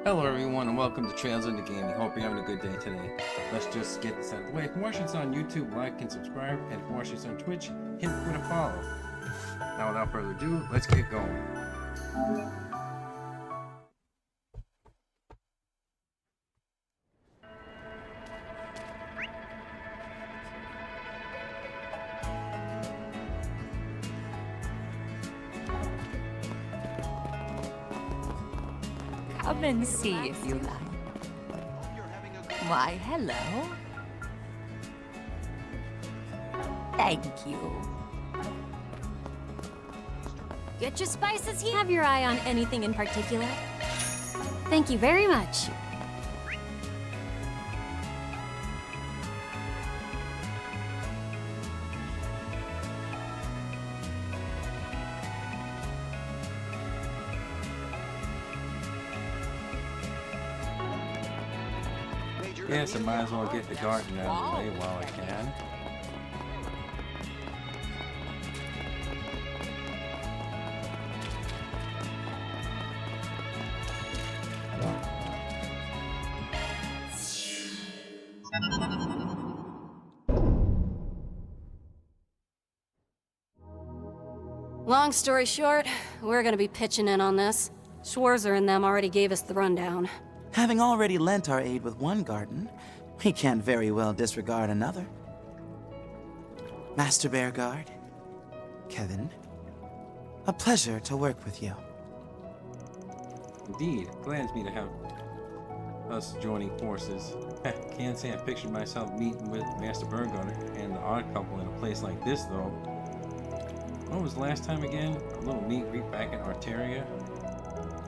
Hello everyone and welcome to Trails into Gaming. Hope you're having a good day today. Let's just get this out of the way. If you're watching this on YouTube, like and subscribe. And if you're watching this on Twitch, hit with a follow. Now without further ado, let's get going. Come and see if you like. Why, hello. Thank you. Get your spices here. Have your eye on anything in particular? Thank you very much. Yes, I might as well get the garden out of the way while I can. Long story short, we're gonna be pitching in on this. Schwarzer and them already gave us the rundown. Having already lent our aid with one garden, we can't very well disregard another. Master Bearguard, Kevin, a pleasure to work with you. Indeed, glads me to have us joining forces. Can't say I pictured myself meeting with Master Bearguard and the Odd Couple in a place like this, though. When was the last time again? A little meet and greet back in Arteria?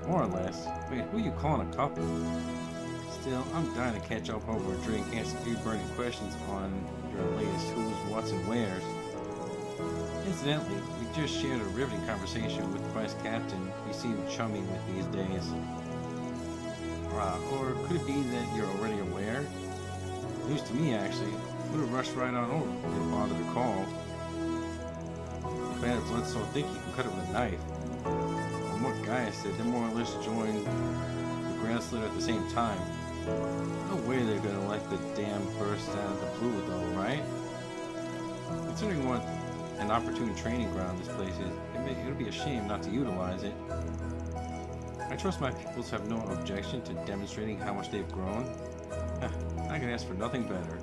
More or less. Wait, who are you calling a couple? Still, I'm dying to catch up over a drink and ask a few burning questions on your latest who's, what's, and where's. Incidentally, we just shared a riveting conversation with the Vice Captain you seem chummy with these days. Or could it be that you're already aware? News to me, actually. Would have rushed right on over. Didn't bother to call. The bad blood so thick you can cut it with a knife. From what Gaia said, they more or less joined the Grand Slit at the same time. No way they're gonna let the dam burst out of the blue, though, right? Considering what an opportune training ground this place is, it would be a shame not to utilize it. I trust my pupils have no objection to demonstrating how much they've grown. I can ask for nothing better.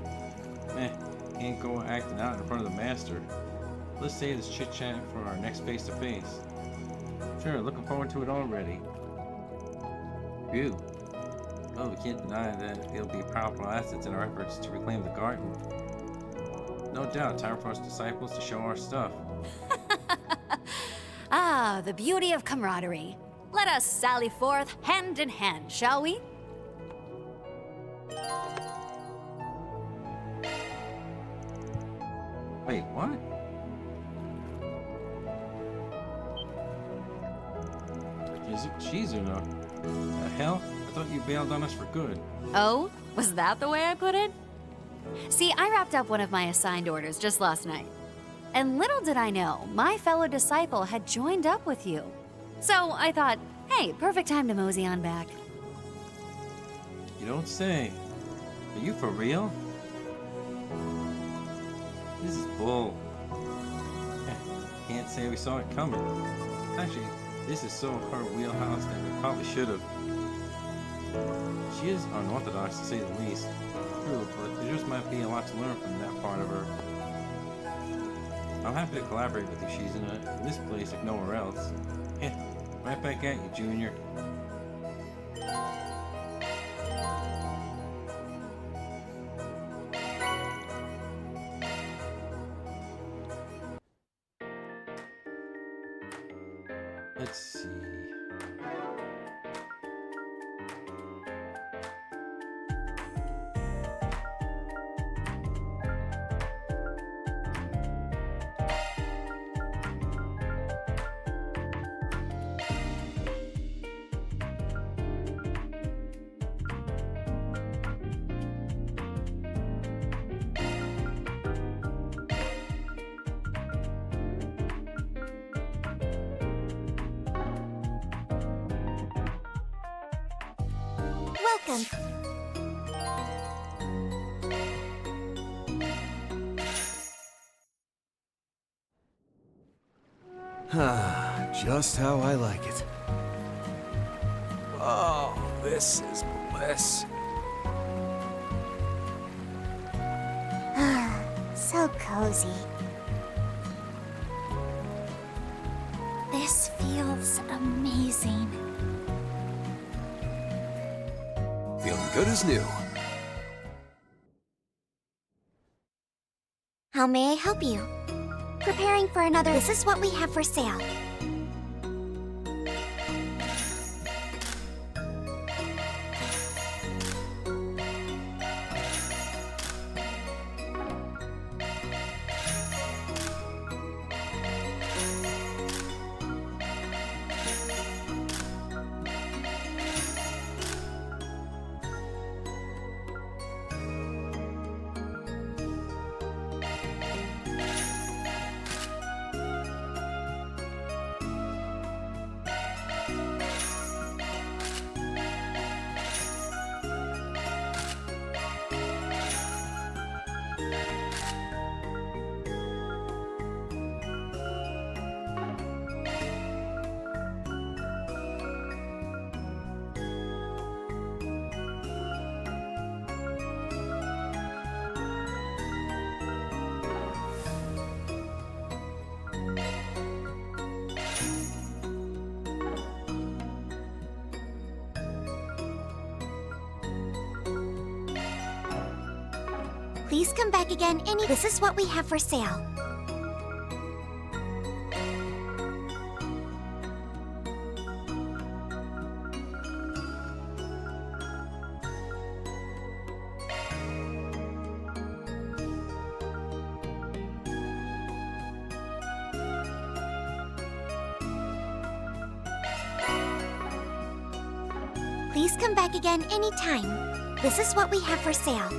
Can't go acting out in front of the master. Let's save this chit-chat for our next face-to-face. Sure, looking forward to it already. Phew. Well, we can't deny that it'll be powerful assets in our efforts to reclaim the garden. No doubt, time for us disciples to show our stuff. Ah, the beauty of camaraderie. Let us sally forth hand in hand, shall we? Wait, what? Is it cheese or no? The hell? I thought you bailed on us for good. Oh, was that the way I put it? See, I wrapped up one of my assigned orders just last night. And little did I know, my fellow disciple had joined up with you. So I thought, hey, perfect time to mosey on back. You don't say. Are you for real? This is bull. Can't say we saw it coming. Actually, this is so her wheelhouse that we probably should have. She is unorthodox to say the least. True, but there just might be a lot to learn from that part of her. I'm happy to collaborate with you, Shizuna, in this place if nowhere else. Right back at you, Junior. Let's see. welcome. Just how I like it. Oh, this is bliss. So cozy. This feels amazing. Feeling good as new. How may I help you? Preparing for another. This is what we have for sale. Please come back again any. This is what we have for sale. Please come back again anytime. This is what we have for sale.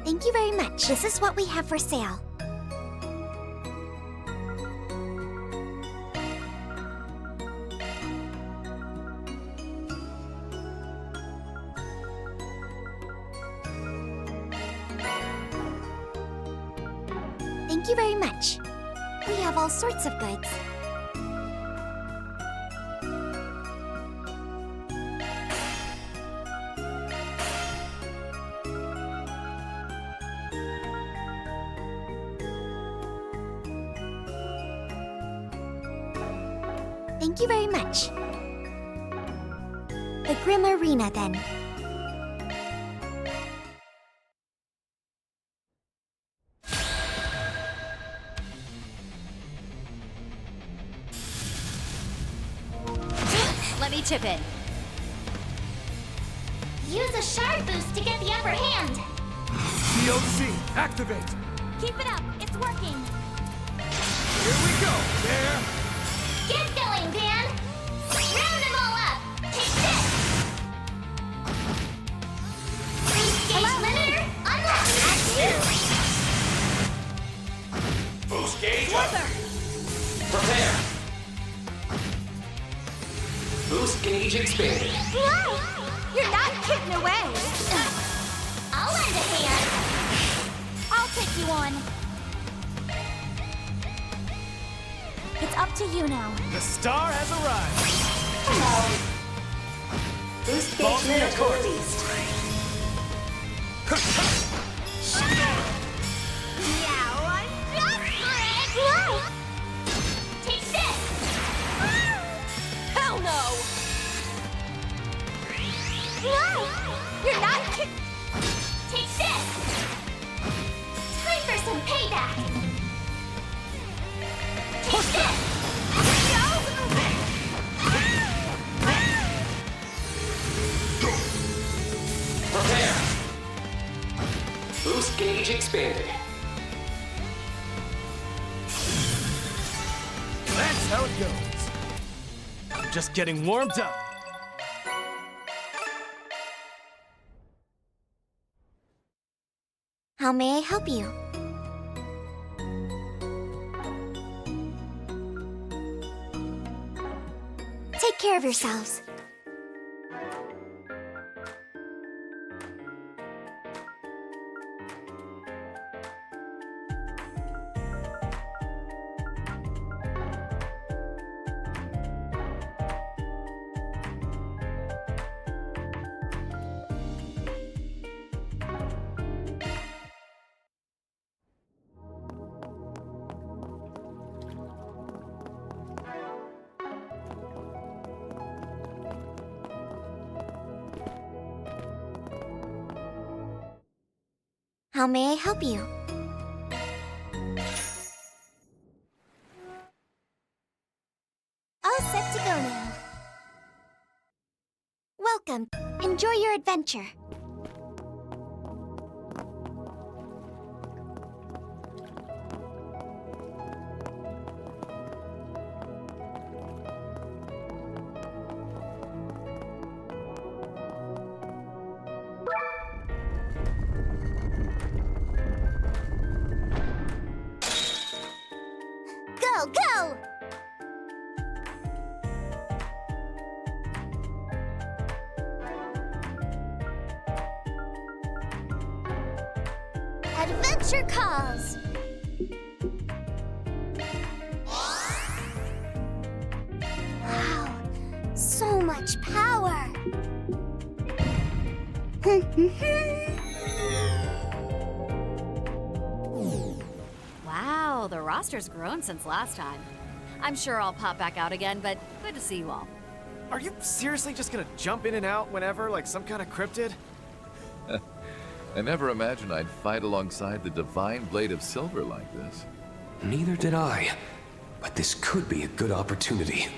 Thank you very much. This is what we have for sale. Thank you very much. We have all sorts of goods. Thank you very much. The Grim Arena, then. Let me chip in. Use a shard boost to get the upper hand. DOC, activate! Keep it up. It's working. Here we go, there! Get going, Dan! Round them all up! Take this! Boost gauge limiter unlocked! Boost gauge up. Prepare. Boost gauge expanded. Whoa! You're not getting away! I'll lend a hand. I'll take you on. It's up to you now. The star has arrived! Boost gauge limiter released. Now I'm desperate! Take this! Hell no! You're not Take this! Time for some payback! Take this! No! gauge expanded. That's how it goes. I'm just getting warmed up. How may I help you? Take care of yourselves. How may I help you? All set to go now. Welcome. Enjoy your adventure. Go, go! Adventure calls! Wow, so much power! Wow, the roster's grown since last time. I'm sure I'll pop back out again, but good to see you all. Are you seriously just gonna jump in and out whenever, like some kind of cryptid? I never imagined I'd fight alongside the divine blade of silver like this. Neither did I. But this could be a good opportunity.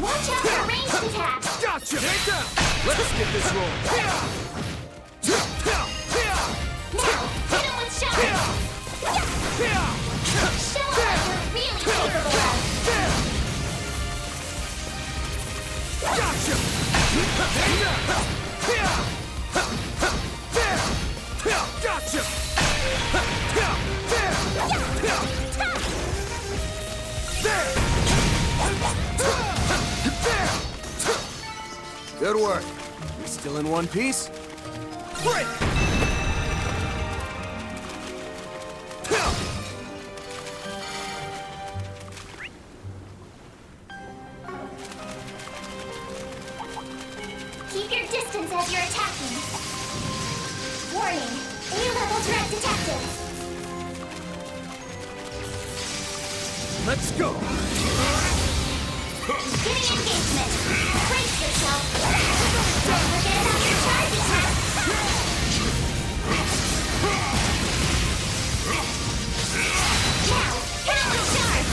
Watch out for ranged attacks! Gotcha! Take down! Let's get this rolling. Now, hit him with shots! Show him what you're really capable of! Gotcha! Gotcha! Good work. You still in one piece? Break! Keep your distance as you're attacking. Warning, A-level threat detected. Let's go! Beginning engagement. Brace yourself. Don't forget about your charge attack. Now, hit him with charge.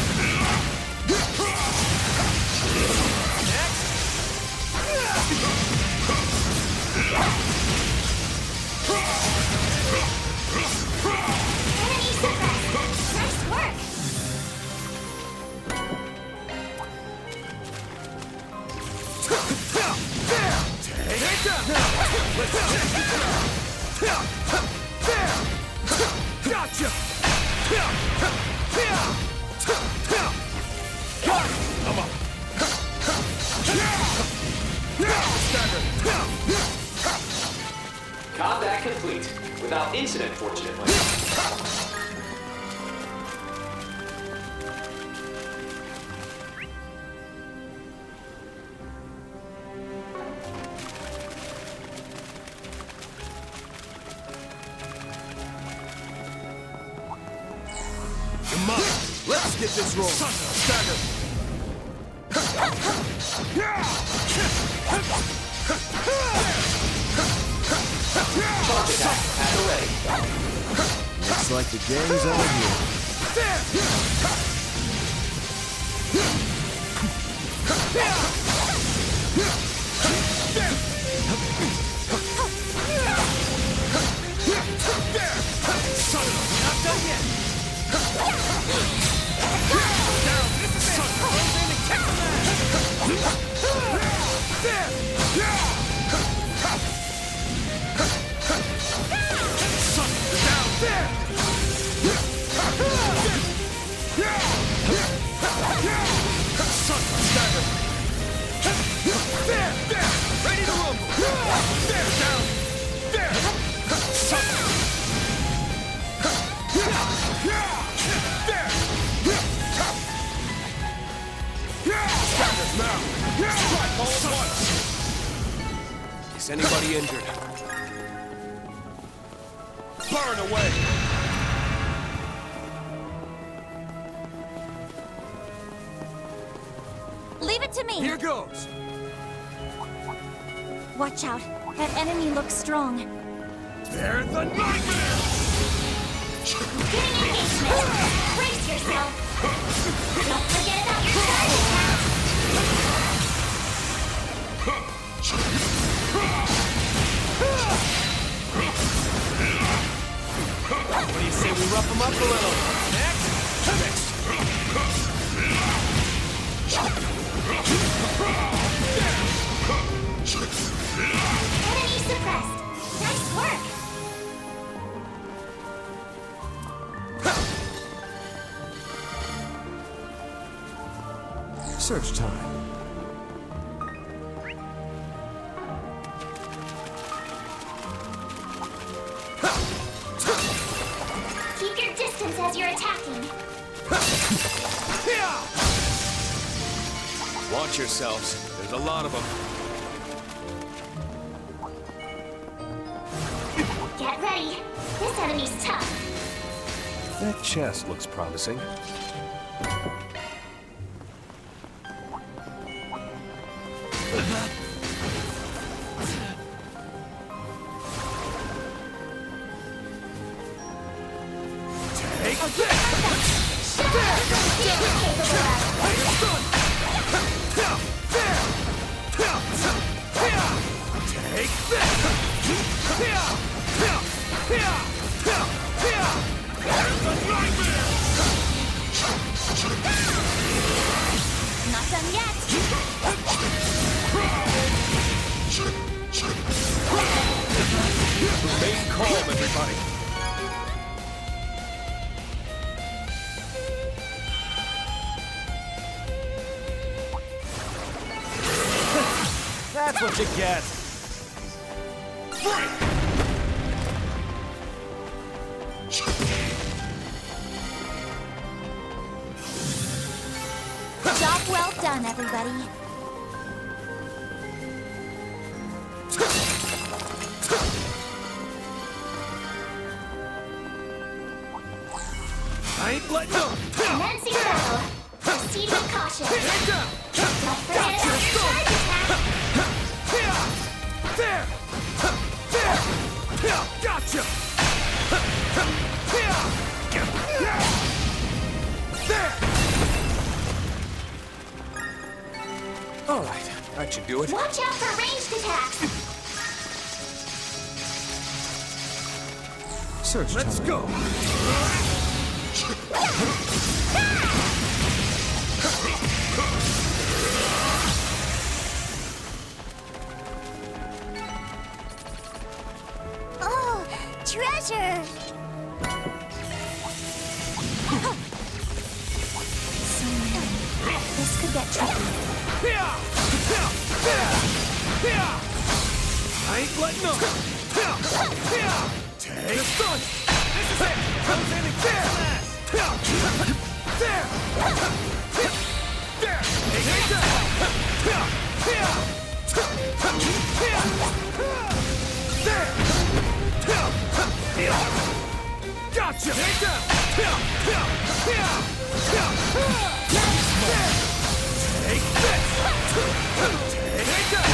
Enemy suppressed. Nice work. Take down! Let's Gotcha! Got it! I'm up! Combat complete. Without incident, fortunately. get this roll. Stagger. Looks like the game's on Not done yet. Ready to rumble. Down. Strike all at once. Is anybody injured? Burn away. Leave it to me. Here goes. Watch out. That enemy looks strong. They're the nightmare. Getting engagement. Brace yourself. Don't forget about your target count. What do you say we rough them up a little? Next. Enemy suppressed. Nice work. Search time. Keep your distance as you're attacking. Watch yourselves. There's a lot of them. Get ready. This enemy's tough. That chest looks promising. Not done yet. Remain calm, everybody. That's what you get. Job well done, everybody. I ain't letting up. Commencing battle. Proceed with caution. Don't forget about your charge attack. There. Gotcha. There. All right, that should do it. Watch out for ranged attacks. Search time. Let's go. Oh, treasure. This could get tricky. I ain't letting up. Take this one. This is it. Comes in and kicks ass. There. There. Take that. There. Gotcha. Take that. Take this! Take that!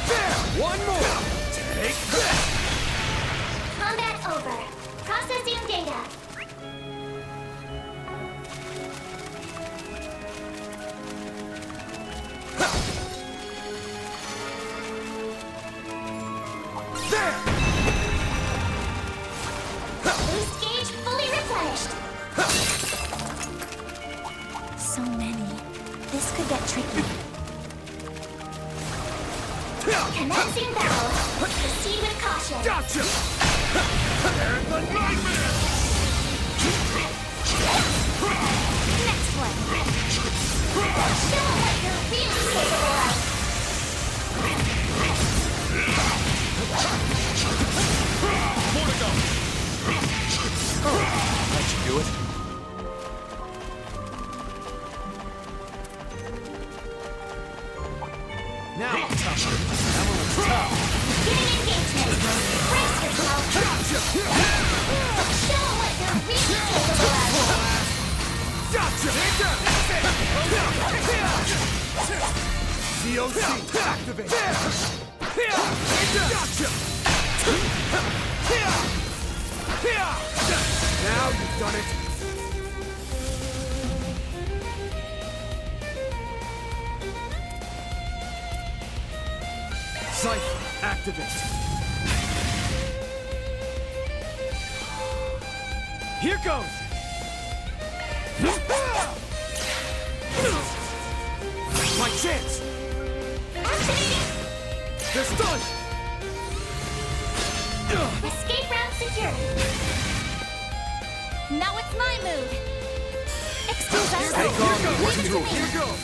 There! One more! Take this! Combat over. Processing data. There! Boost gauge fully replenished. So many. This could get tricky. Commencing battle. Proceed with caution. Gotcha! There's the nightmare! Next one. Show what you're really capable of. More to go! How'd you do it? Now, tough. That one was tough. Getting engagement. Brace yourself. Gotcha! Show what you're really capable of. Gotcha! Take that! COC, activate! Gotcha! Now you've done it! Cypher, activate! Here goes! My chance! Activating. They're stunned! Escape route secured. Now it's my move. Excuse us. Take on the Leave it to me. Here goes!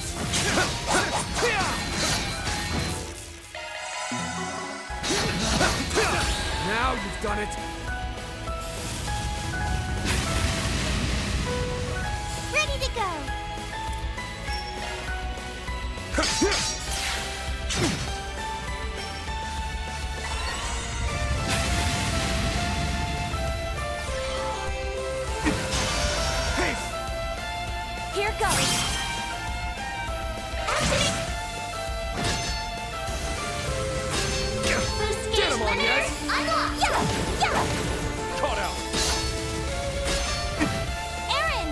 Now you've done it! Ready to go. Here goes. Activate. Boost Get gauge him on the limiter. ice. Unlock. Yeah. Caught out! Aaron.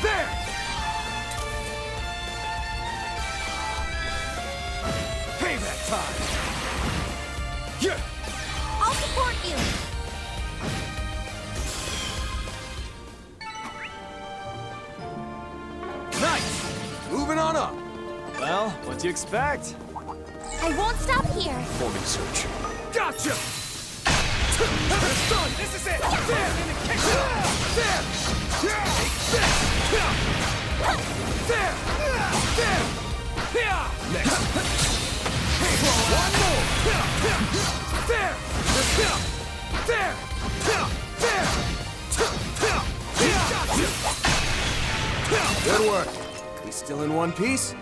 There! Payback time! Yeah! I'll support you. Nice! Moving on up! Well, what'd you expect? I won't stop here. Forming search. Gotcha! It's done! This is it! There! There! There! There! There! Next! One more! There! There! There! Good work. We still in one piece?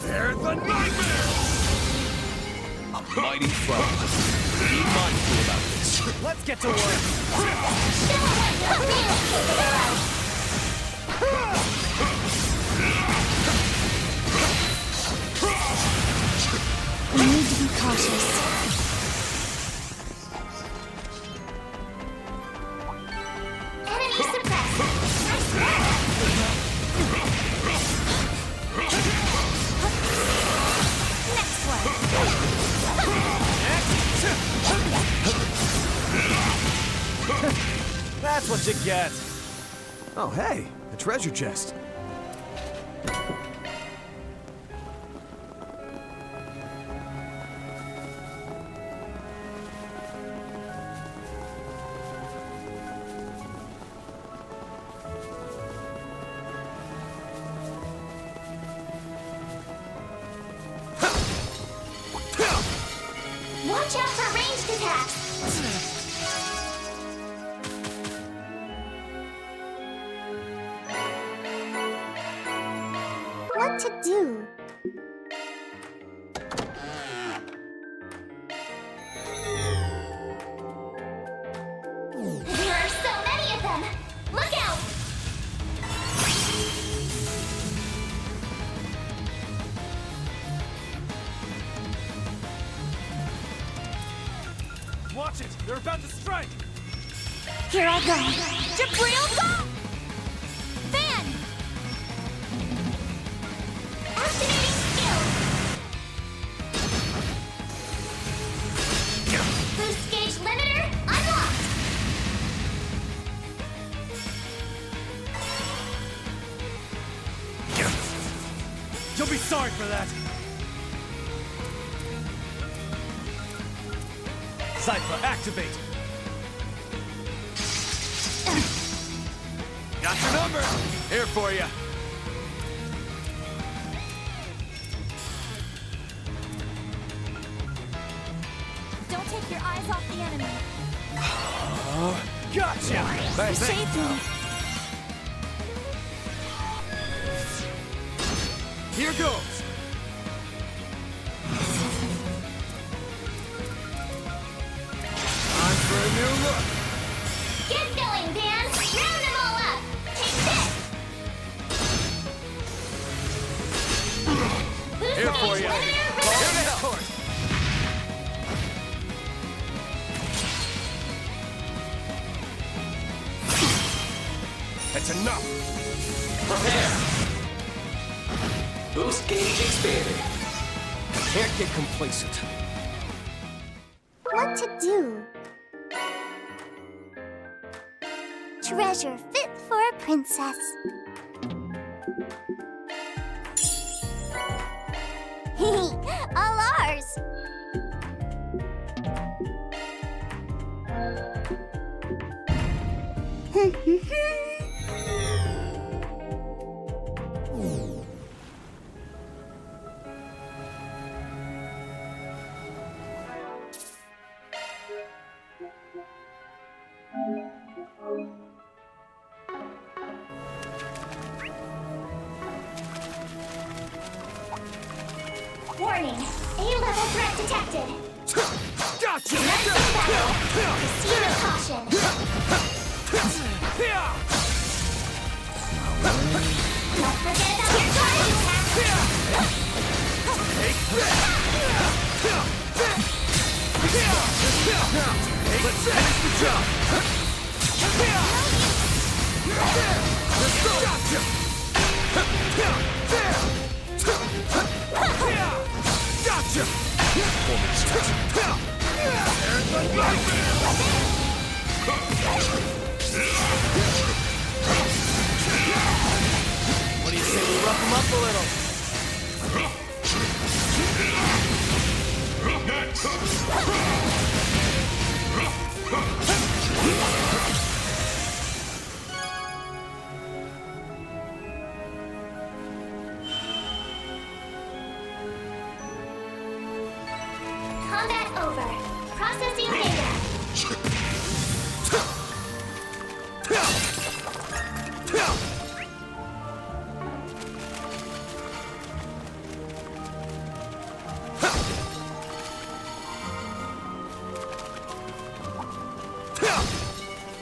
They're the nightmare! A mighty foe. Be mindful about this. Let's get to work. Show what you're really capable of. We need to be cautious. Enemy suppressed. Nice work. Next one. That's what you get. Oh, hey, a treasure chest. Watch out for ranged attacks! What to do? There are so many of them! Look out! Watch it! They're about to strike! Here I go! Jabril, go! Fan! Activating skill! Boost gauge limiter unlocked! You'll be sorry for that! Cypher, activate! Got your number! Here for you! Don't take your eyes off the enemy. Gotcha! You saved me. Here goes! Time for a new look! Get going, Dan! Round them all up! Take this! Boost Here for gauge you! limiter Here released! to court! That's enough! Boost gauge expanded. Can't get complacent. What to do? Treasure fit for a princess. All ours! Warning! A-level threat detected! Gotcha! Menacing battle! Proceed with caution! Don't forget about your guard attack! Let's finish the job! Let's go! Gotcha! Gotcha! There's the what do you say we rough him up a little? Combat over. Processing data.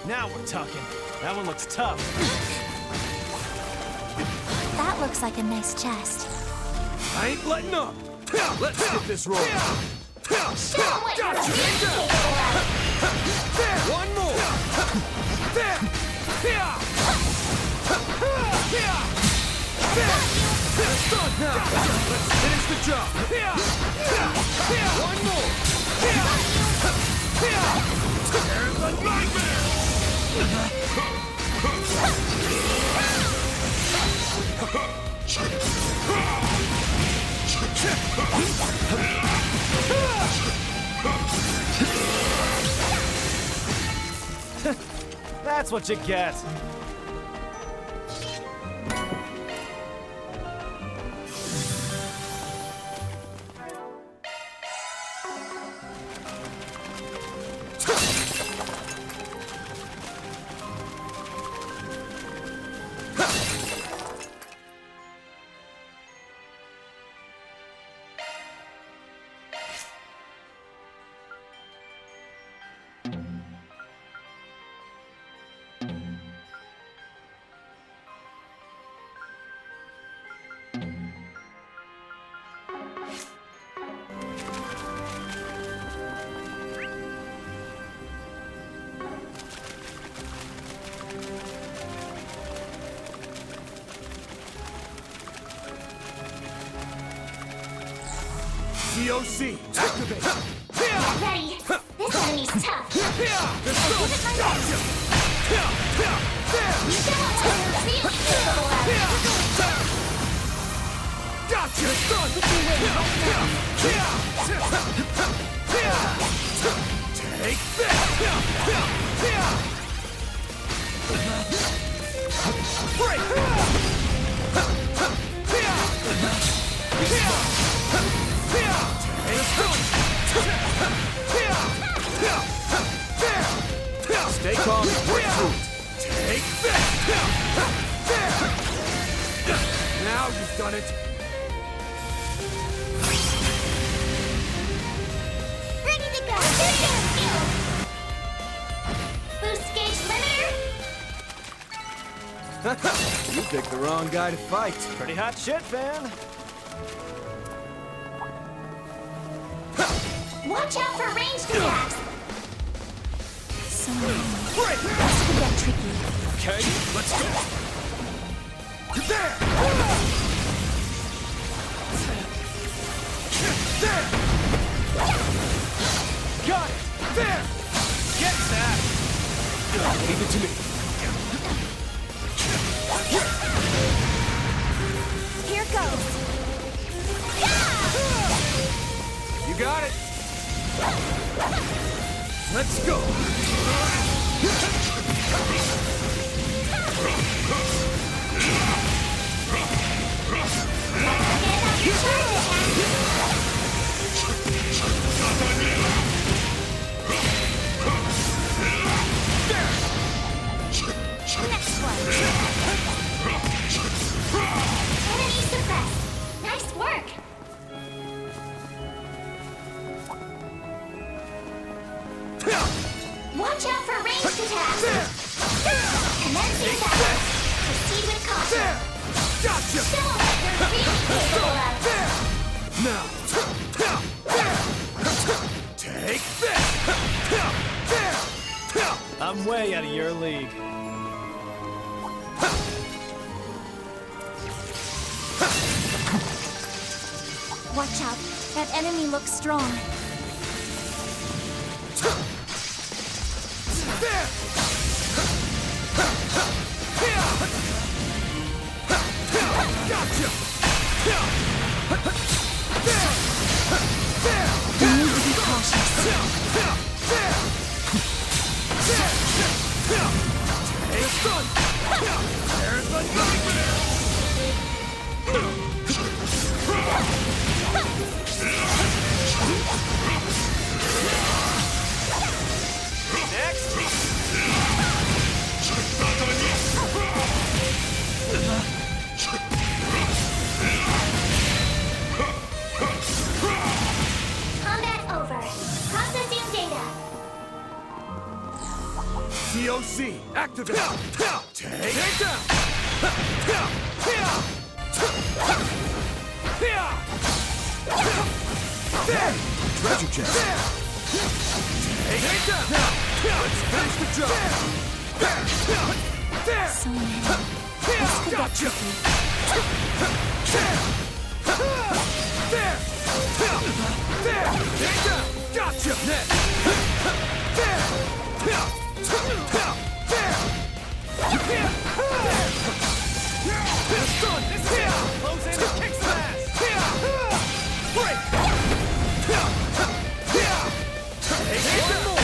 Now we're talking. That one looks tough. That looks like a nice chest. I ain't letting up. Let's get this rolling. Show 'em what you're Gotcha! really capable of. There! One more! There! Here! Here! There! It's done now! Let's finish the job! Here! Here! One more! Here! Here! There's a nightmare! That's what you get. COC, activate! Ready. This enemy's tough. Give it my best. You show us what you're really capable of. Gotcha! If you win right now. Take this! Stay calm and work through it. Take this! Now you've done it. Ready to go. Boost gauge limiter. You picked the wrong guy to fight. Pretty hot shit, Van. Watch out for ranged attacks. This could get tricky. Okay, let's go! There! There! Got it! There! Get that! Leave it to me. Here goes. You got it. Let's go! Next one. Enemy suppressed. Nice work. Watch out for ranged attacks. Commencing battle. Proceed with caution. Gotcha! Show what you're really capable of. Now! Take this! I'm way out of your league. Watch out. That enemy looks strong. There! Gotcha! You need to be cautious. It's done! There's the nightmare! Next! Combat over. Processing data. COC, activate! Take down! Treasure chest! Take down! Let's finish the job! So many. This could get Gotcha! tricky. There! Take down! Gotcha! Next! It's done! This is it! Close in and kick some ass! Break! Take one more!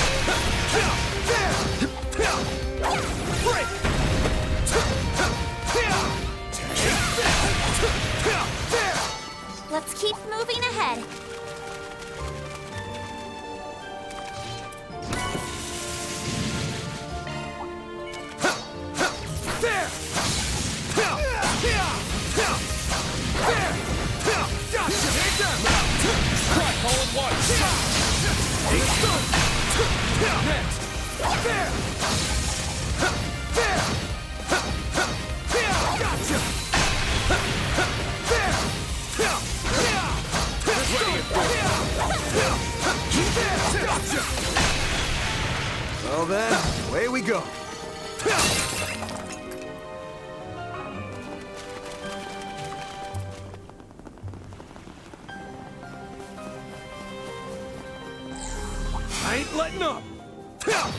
Break! Let's keep moving ahead. Take stun! Next! There! There! Gotcha! There! Gotcha! Well then, away we go. I ain't letting up! Don't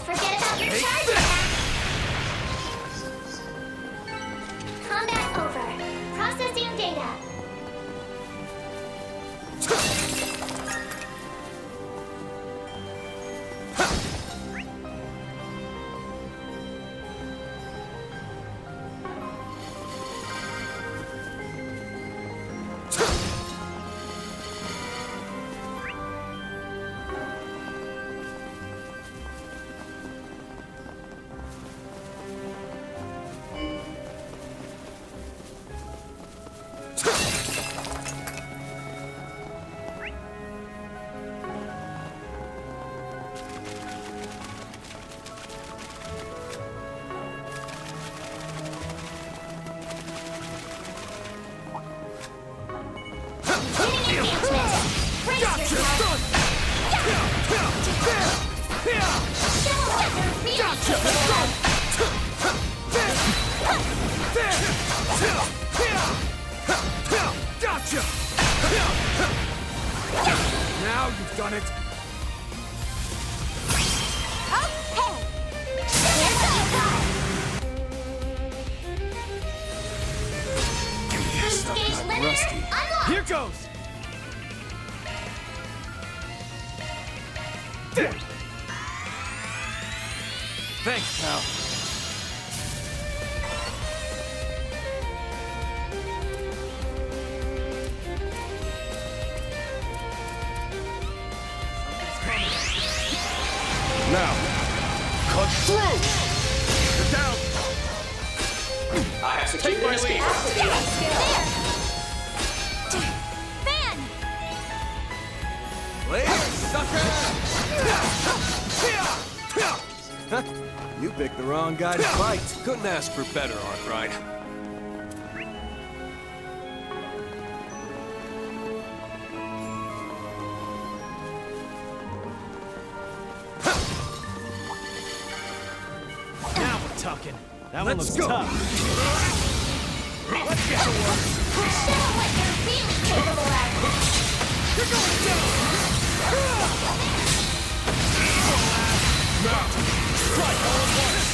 forget about your charge attack! Combat over. Processing data. Gotcha! Now you've done it! Rusty. Here goes! Thanks, pal. Now, cut through! Get down! I have to take my lead. Fan! You picked the wrong guy to fight. Couldn't ask for better, Arkwright. Now we're talking. That one looks tough. Let's get to work. Show what you're really capable of! You're going down! Now, strike all at once!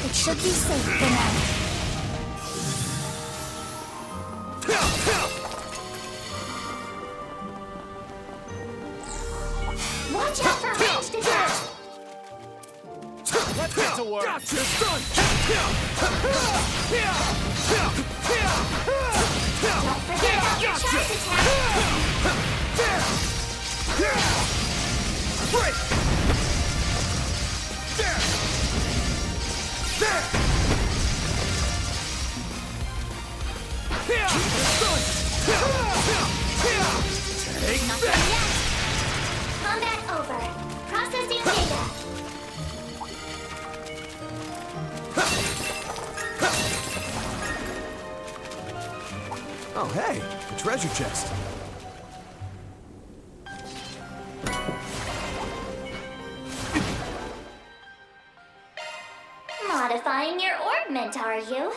It should be safe for now. Watch out for ranged attacks! Let's get to work. Gotcha! Done! Don't forget about your charge attack! Break! There! There! Take Not that! done yet! Combat over. Processing data. Oh, hey, a treasure chest. Modifying your orbment, are you?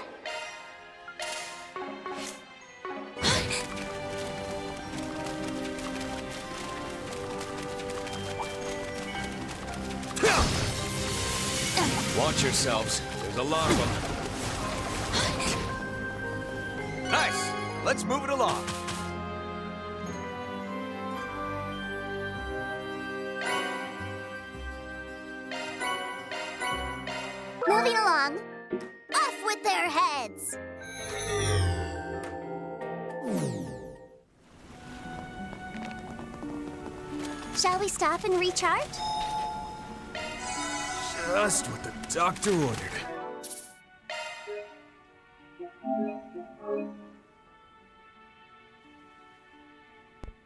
Watch yourselves. There's a lot of them. Nice. Let's move it along. Moving along. Off with their heads! Shall we stop and recharge? Just what the doctor ordered.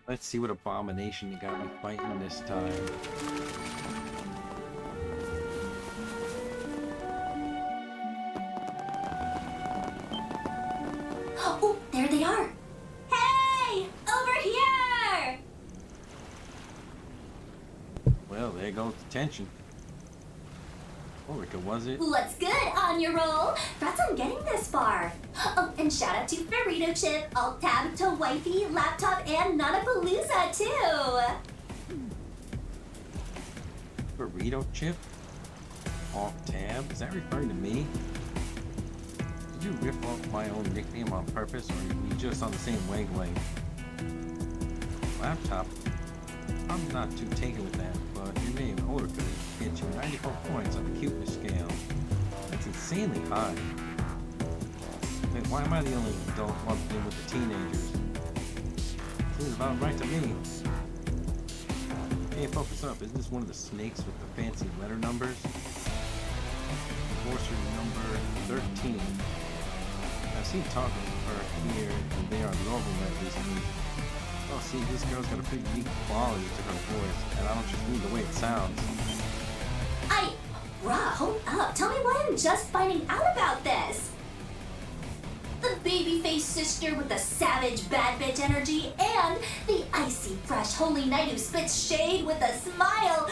Let's see what abomination you got me fighting this time. Oh, there they are. Hey! Over here! Well, there goes the tension. Ulrika, was it? What's good on your roll? Congrats on getting this far. Oh, and shout out to Burrito Chip, Alt Tab to Wifey, Laptop, and Nanapalooza too. Burrito Chip? Off tab? Is that referring to me? Did you rip off my own nickname on purpose, or are we just on the same wavelength? Laptop? I'm not too taken with that, but your name, Ulrika, gets you 94 points on the cuteness scale. That's insanely high. Wait, why am I the only adult lumped in with the teenagers? Seems about right to me. Hey, focus up. Isn't this one of the snakes with the fancy letter numbers? Enforcer number 13. I've seen talking to her here and there on the overweb recently. Oh, see, this girl's got a pretty unique quality to her voice, and I don't just mean the way it sounds. Bruh, hold up. Tell me why I'm just finding out about this. The baby-faced sister with the savage bad bitch energy, and the icy fresh holy knight who spits shade with a smile.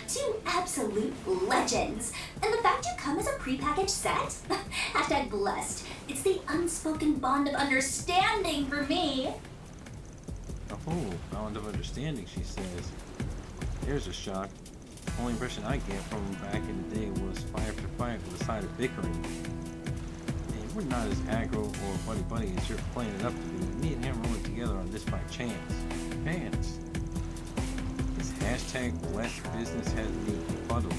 Two absolute legends. And the fact you come as a prepackaged set? Hashtag blessed. It's the unspoken bond of understanding for me. Oh, bond of understanding, she says. There's a shock. The only impression I get from him back in the day was fight after fight with a side of bickering. And we're not as aggro or buddy-buddy as you're playing it up to be. Me and him rolling together on this by chance. Chance. This hashtag blessed business has me befuddled.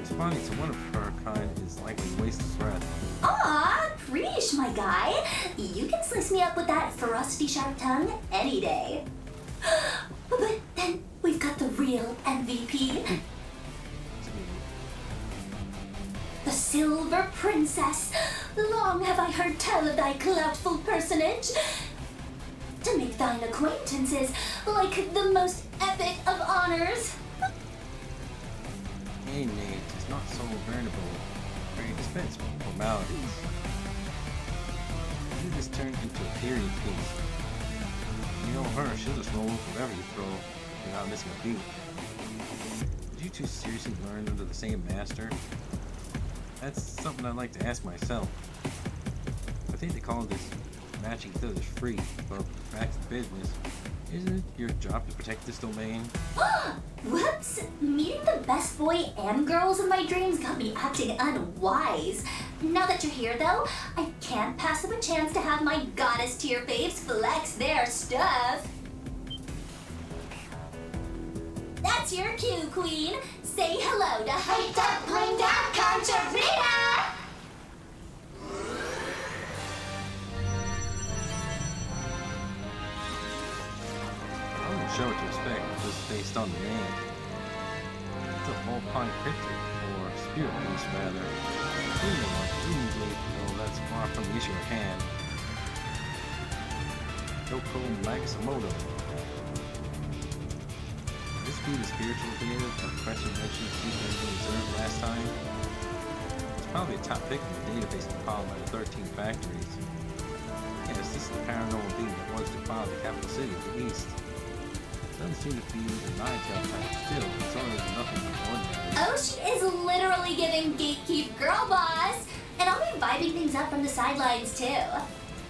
Responding to one of her kind is likely a waste of breath. Aw, preach, my guy. You can slice me up with that frosty sharp tongue any day. But then we've got the real MVP. The Silver Princess. Long have I heard tell of thy cloutful personage. To make thine acquaintances like the most epic of honors. Hey, Nate, it's not so veritable. Very dispensable formalities. You just turned into a period piece. You know her, she'll just roll with whatever you throw without missing a beat. Did you two seriously learn under the same master? That's something I'd like to ask myself. I think they call this matching each other's free, but back to business. Isn't it your job to protect this domain? Whoops! Meeting the best boy and girls of my dreams got me acting unwise. Now that you're here, though, I can't pass up a chance to have my goddess tier faves flex their stuff. That's your cue, queen. Say hello to Hyped Up, Blinged Out Concertina! I wasn't sure what to expect just based on the name. It's a Volpine cryptid, or spirit beast rather. Presumably, though that's far from the issue at hand. Yoko Maximoto. Could this be the spiritual being that Professor mentioned Stephen observed last time? It's probably a top pick in the database compiled by the 13 factories. Yes, this is the paranormal being that once defiled the capital city of the East. Doesn't seem to be the Nine-Tail type still, it's only nothing ordinary. Oh, she is literally giving gatekeep girl boss! And I'll be vibing things up from the sidelines, too.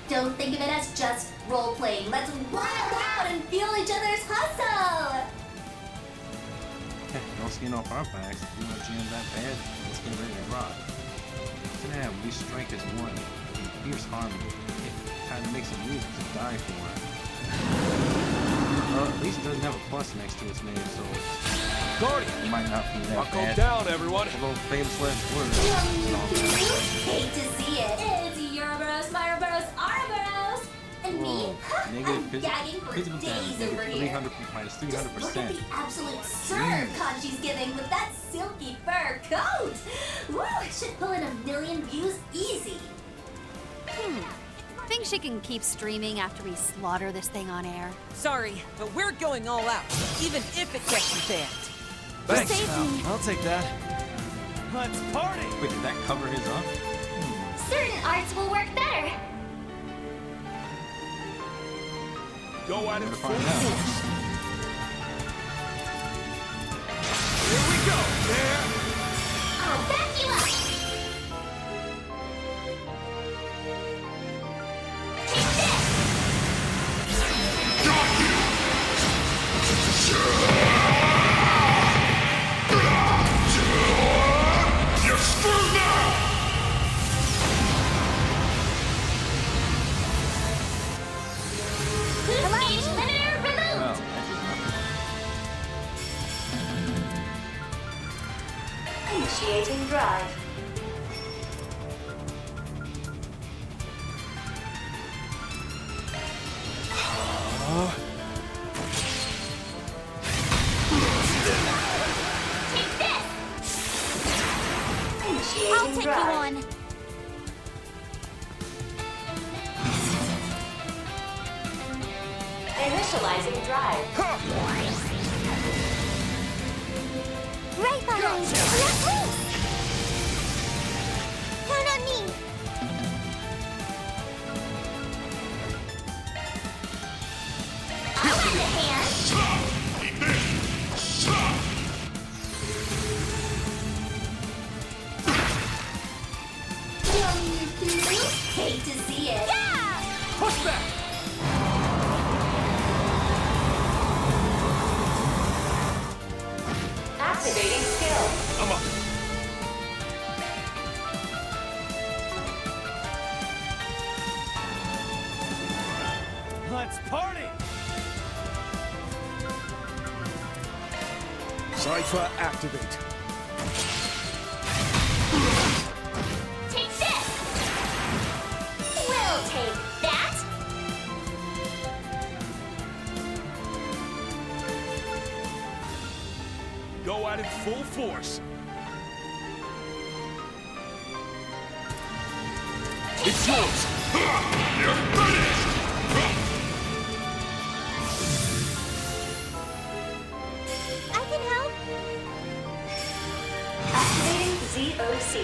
Don't think of it as just role-playing. Let's wild out and feel each other's hustle! No skin off our backs. If you want to jam that bad, let's get ready to rock. Yeah, we strike as one in fierce harmony. It kind of makes it music to die for. At least it doesn't have a plus next to its name, so it might not be that Buckle bad. down, everyone. Although famous last words. Hate to see it. It's Euroboros, Myroboros, Ouroboros. And Whoa. Negative Gagging for physical damage. days over Negative here. 300 minus Just look at 300%. the absolute serve Kanji's giving with that silky fur coat. Woo, it should pull in 1 million views easy. Think she can keep streaming after we slaughter this thing on air? Sorry, but we're going all out, even if it gets you banned. Thanks. Save me. I'll take that. Let's party! Wait, did that cover his up? Certain arts will work better. Go at it Gonna full find out. force. Here we go. There. I'll back you up. Take You're screwed now. this. Boost gauge limiter removed. Well, that did nothing. Initiating drive. Take this! Initiating I'll take you on. Initializing drive. Right behind you. Let's move. Count on me. I'll lend a hand. Hate to see it. Yeah! Push back. Activating skill. I'm up. Let's party! Cypher activate. Take this! We'll take that! Go at it full force. It's yours. You're finished. I can help. Activating ZOC.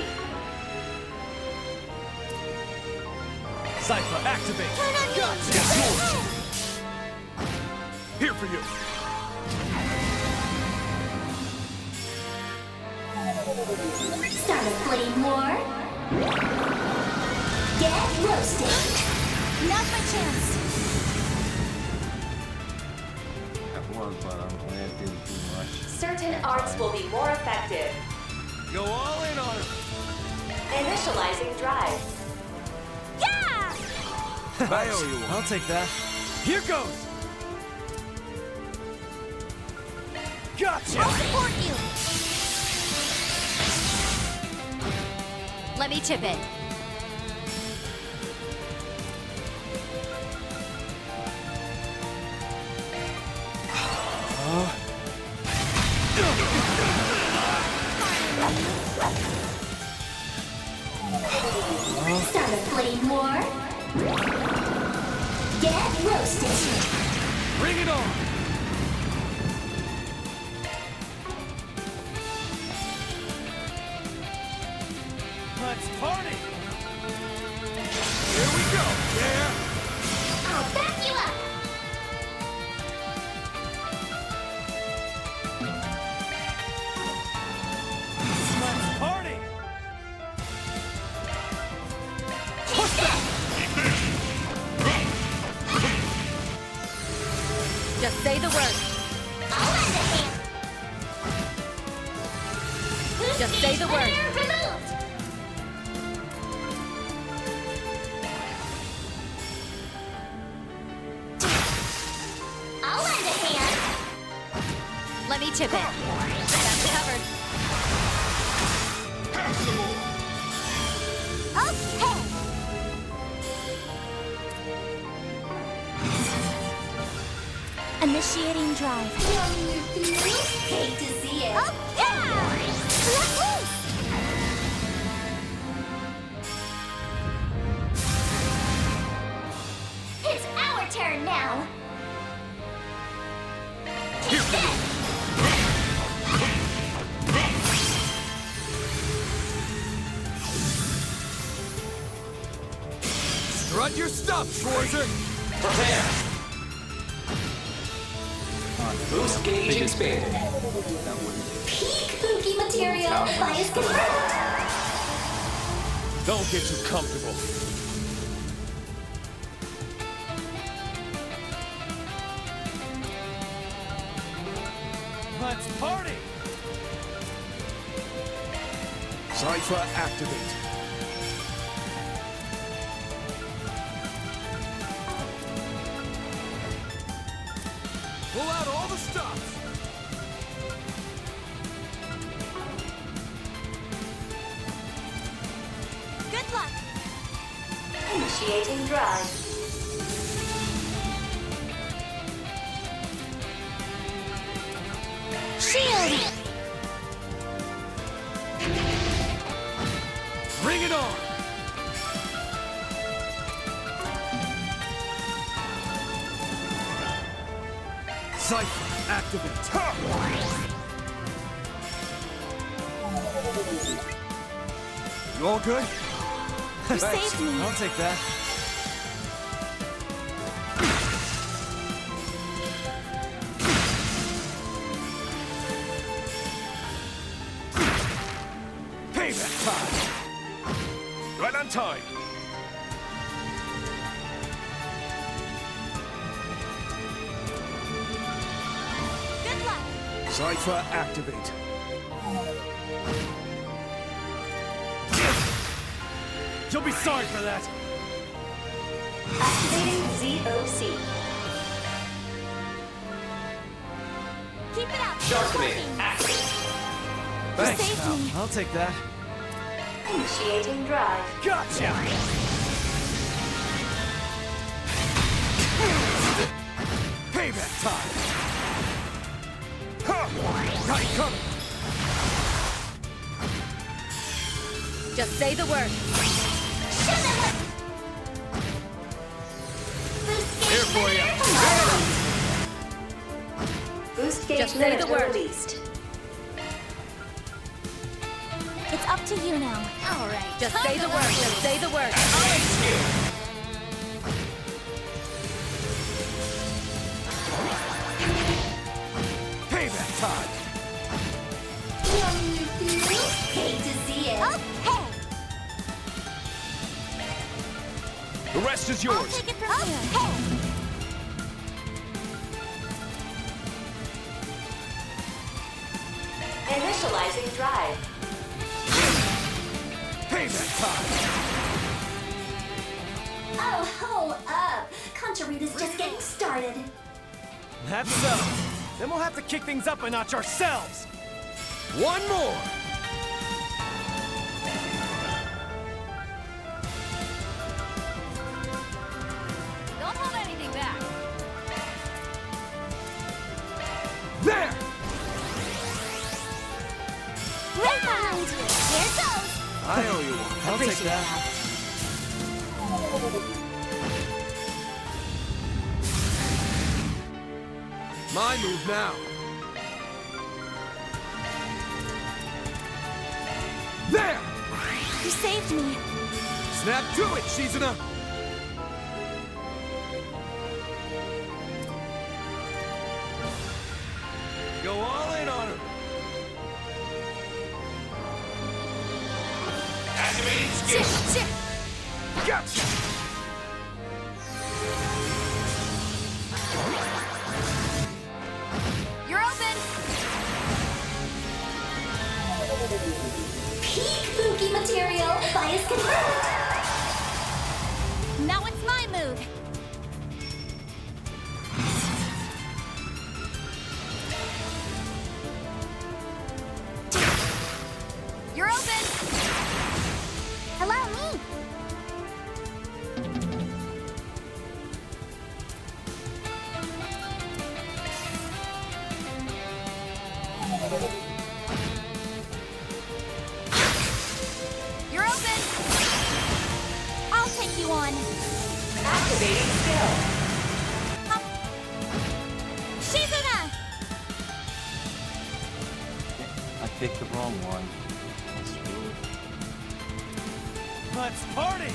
Cypher, activate! Count on me. It's yours. Here for you. Start a flame war. Get roasted. Now's my chance. That was, but I'm glad it didn't do much. Certain arts will be more effective. Go all in on it! Initializing drive. Yeah! I owe you one. I'll take that. Here goes! Gotcha! I'll support you. Let me chip in. Start a flame war. Get roasted. Bring it on! Let's party! Here we go. Yeah. I'll back you up. Let's party! Just say the word. I'll lend a hand. Boost Just say gauge the word. limiter removed. I'll lend a hand. Let me chip in. Got you covered. Okay. Initiating drive. Hate to see it. Oh, yeah! It's our turn now. Strut your stuff, Schwarzer! Prepare! Boost gauge expanded. Peak Pookie material. Bias confirmed. Don't get too comfortable. Let's party! Cypher activate. Pull out all the stops! Good luck. Initiating drive. Shield! Bring it on! Cypher activate. You all good? You saved me. I'll take that. Payback time! Right on time! Good luck. Cypher activate. You'll be sorry for that. Activating ZOC. Keep it up. Shark Command, activate. You Thanks, saved pal. me. I'll take that. Initiating drive. Gotcha! Payback time! Huh. Got it coming! Just say the word. Here for you! Boost gauge Just say the word. released. It's up to you now. All right. Just say the word. Just say the word. Payback time! Hate to see it. Okay. The rest is yours! Take it from here. Initializing drive. Payback time! Oh, hold up. Conchurita's just getting started. That's so. Then we'll have to kick things up a notch ourselves. One more! Don't hold anything back. There! Rebound. Here goes. I owe you one. I'll take that. My move now. There! You saved me. Snap to it, Shizuna! Go all in on her! Activating skill! Gotcha! You're open. Peak Pookie material. Bias confirmed. Now it's my move. You're open. Allow me. You're open! I'll take you on. Activating skill. Shizuna! I picked the wrong one. Screw it. Let's party!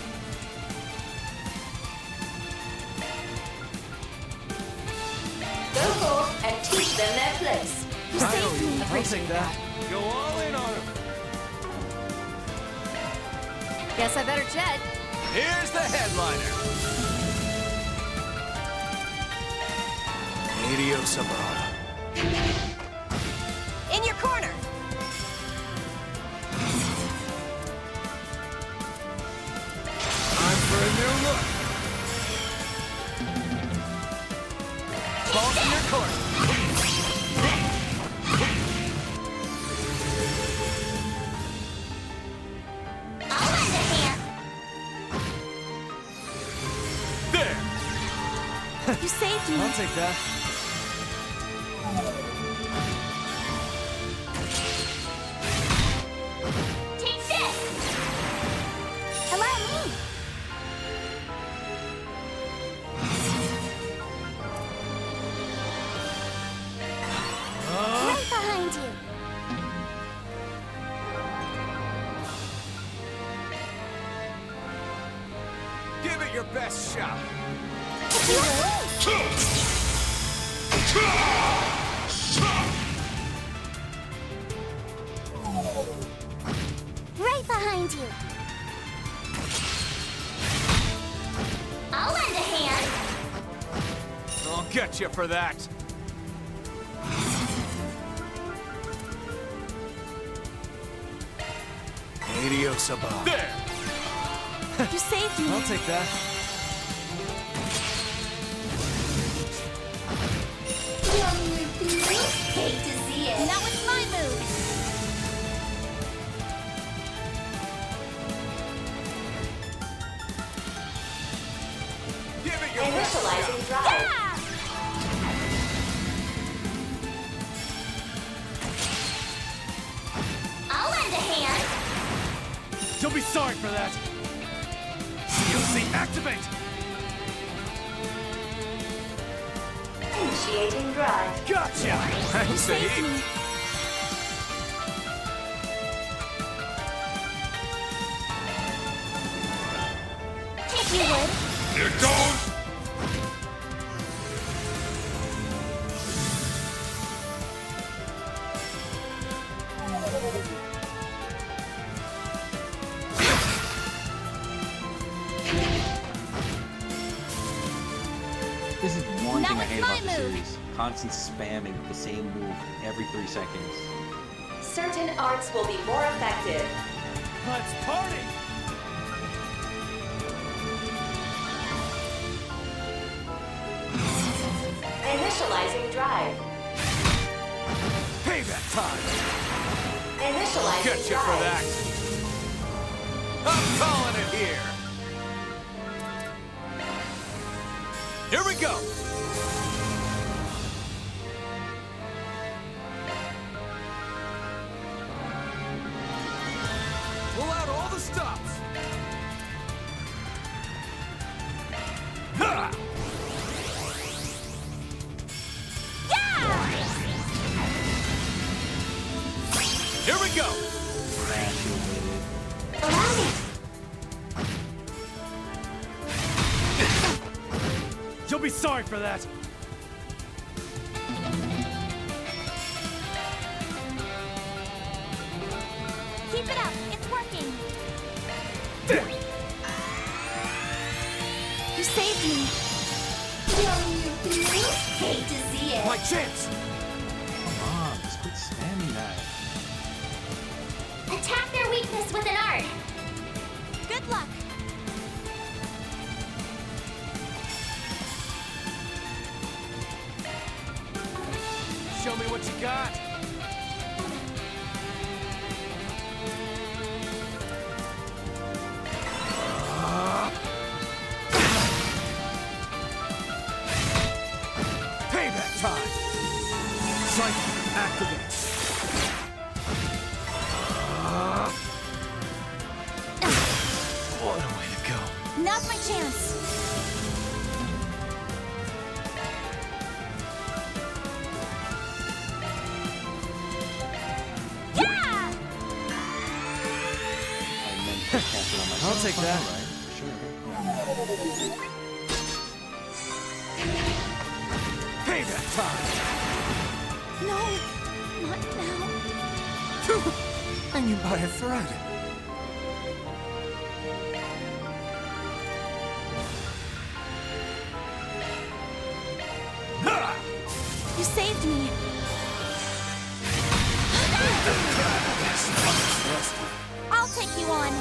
Go forth and teach them their place. You saved me. I'll take that. Go all in on him. Guess I better jet. Here's the headliner. Adios above. In your corner! Time for a new look. Ball in your court. I'll lend a hand. There. You saved me. I'll take that. Take this. Allow me. Right behind you. Give it your best shot. Right behind you. I'll lend a hand. I'll get you for that. Adios above. There. You saved me. I'll take that. Hate to see it. Now it's my move. Give it your best shot. Initializing drive. Yeah! I'll lend a hand. You'll be sorry for that. COC activate. Initiating drive. Gotcha. Thanks, Saved Abe. me. If you would. Here goes. This is one Now thing I it's hate my about the move. series. Constant spamming with the same move every 3 seconds. Certain arts will be more effective. Let's party. Initializing drive. Payback time. Initializing Get you drive. for that. I'm calling it here. Here we go. Pull out all the stops. Ha! Here we go. Allow me. You'll be sorry for that. Keep it up. It's working. You saved me. Hate to see it. My chance. Come on, just quit spamming that. Attack their weakness with an art. Good luck. Show me what you got. Payback time. Cycle activate. Now's my chance. Yeah! I meant to cast it on myself. I'll take that. All right, sure. Payback time! No, not now. Hanging by a thread. You saved me. I'll take you on.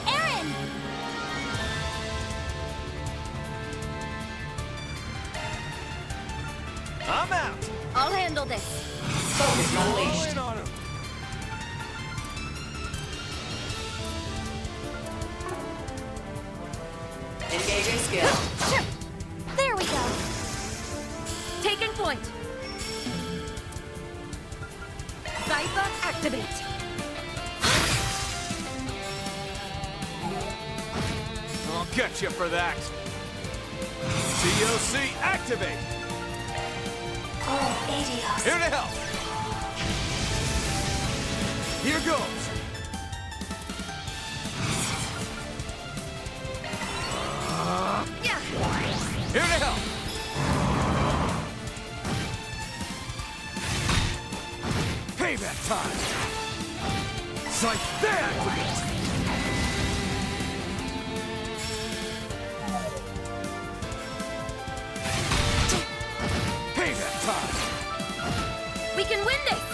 Aaron! I'm out. I'll handle this. Focus unleashed. In on him. Engaging skill. There we go. Taking point. Zypher activate. I'll get you for that. COC activate. Oh, idios. Here to help. Here goes. Yeah. Here to help. Payback time. Sight there. Payback time. We can win this.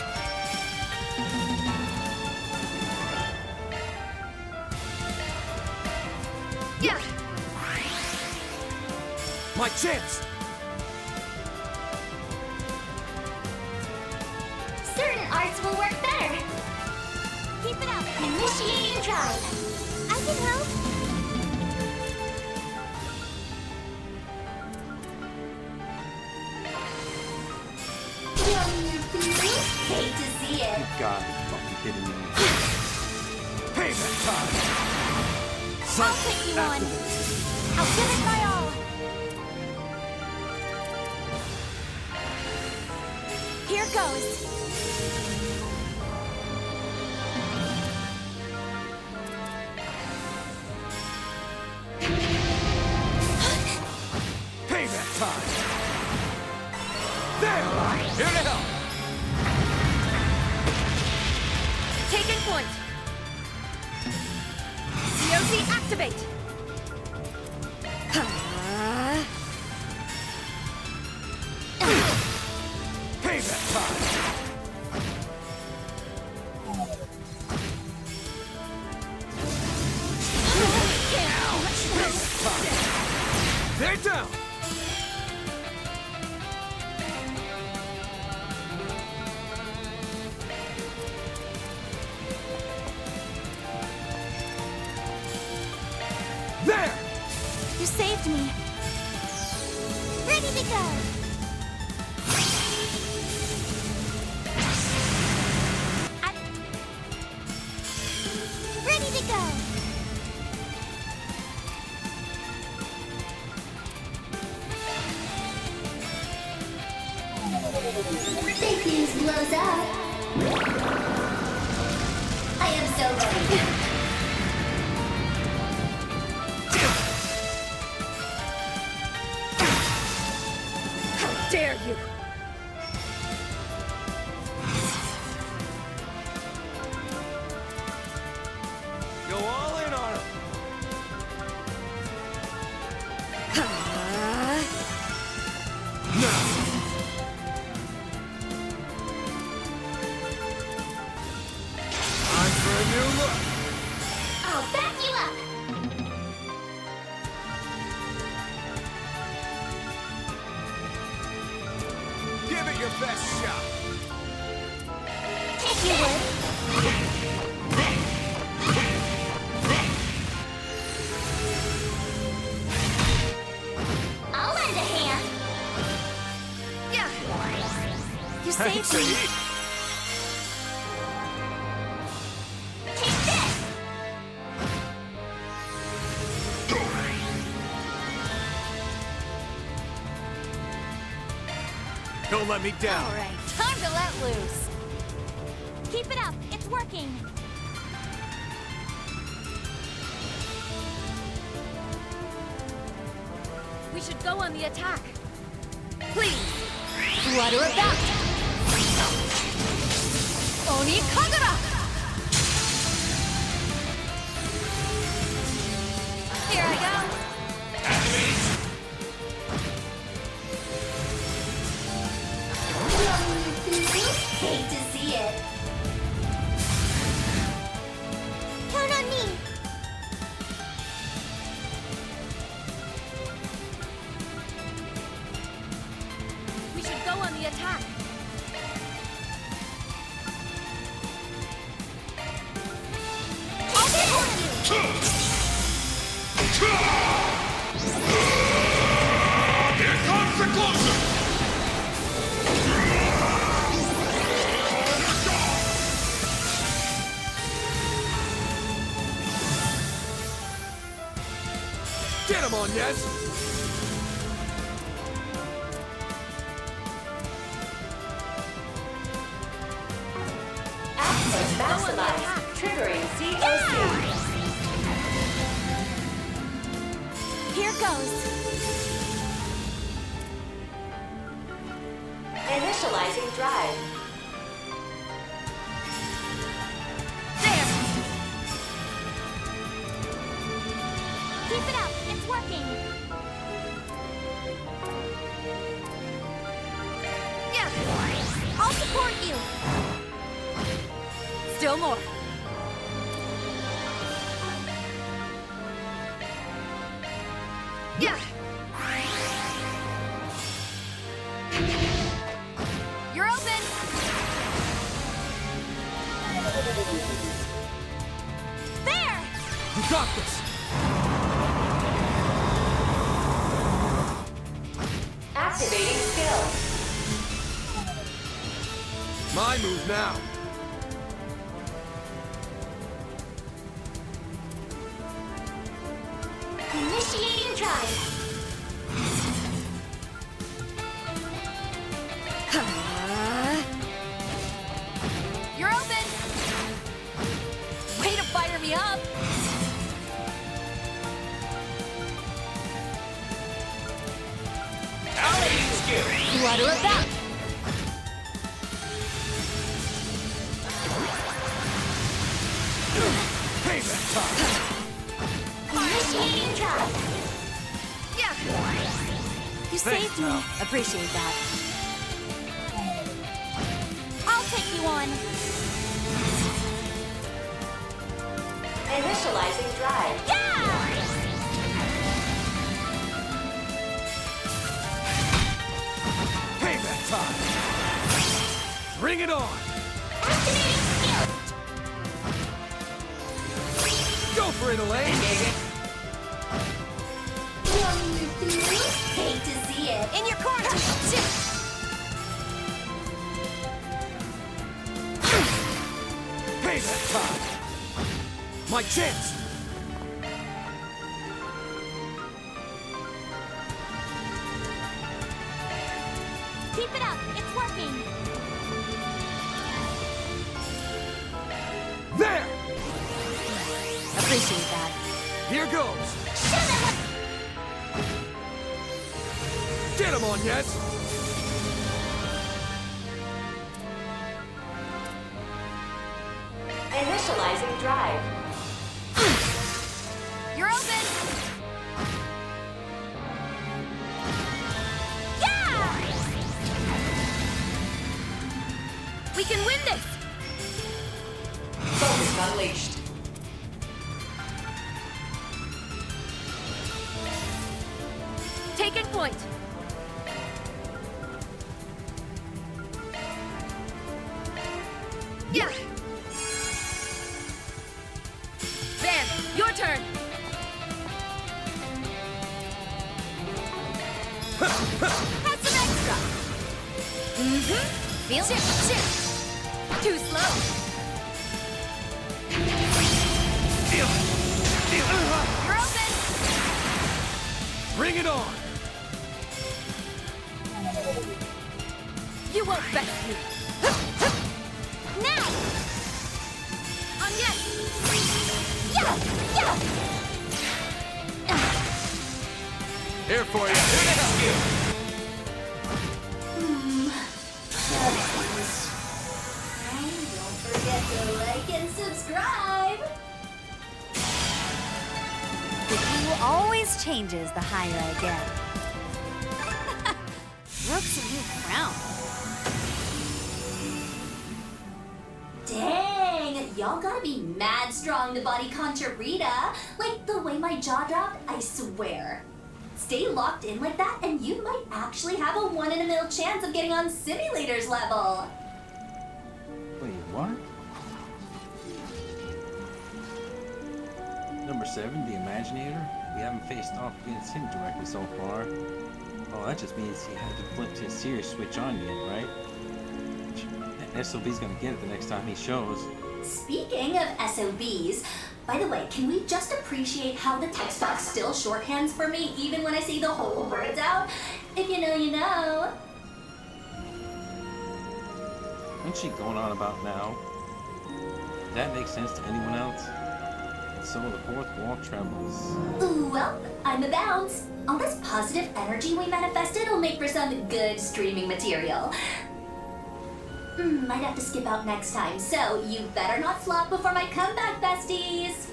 Yeah. My chance. Certain arts will work better. Keep it up. Initiating drive. I can help. Yummy your feelings? Hate to see it. You gotta be fucking kidding me. Payback time. I'll take you on. I'll give it my all. Here goes. Payback time. There. Here to help. Taking point. COC activate. Payback time. They're down. There. You saved me. Ready to go. Ready to go. Big news blows up. I am so ready. How dare you? Go all in on him. Now. Time for a new look. I'll back you up. Give it your best shot. If you would. I'll lend a hand. Yeah. You Thanks, saved me. Aid. Don't let me down. All right, time to let loose. Keep it up. It's working. We should go on the attack. Please, flutter about. Oni Kagura! Here I go. Hate to see it. Count on me. We should go on the attack. I'll support you. Here comes the closer! Get him on, yes? Access maximized. Triggering COC. Here goes. Initializing drive. There! Keep it up. It's working. Yeah! I'll support you. Still more. Yeah! You're open! There. You got this! Activating skill. My move now. Initiating drive. You're open! Way to fire me up! Flutter about! Payback time! Initiating drive. Yeah! You Thanks, saved me. pal. Appreciate that. I'll take you on. Initializing drive. Yeah! Payback time! Bring it on! Activating skill. Go for it, Elaine! Hate to see it. In your corner! Payback time! My chance! Keep it up. It's working. There! Appreciate that. Here goes! Get him on, yes? Initializing drive. You're open! Yeah! We can win this! Focus unleashed. Taken point! Yeah! Van, your turn! Have some extra! Feel it? Too slow! You're open! Bring it on! You won't best me. Now! On yes! Yeah! Yeah! Here for you. Don't forget to like and subscribe! The view always changes the higher I get. Brooke's a new crown. Dang! Y'all gotta be mad strong to body contra Rita. Like the way my jaw dropped, I swear. Stay locked in like that and you might actually have a 1 in a mil chance of getting on Simulator's level. Wait, what? Number 7, the Imaginator. We haven't faced off against him directly so far. Oh, that just means he had to flip his Series switch on yet, right? SOB's gonna get it the next time he shows. Speaking of SOBs, by the way, can we just appreciate how the text box still shorthands for me even when I say the whole words out? If you know, you know. What's she going on about now? Does that make sense to anyone else? And so the fourth wall trembles. Ooh, well, I'm a bounce. All this positive energy we manifested will make for some good streaming material. Might have to skip out next time, so you better not flop before my comeback, besties!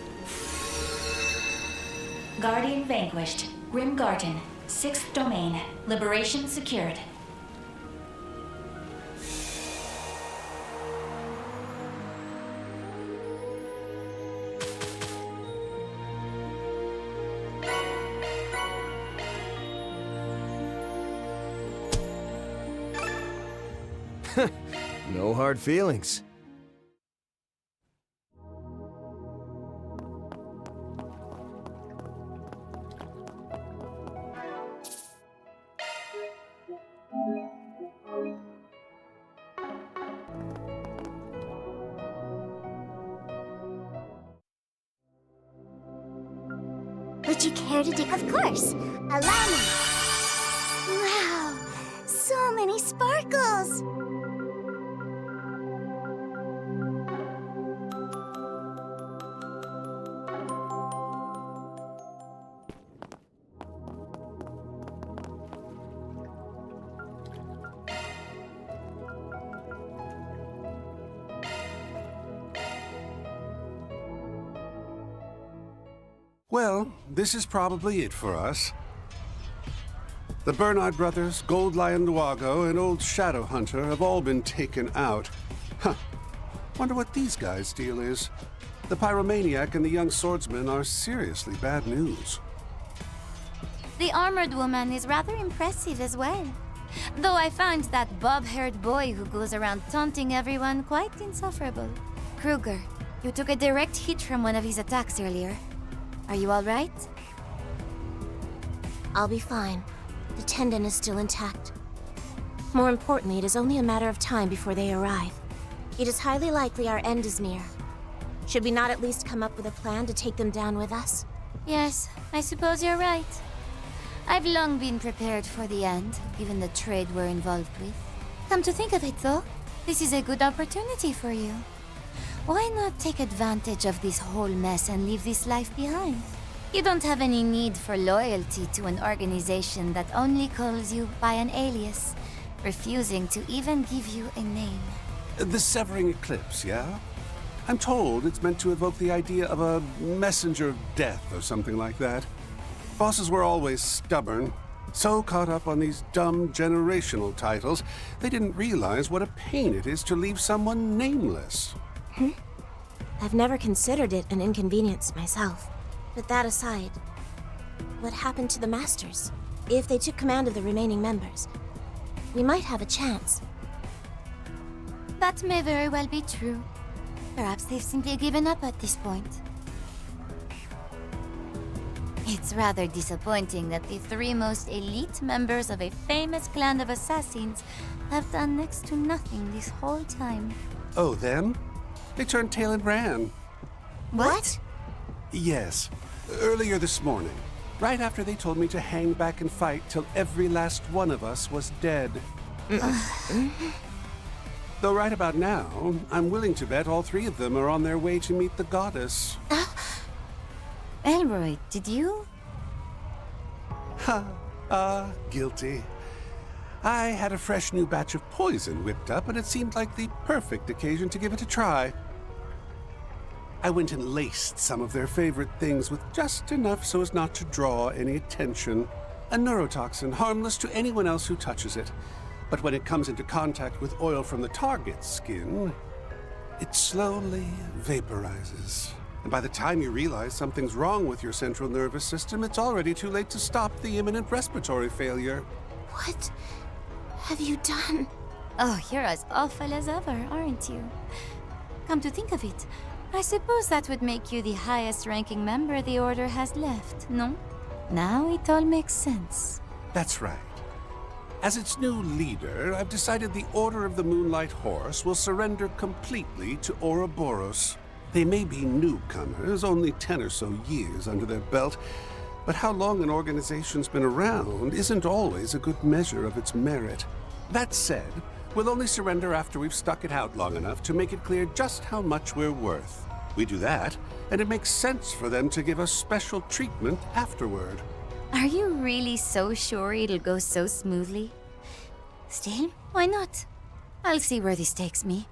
Guardian vanquished. Grim Garden. 6th domain. Liberation secured. No hard feelings. Would you care to dig? Of course. Allow me. Wow, so many sparkles. Well, this is probably it for us. The Bernard brothers, Gold Lion Duago, and old Shadow Hunter have all been taken out. Huh. Wonder what these guys' deal is. The Pyromaniac and the young swordsman are seriously bad news. The armored woman is rather impressive as well. Though I found that bob-haired boy who goes around taunting everyone quite insufferable. Kruger, you took a direct hit from one of his attacks earlier. Are you all right? I'll be fine. The tendon is still intact. More importantly, it is only a matter of time before they arrive. It is highly likely our end is near. Should we not at least come up with a plan to take them down with us? Yes, I suppose you're right. I've long been prepared for the end, given the trade we're involved with. Come to think of it, though, this is a good opportunity for you. Why not take advantage of this whole mess and leave this life behind? You don't have any need for loyalty to an organization that only calls you by an alias, refusing to even give you a name. The Severing Eclipse, yeah? I'm told it's meant to evoke the idea of a messenger of death or something like that. Bosses were always stubborn, so caught up on these dumb generational titles, they didn't realize what a pain it is to leave someone nameless. I've never considered it an inconvenience myself. But that aside, what happened to the Masters? If they took command of the remaining members, we might have a chance. That may very well be true. Perhaps they've simply given up at this point. It's rather disappointing that the 3 most elite members of a famous clan of assassins have done next to nothing this whole time. Oh, them? They turned tail and ran. What? Yes. Earlier this morning. Right after they told me to hang back and fight till every last one of us was dead. Though right about now, I'm willing to bet all three of them are on their way to meet the goddess. Elroy, did you? Guilty. I had a fresh new batch of poison whipped up, and it seemed like the perfect occasion to give it a try. I went and laced some of their favorite things with just enough so as not to draw any attention. A neurotoxin, harmless to anyone else who touches it. But when it comes into contact with oil from the target's skin, it slowly vaporizes. And by the time you realize something's wrong with your central nervous system, it's already too late to stop the imminent respiratory failure. What have you done? Oh, you're as awful as ever, aren't you? Come to think of it, I suppose that would make you the highest-ranking member the Order has left, no? Now it all makes sense. That's right. As its new leader, I've decided the Order of the Moonlight Horse will surrender completely to Ouroboros. They may be newcomers, only 10 or so years under their belt, but how long an organization's been around isn't always a good measure of its merit. That said, we'll only surrender after we've stuck it out long enough to make it clear just how much we're worth. We do that, and it makes sense for them to give us special treatment afterward. Are you really so sure it'll go so smoothly? Still, why not? I'll see where this takes me.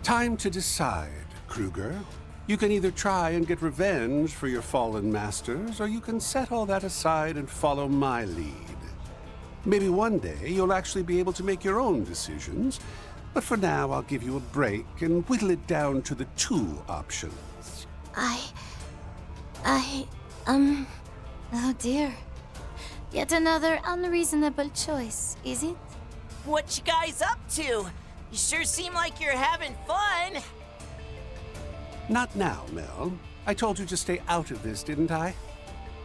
Time to decide, Kruger. You can either try and get revenge for your fallen masters, or you can set all that aside and follow my lead. Maybe one day you'll actually be able to make your own decisions, but for now I'll give you a break and whittle it down to the 2 options. Oh dear. Yet another unreasonable choice, is it? What you guys up to? You sure seem like you're having fun. Not now, Mel. I told you to stay out of this, didn't I?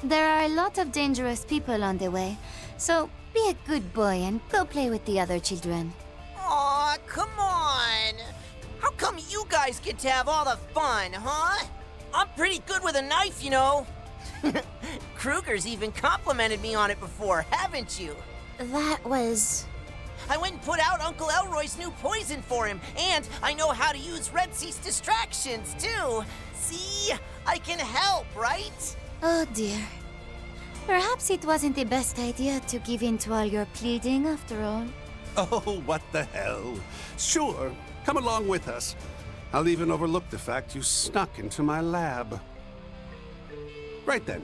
There are a lot of dangerous people on the way, so be a good boy and go play with the other children. Aw, come on. How come you guys get to have all the fun, huh? I'm pretty good with a knife, you know. Kruger's even complimented me on it before, haven't you? That was... I went and put out Uncle Elroy's new poison for him, and I know how to use Red Cease distractions, too. See? I can help, right? Oh dear. Perhaps it wasn't the best idea to give in to all your pleading after all. Oh, what the hell. Sure, come along with us. I'll even overlook the fact you snuck into my lab. Right then,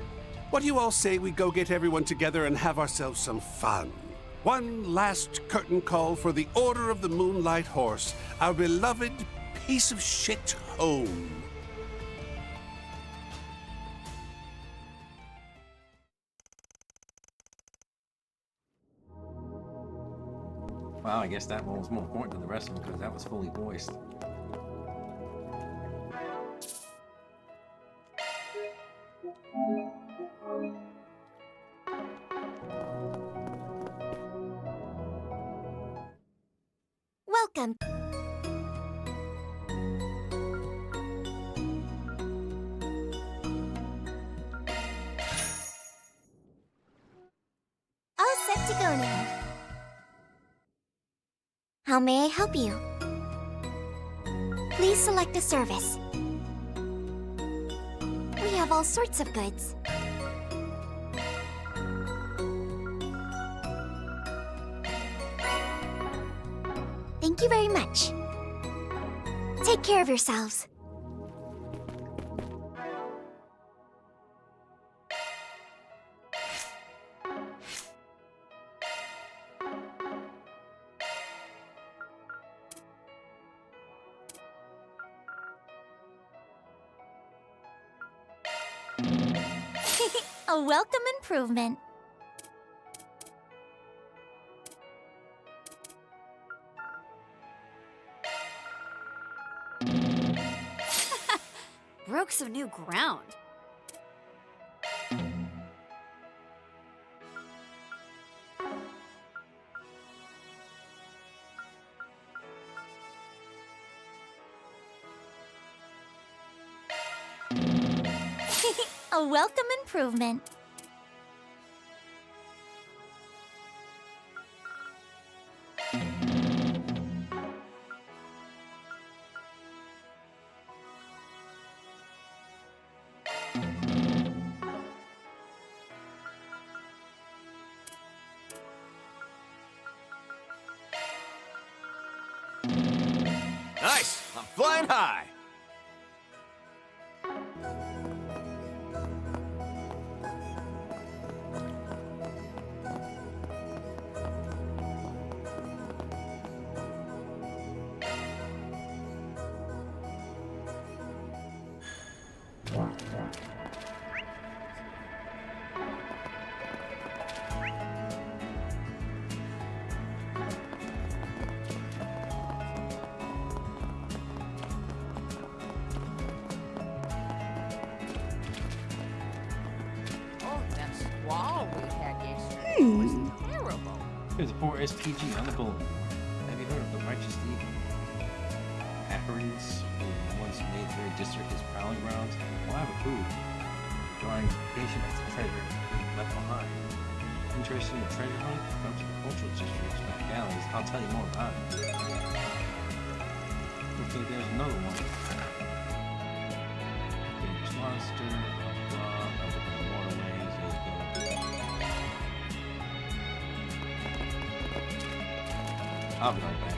what do you all say we go get everyone together and have ourselves some fun? One last curtain call for the Order of the Moonlight Horse, our beloved piece of shit home. Wow, I guess that one was more important than the rest of them because that was fully voiced. Welcome. All set to go now. How may I help you? Please select a service. We have all sorts of goods. Thank you very much. Take care of yourselves. A welcome improvement. Broke some new ground. A welcome improvement. Nice! I'm flying high! Oh, that squall we had yesterday was terrible. There's a poor SPG on the bulletin board. Have you heard of the righteous eagle? Acarians, who once made their district his prowling grounds, will have a clue. Drawing patient as a treasure being left behind. Interested in a treasure hunt? Come to the cultural districts with the galleys. I'll tell you more about it. Looks like there's another one. Dangerous monster, blah blah, up in the waterways, I'll be right back.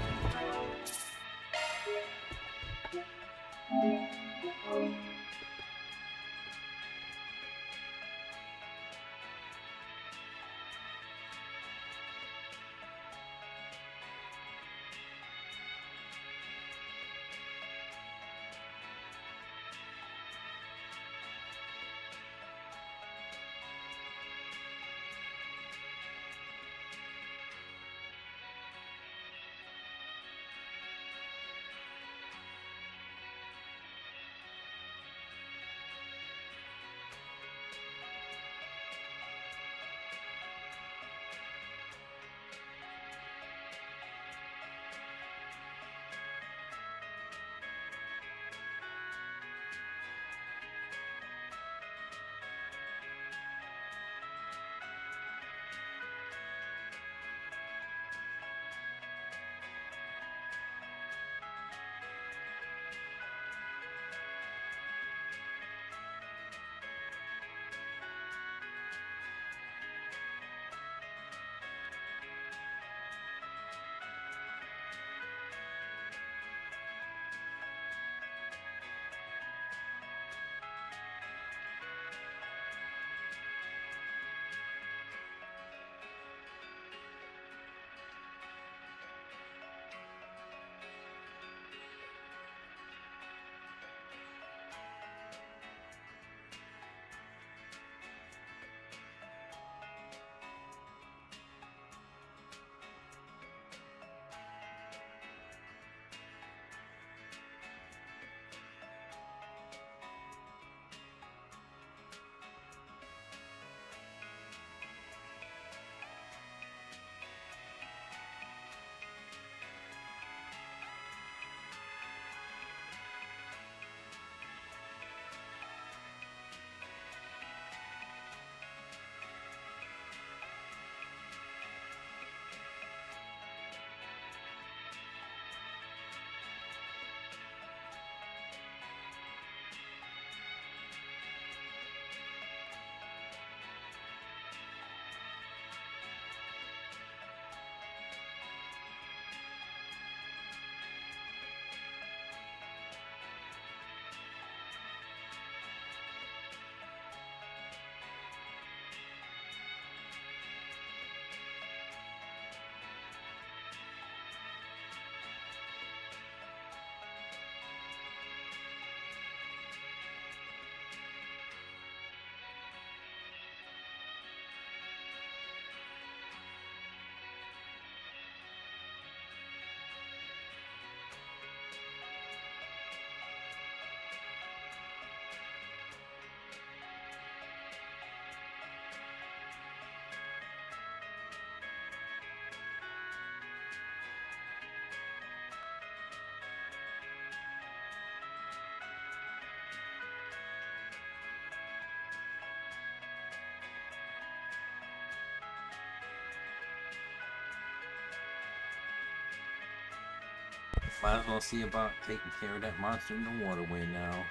Might as well see about taking care of that monster in the waterway now.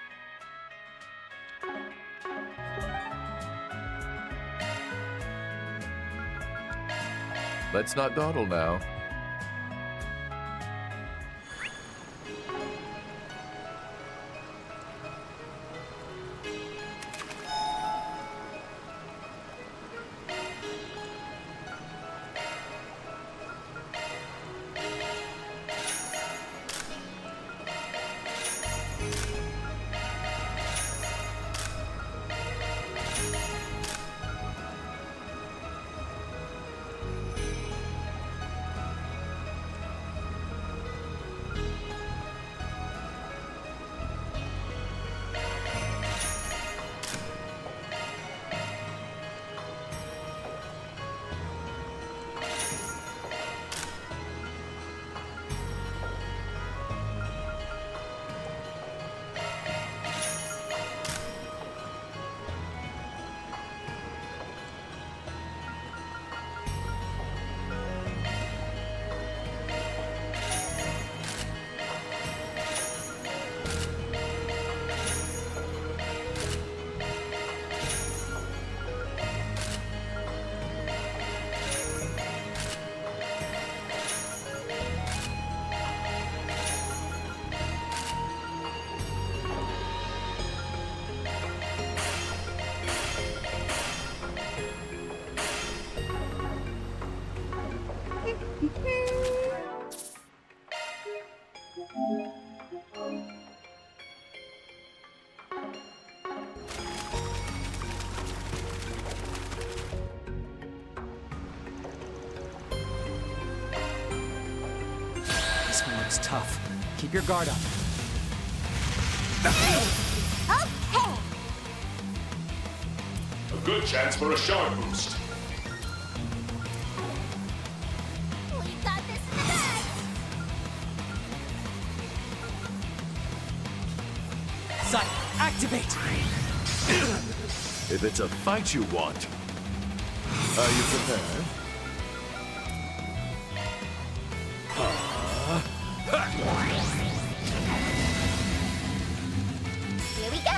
Let's not dawdle now. was tough. Keep your guard up. Okay. A good chance for a shard boost. We got this in the bag. Sight, activate! If it's a fight you want, are you prepared? Here we go.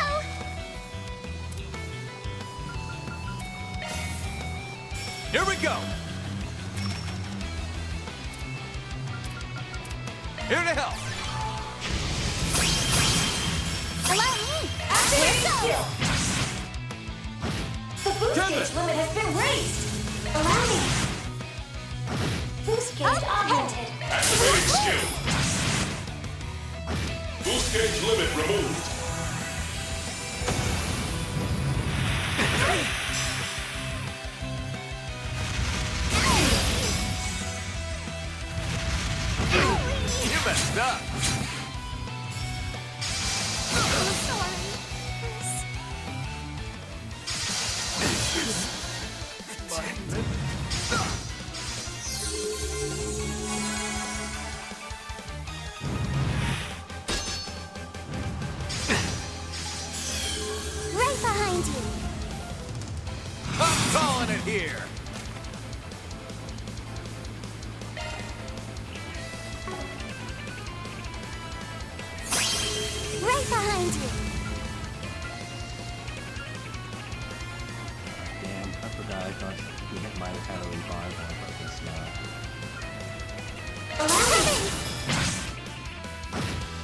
Here we go! Here to help! Allow me. After yourself. The boost gauge limit has been raised. Allow me. Boost gauge augmented. Activating skill. Boost gauge limit removed. You messed up! Right behind you. I'm calling it here! Right behind you. Damn, I forgot. I thought you hit my had a revive on purpose now. Allow me.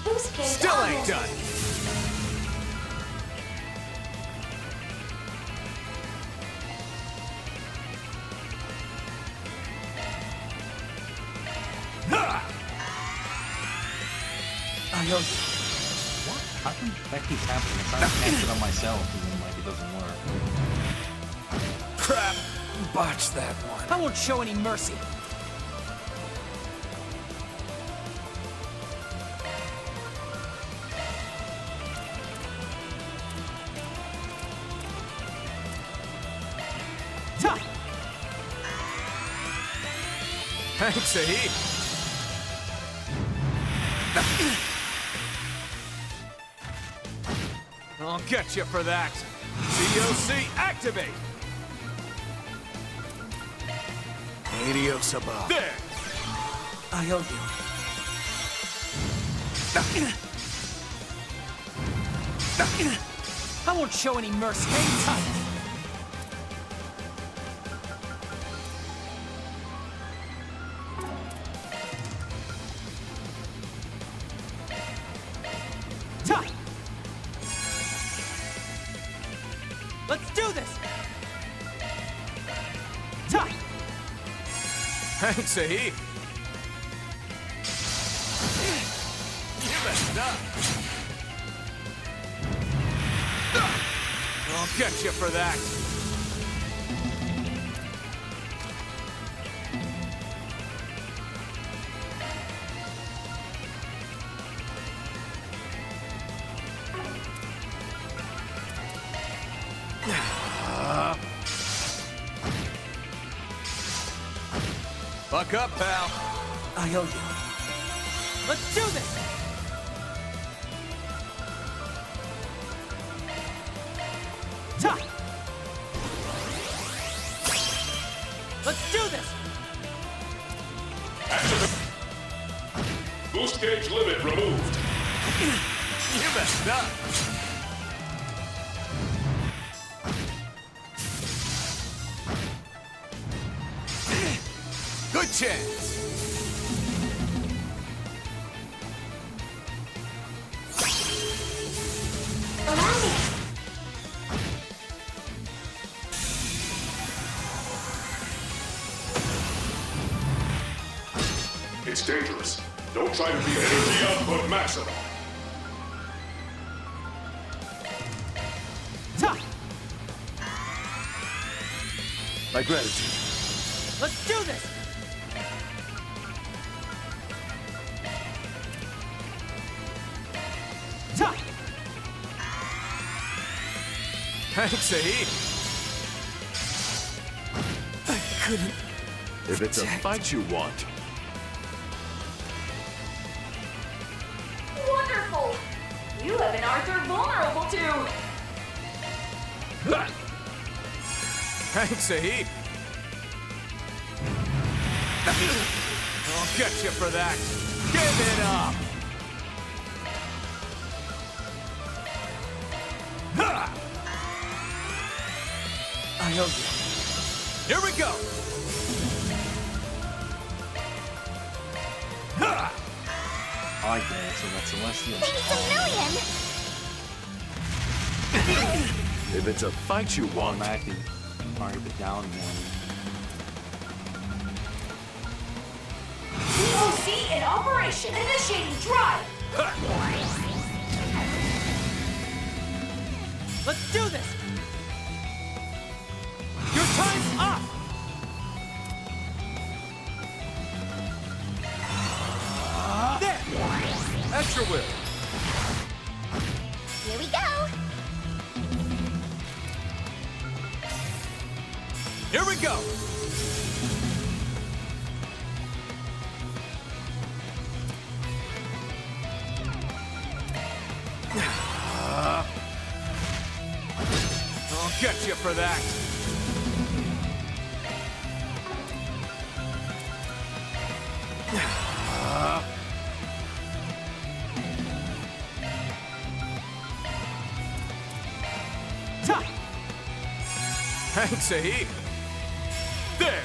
Boost gauge Still ain't augmented. done! I know. What? How come that keeps happening? I'm trying to cast it on myself and then like it doesn't work. Crap! Botched that one. I won't show any mercy. Ta! Thanks, Ahi. I'll get you for that. COC activate! Adios above. There! I owe you. I won't show any mercy. Hang tight! Ta! Let's do this! Ta! Thanks, Ahi. You messed up. I'll get you for that. Buck up, pal. I owe you. Let's do this! Ta! Let's do this! Boost gauge limit removed. You messed up. Good chance. Allow me. It's dangerous. Don't try to be energy output maximum. Ta! My gratitude. Let's do this! Thanks, Aid. I couldn't. If it's a fight you want, Wonderful! You have an Arthur vulnerable to. Thanks, Aid. I'll get you for that. Give it up! I owe you. Here we go! I like that, so that's Celestial. Thanks a million! if it's a fight you want, Automatically target the down one. POC in operation. Initiating drive. Let's do this! Your time's up! There! Extra whip! Here we go! Here we go! I'll get you for that! Thanks, Aid. There!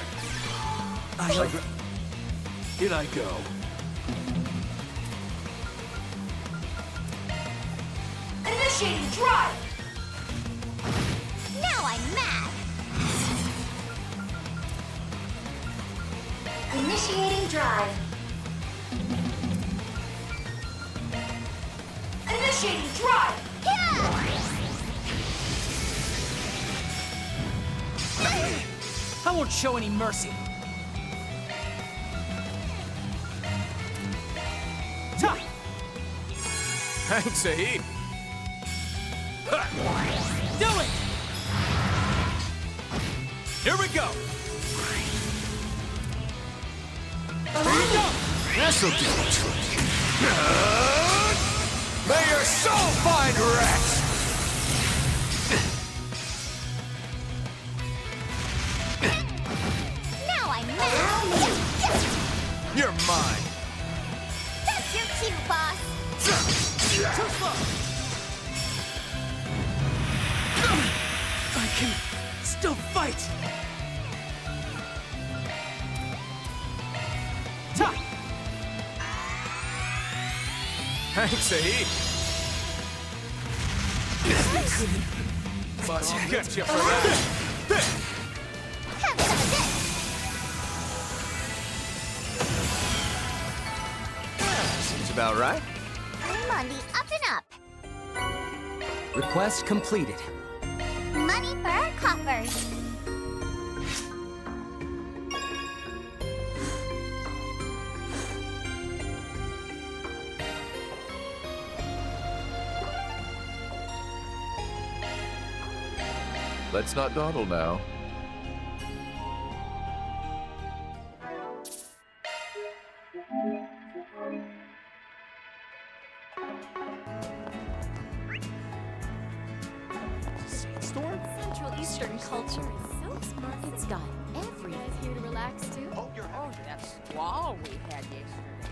Here I go. Initiating drive. Now I'm mad! Initiating drive. Initiating drive. I won't show any mercy. Ta! Thanks, Aid. Do it! Here we go! Here we go! This'll do it. May your soul find rest! Now I'm mad! You're mine! That's your cue, boss! Too slow! I can still fight! Ta! Thanks, Aid! But I'll get you for that! Have some of this! Seems about right. I'm on the up and up. Request completed. Money for our coffers. Let's not dawdle now. Central Eastern culture is so smart. It's got everything. Here to relax too? Oh, that squall we had yesterday.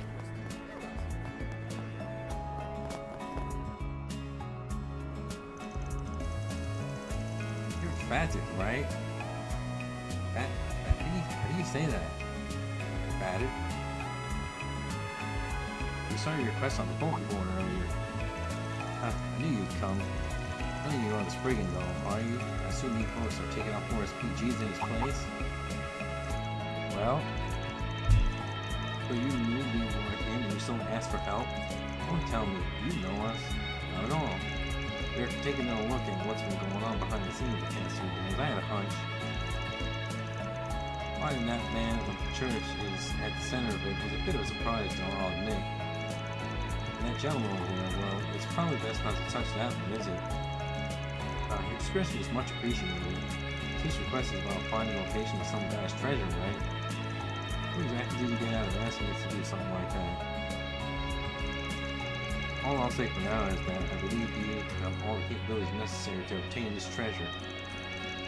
You're fatted, right? How do you say that? Fatted? We saw your request on the Pokeboard earlier. I knew you'd come. I know you're on the Spriggan though, are you? I assume you folks are taking out Forest PGs in his place? Well, so you knew we were in and you still asked for help? Don't tell me, you know us. Not at all. We're taking a look at what's been going on behind the scenes the past few days. I had a hunch. Finding that man of the church is at the center of it was a bit of a surprise, though, I'll admit. And that gentleman over there, well, it's probably best not to touch that one, is it? Your discretion is much appreciated. This request is about finding the location of some guy's treasure, right? What exactly did you get out of asking us to do something like that? All I'll say for now is that I believe you have all the capabilities necessary to obtain this treasure.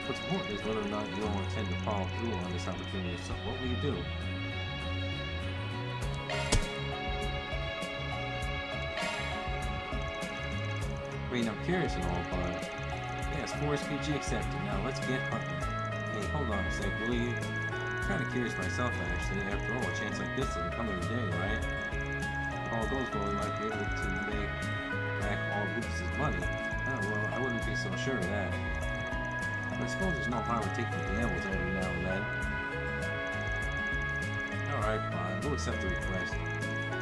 What's important is whether or not you all intend to follow through on this opportunity. So what will you do? I mean, I'm curious and all, but yes, Forest PG accepted. Now let's get hunting. Hey, hold on a sec, will you? I'm kind of curious myself, actually. After all, a chance like this doesn't come every day, right? If all goes well, we might be able to make back all Lucas's money. Oh, well, I wouldn't be so sure of that. But I suppose there's no harm in taking gambles every now and then. Alright, fine. We'll accept the request.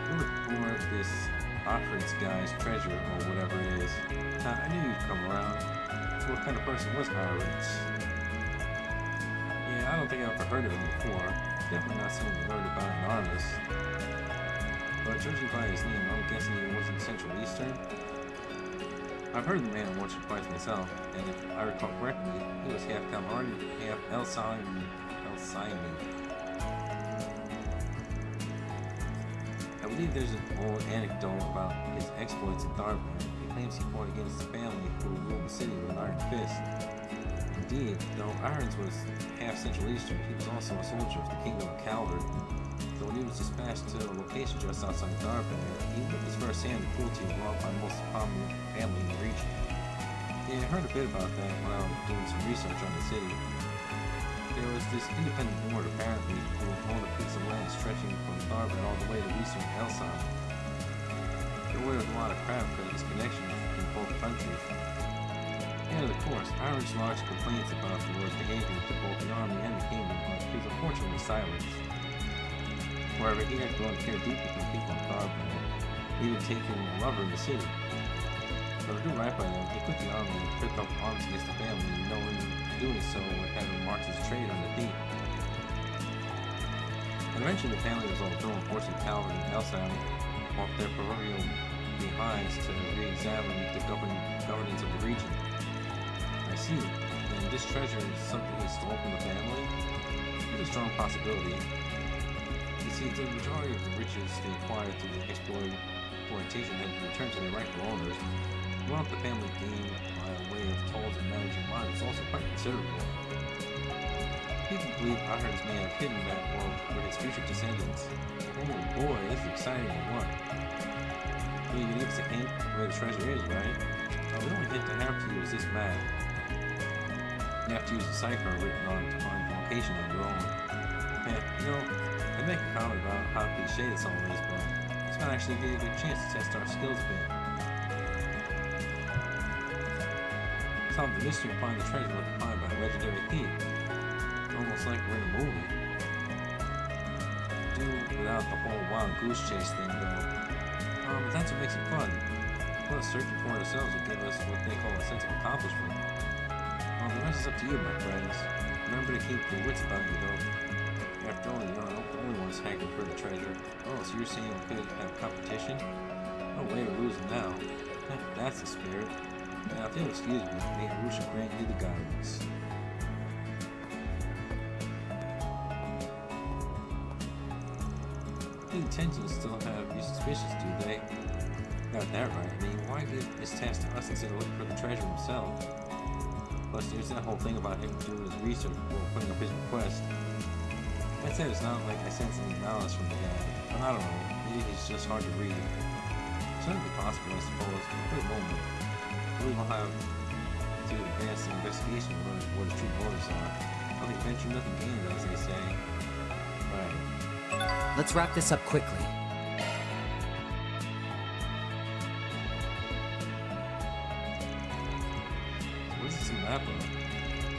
We'll look for this Offrid's guy's treasure, or whatever it is. I knew you'd come around. So what kind of person was Offrid's? Yeah, I don't think I've ever heard of him before. Definitely not someone we heard about in Armus. But judging by his name, I'm guessing he wasn't Central Eastern. I've heard the man once or twice myself, and if I recall correctly, he was half Kalmardi, half Elsaimi. I believe there's an old anecdote about his exploits in Tharbad. He claims he fought against the family who ruled the city with an iron fist. Indeed, though Irons was half Central Eastern, he was also a soldier of the Kingdom of Calvert. So when he was dispatched to a location just outside Tharbad, he witnessed firsthand the cruelty wrought by most prominent family in the region. Yeah, I heard a bit about that when I was doing some research on the city. There was this independent board, apparently, who owned a piece of land stretching from Tharbad all the way to eastern Elsan. There was a lot of crap because of his connection in both countries. And of course, Irons lodged complaints about the Lord's behavior to both the army and the kingdom, but he was unfortunately silenced. However, he had grown to care deeply for the people of Tharbad, even taking a lover in the city. So to do right by them, he quit the army and took up arms against the family, knowing doing so would have him march his trade on the thief. Eventually, the family was overthrown, forcing Calvert and Elsan off their proverbial behinds to re-examine the governance of the region. I see. And this treasure is something he stole from the family? It's a strong possibility. You see, the majority of the riches they acquired through the exploitation had returned to their rightful owners. The wealth the family gained by way of tolls and managing mines was also quite considerable. People believe Irons may have hidden that wealth for his future descendants. Oh boy, this is exciting and what? So you can give us a hint where the treasure is, right? Well, the only hint I have to you is this map. You have to use a cipher written on to find the location on your own. And, you know, I make a comment about how cliche this all is, but this might actually be a good chance to test our skills a bit. Solve the mystery and find the treasure left behind by a legendary thief. Almost like we're in a movie. Do without the whole wild goose chase thing, though. But that's what makes it fun. Plus, searching for it ourselves will give us what they call a sense of accomplishment. Well, the rest is up to you, my friends. Remember to keep your wits about you, though. After all, you're not the only ones hankering for the treasure. Oh, so you're saying we could have competition? No way we're losing now. That's the spirit. Now, if you'll excuse me, maybe we should grant you the guidance. The intentions still have you suspicious, do they? Got that right. I mean, why give this task to us instead of looking for the treasure himself? Plus, there's that whole thing about him doing his research before putting up his request. That said, it's not like I sense any malice from the guy, but I don't know, maybe he's just hard to read. Certainly possible, I suppose, but for the moment, we will have to advance the investigation and learn what his true motives are. Nothing ventured, nothing gained, as they say. Right. Let's wrap this up quickly. What is this map of?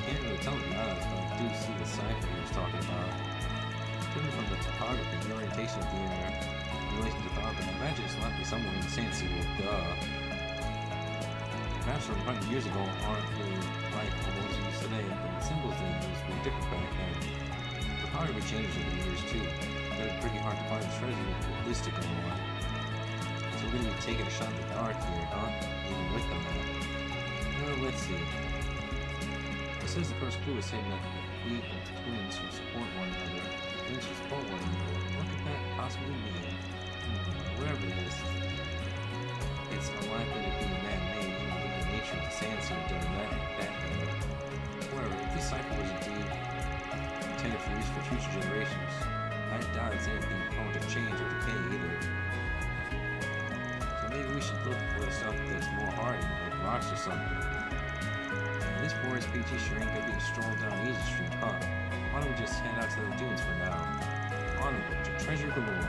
Can't really tell, to be honest, but I do see the cipher he was talking about. Judging from the topography and the orientation of the area in relation to Tharbad, I imagine it's likely somewhere in the Sand Sea. Maps from 100 years ago aren't really like the ones used today, but the symbols they used were different back then. Topography changes over the years too. It's pretty hard to find the treasure with this to go on. So we're gonna be taking a shot in the dark here, huh? Even with the map. Well, let's see. It says the first clue is hidden at the feet of the twins who support one another. The twins who support one another. What could that possibly mean? Wherever it is, it's unlikely to be man-made, even with the nature of the sand sea during that day. However, if this cipher was indeed intended for use for future generations, I doubt it's anything prone to change or decay either. So maybe we should look for stuff that's more hardy, like rocks or something. This Boris PG sure ain't gonna be a stroll down Easy Street, huh? Why don't we just head out to the dunes for now? Onward to treasure galore.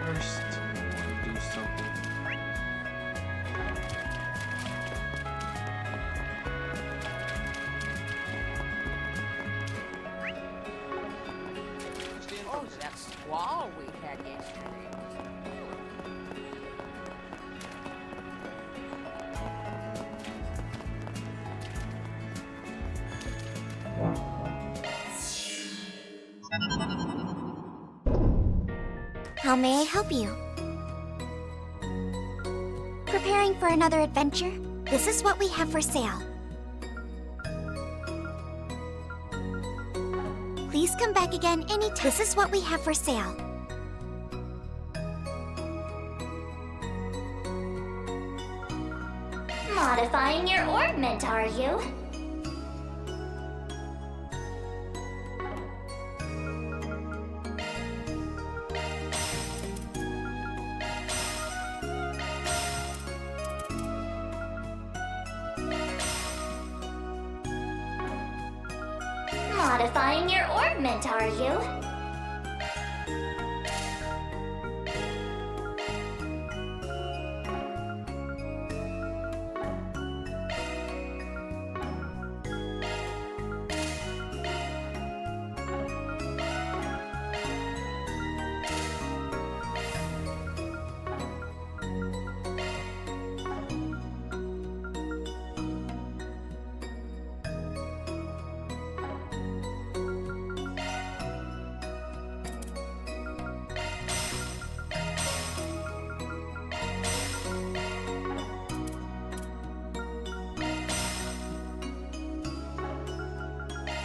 First, I want to do something. Oh, that squall we had yesterday. How may I help you? Preparing for another adventure? This is what we have for sale. Please come back again anytime. This is what we have for sale. Modifying your orbment, are you? Modifying your orbment, are you?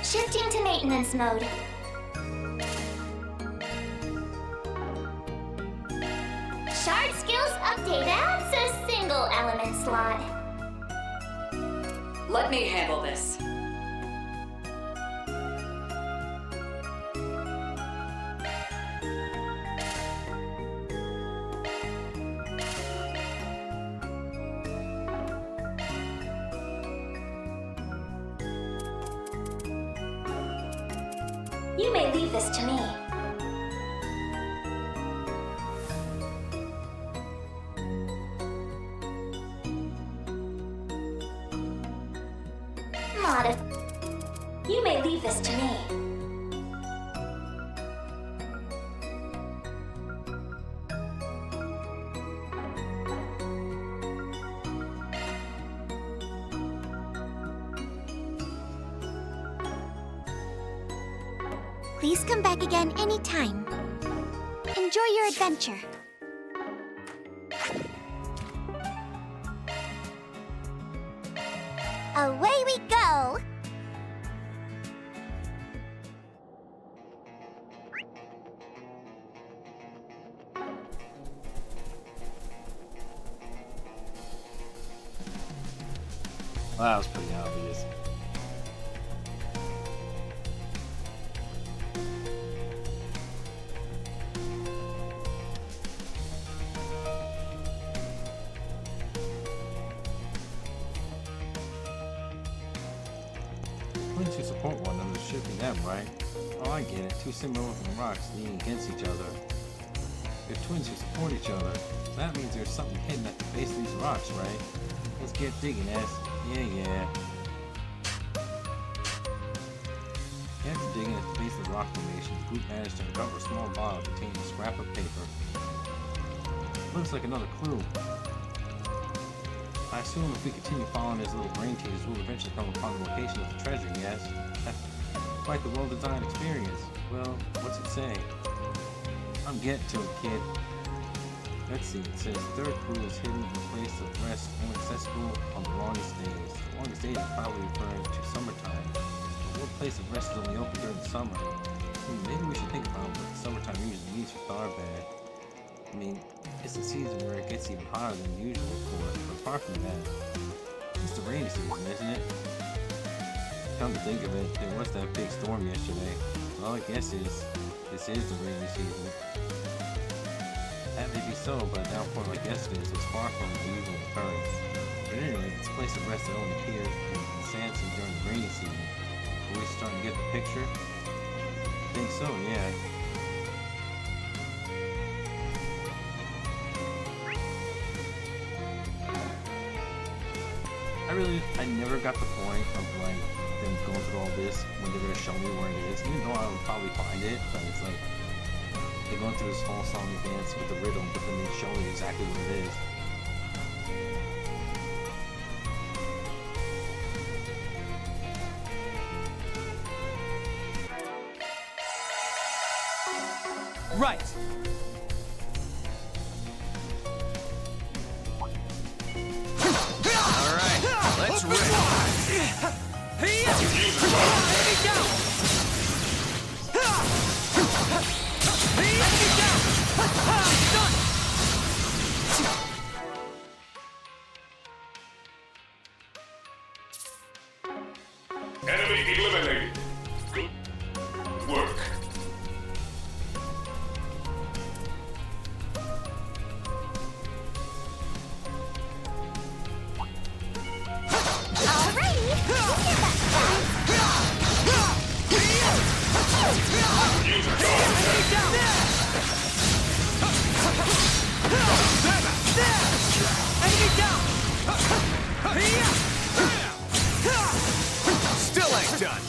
Shifting to maintenance mode. Shard skills update adds a single element slot. Let me handle this. You may leave this to me. You may leave this to me. Please come back again anytime. Enjoy your adventure. Away we go! Well, that was pretty obvious. Twins who support one another should be them, right? Oh, I get it. Two similar looking rocks leaning against each other. They're twins who support each other. That means there's something hidden at the base of these rocks, right? Let's get digging, S. Yeah. After digging at the base of the rock formation, the group managed to uncover a small bottle containing a scrap of paper. Looks like another clue. I assume if we continue following his little brain teasers, we'll eventually come upon the location of the treasure, yes? Quite the well-designed experience. Well, what's it say? I'm getting to it, kid. Let's see, it says third pool is hidden in a place of rest inaccessible on the longest days. The longest days is probably referring to summertime. What place of rest is only open during the summer? Maybe we should think about what the summertime usually means for Tharbad. I mean, it's the season where it gets even hotter than usual, of course, but apart from that, it's the rainy season, isn't it? Come to think of it, there was that big storm yesterday. So all I guess is, this is the rainy season. That may be so, but a downpour like yesterday's was far from the usual occurrence. But anyway, it's a place of rest that only appears in Sanson during the rainy season. Are we starting to get the picture? I think so, yeah. I never got the point of like them going through all this when they're gonna show me where it is, even though I would probably find it, but it's like they're going through this whole song and dance with the rhythm, but then they show me exactly where it is. Right. All right, let's rip. Enemy eliminated. Good work. Still ain't done.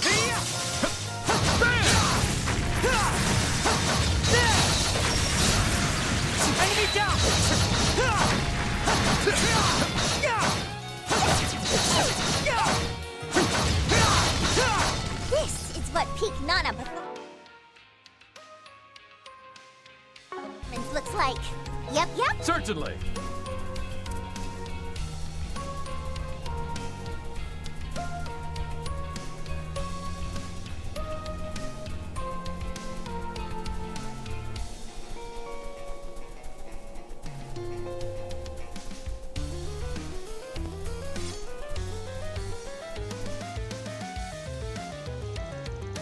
Enemy down! This is what peak Nana performance looks like. Yep. Certainly.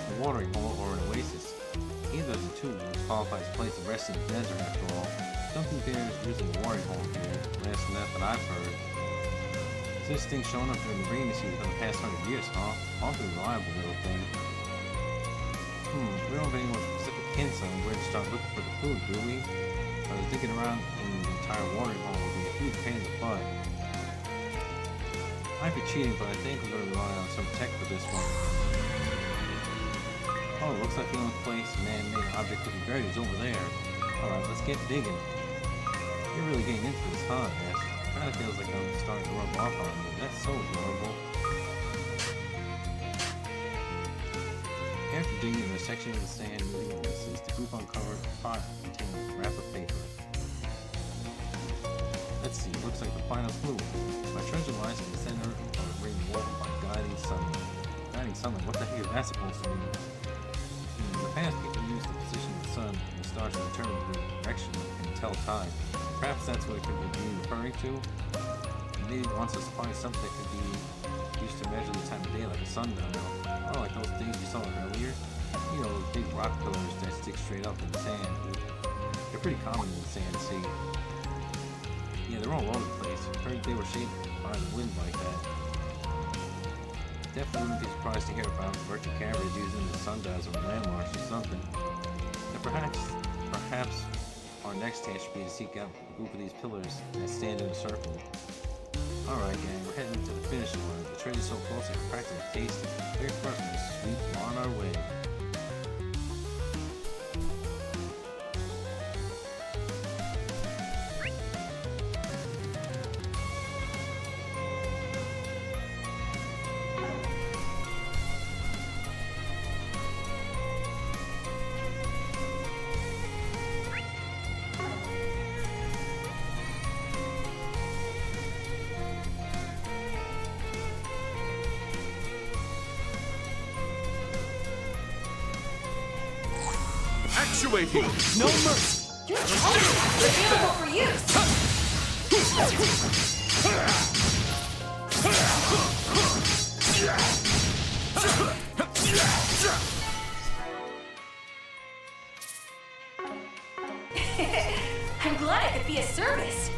A watering hole or an oasis. Either of the two would qualify as a place of rest in the desert after all. Don't think there's using a watering hole here, less than that I've heard. Is this thing showing up during the rainy season for the past 100 years, huh? Awfully reliable little thing. We don't have any more specific hints on where to start looking for the food, do we? I was digging around in the entire watering hole would be a huge pain in the butt. Might be cheating, but I think we're going to rely on some tech for this one. Oh, looks like the only place man-made object could be buried is over there. Alright, let's get digging. You're really getting into this, huh, Ash? Kinda feels like I'm starting to rub off on you. That's so adorable. After digging in a section of the sand moving in distance, the group uncovered a pile containing a wrap of paper. Let's see, looks like the final clue. My treasure lies in the center of a ring woven by guiding sunlight. Guiding sunlight? What the heck is that supposed to mean? In the past, people used the position of the sun and the stars to determine the direction and tell time. Perhaps that's what it could be referring to. Maybe it wants us to find something that could be used to measure the time of day, like a sundial. Oh, like those things you saw earlier? You know, those big rock pillars that stick straight up in the sand. They're pretty common in the sand sea. Yeah, they're all over the place. Heard they were shaped by the wind like that. Definitely wouldn't be surprised to hear about virtual cameras using the sundials or landmarks or something. And perhaps our next task should be to seek out a group of these pillars that stand in a circle. Alright gang, we're heading to the finish line. The treasure's so close I can practically taste it. Very first we'll sweep on our way. Evaluating! No mercy! Your ultimate is available for use! I'm glad I could be of service.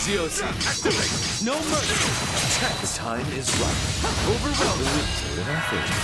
COC, activate! No mercy! The time is right. Overwhelmingly in our favor.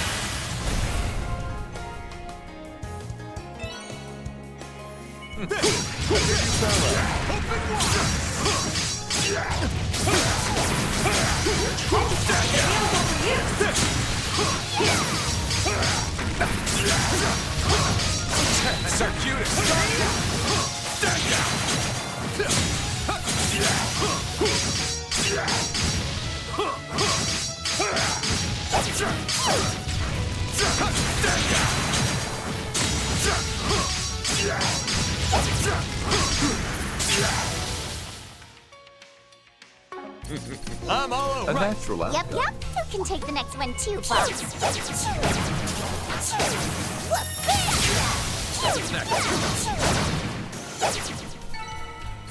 I'm all over. A natural Yep, outcome. yep. You can take the next one too, boss.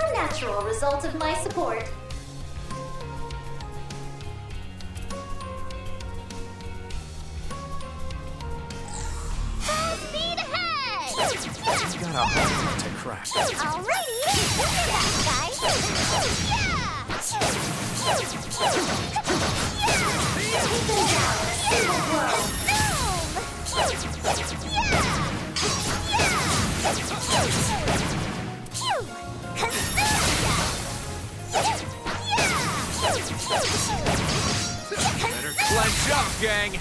A natural result of my support. Full speed ahead! He's got a heart to crack. Alrighty, look at that, guys! Better clench up, gang.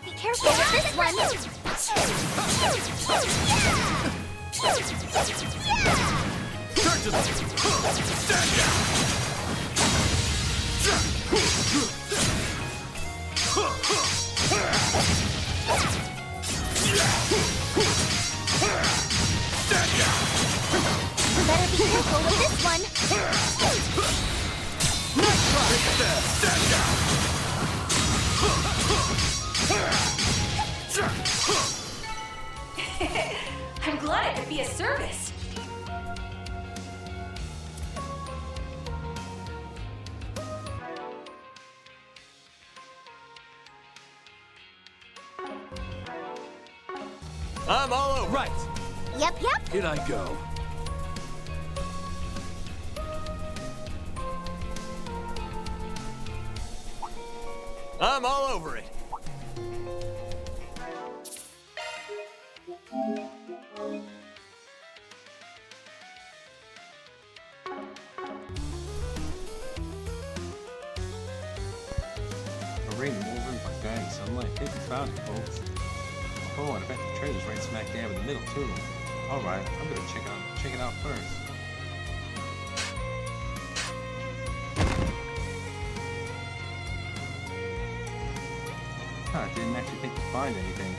Be careful with this one! Turn to them! Stand down! Stand down! Better be careful with this one! Stand down! I'm glad I could be of service. I'm all over. Right. Yep, yep. In I go. I'm all over it. A ring woven by guiding sunlight. I think we found it, folks. Oh, and I bet the treasure's right smack dab in the middle, too. Alright, I'm gonna check it out first. I didn't actually think to find anything.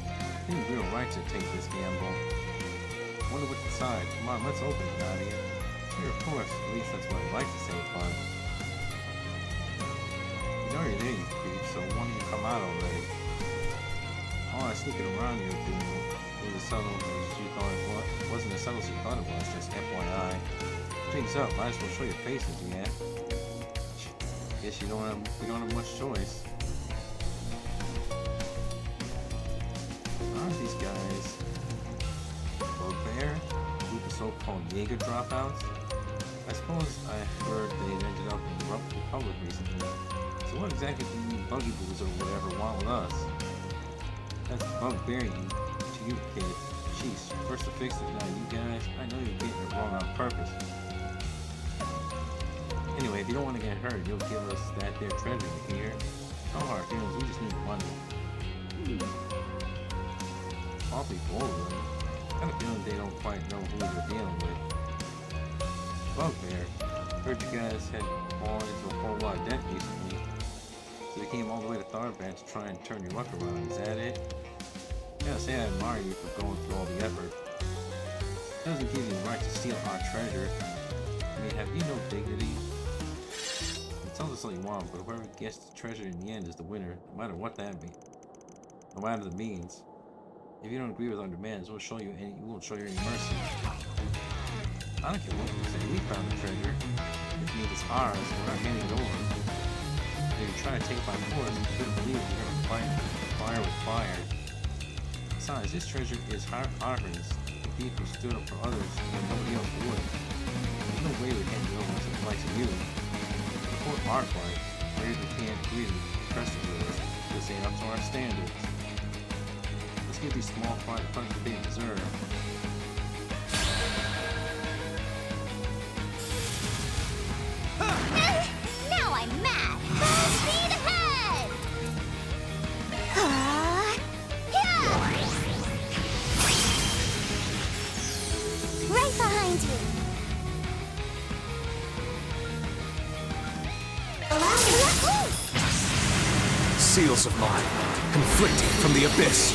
I think we were right to take this gamble. Wonder what's inside. Come on, let's open it, Nadia. Here, of course. At least that's what I'd like to say, but... You know you're there, you creep, so why don't you come out already? All that sneaking around you're doing was as subtle as you thought it was. Wasn't as subtle as you thought it was, just FYI. Things up, might as well show your faces, yeah? Guess we don't have much choice. Aren't these guys Bugbear? Group of so-called Jaeger dropouts? I suppose I heard they'd ended up in the Republic recently. So what exactly do you buggy boos or whatever want with us? That's Bugbear to you, kid. Jeez, first to fix it, now you guys. I know you're getting it wrong on purpose. Anyway, if you don't want to get hurt, you'll give us that there treasure here. No hard feelings, we just need money. Awfully bold, really. I have a feeling they don't quite know who they're dealing with. Bugbear. Heard you guys had fallen into a whole lot of debt recently. So they came all the way to Tharbad to try and turn your luck around. Is that it? Yeah, say I admire you for going through all the effort. It doesn't give you the right to steal our treasure. I mean, have you no dignity? It tells us all you want, but whoever gets the treasure in the end is the winner, no matter what that means. No matter the means. If you don't agree with our demands, we won't show you any mercy. I don't care what we say. We found the treasure. Which means it's ours, and we're not handing it over. If you try to take it by force, you couldn't believe it. You're gonna fight fire with fire. Besides, this treasure is Arvin's, the thief who stood up for others when nobody else would. There's no way we hand it over to the likes of you. Before our fight, we can't agree to press the rules. This ain't up to our standards. Let's give these small fry the punishment they deserve. Now I'm mad! Full speed ahead! Right behind you! Seals of mine, conflicting from the abyss.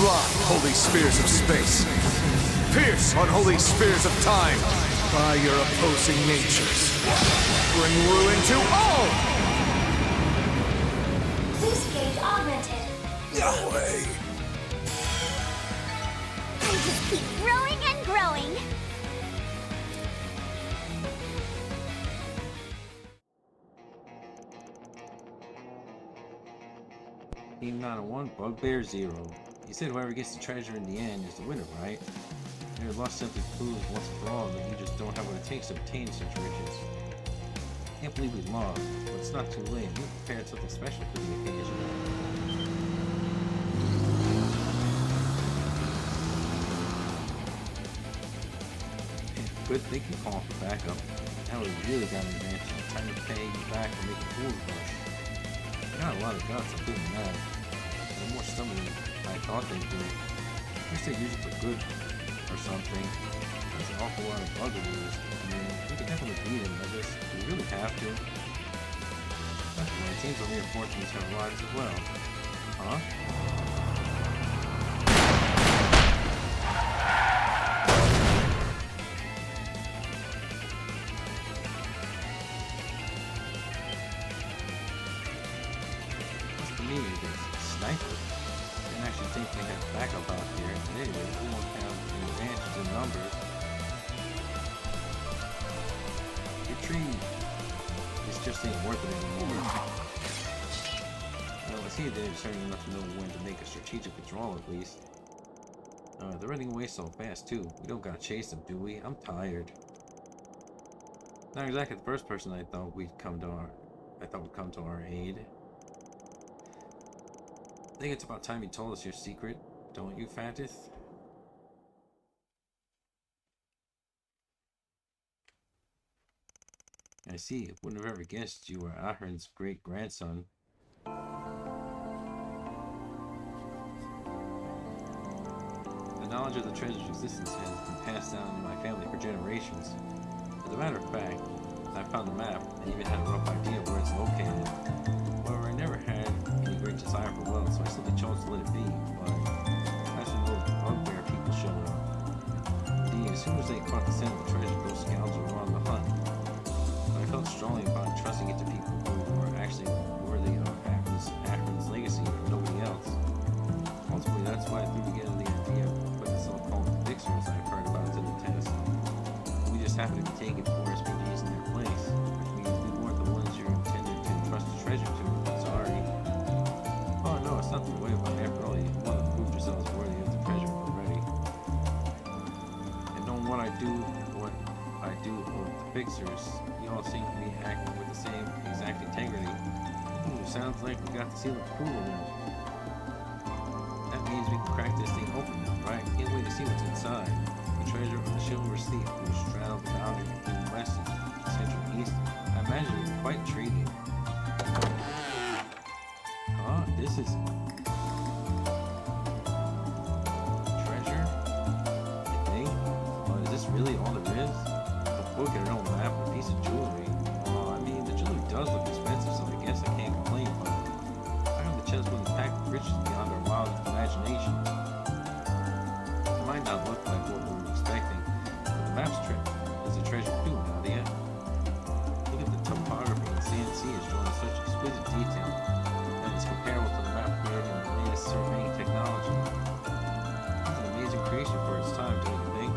Fly, holy spears of space. Pierce, unholy spears of time. By your opposing natures. Bring ruin to all! Boost gauge augmented. No way. I just keep growing and growing. Team 901, Bugbear 0. You said whoever gets the treasure in the end is the winner, right? Your loss simply proves once and for all that you just don't have what it takes to obtain such riches. Can't believe we lost, but it's not too late. We prepared something special for the occasion. Good thinking, calling for backup. Now we really got an advantage. Time to pay you back for making fools of us. They got a lot of guts, I'll give them that. They're more stubborn than I thought they'd do. I wish they'd use it for good or something. That's an awful lot of bugaboos. I mean, we could definitely beat them, but just we really have to. By the way, it seems the reinforcements have arrived as well. Huh? What's the meaning of this? Sniper? I didn't actually think they had backup out here. Anyway, we won't have an advantage in numbers. Retreat. This just ain't worth it anymore. Well, I see they're discerning enough to know when to make a strategic withdrawal at least. They're running away so fast too. We don't gotta chase them, do we? I'm tired. Not exactly the first person I thought would come to our aid. I think it's about time you told us your secret, don't you, Fatis? I see. I wouldn't have ever guessed you were Ahern's great-grandson. The knowledge of the treasure's existence has been passed down in my family for generations. As a matter of fact, I found the map and even had a rough idea of where it's located. However, I never had any great desire for wealth, so I simply chose to let it be. But as the little bugbear people showed up. Indeed, as soon as they caught the scent of the treasure, those scoundrels were on the hunt. But I felt strongly about trusting it to people who were actually worthy of Ahern's legacy and nobody else. Ultimately, that's why I threw together the idea of putting the so-called fixers I've heard about to the test. We just happened to be taken for SPGs in their place, which means we weren't the ones you intended to trust the treasure to. Sorry. Oh no, it's nothing to worry about. After all, you want to prove yourselves worthy of the treasure already. And knowing what I do with the fixers, you all seem to be acting with the same exact integrity. Sounds like we got the seal of approval now. That means we can crack this thing open now, right? Can't wait to see what's inside. The treasure of the chivalrous thief who straddled the boundary between West and Central East. I imagine it would be quite intriguing. Huh? This is... treasure? book and an old map and a piece of jewelry. Well, I mean, the jewelry does look expensive, so I guess I can't complain, but I know the chest wasn't packed with riches beyond our wildest imagination. It might not look like what we were expecting, but the map's is a treasure too, Nadia. Look at the topography and CNC is drawn in such exquisite detail that it's comparable to the map created in the latest surveying technology. It's an amazing creation for its time, don't you think?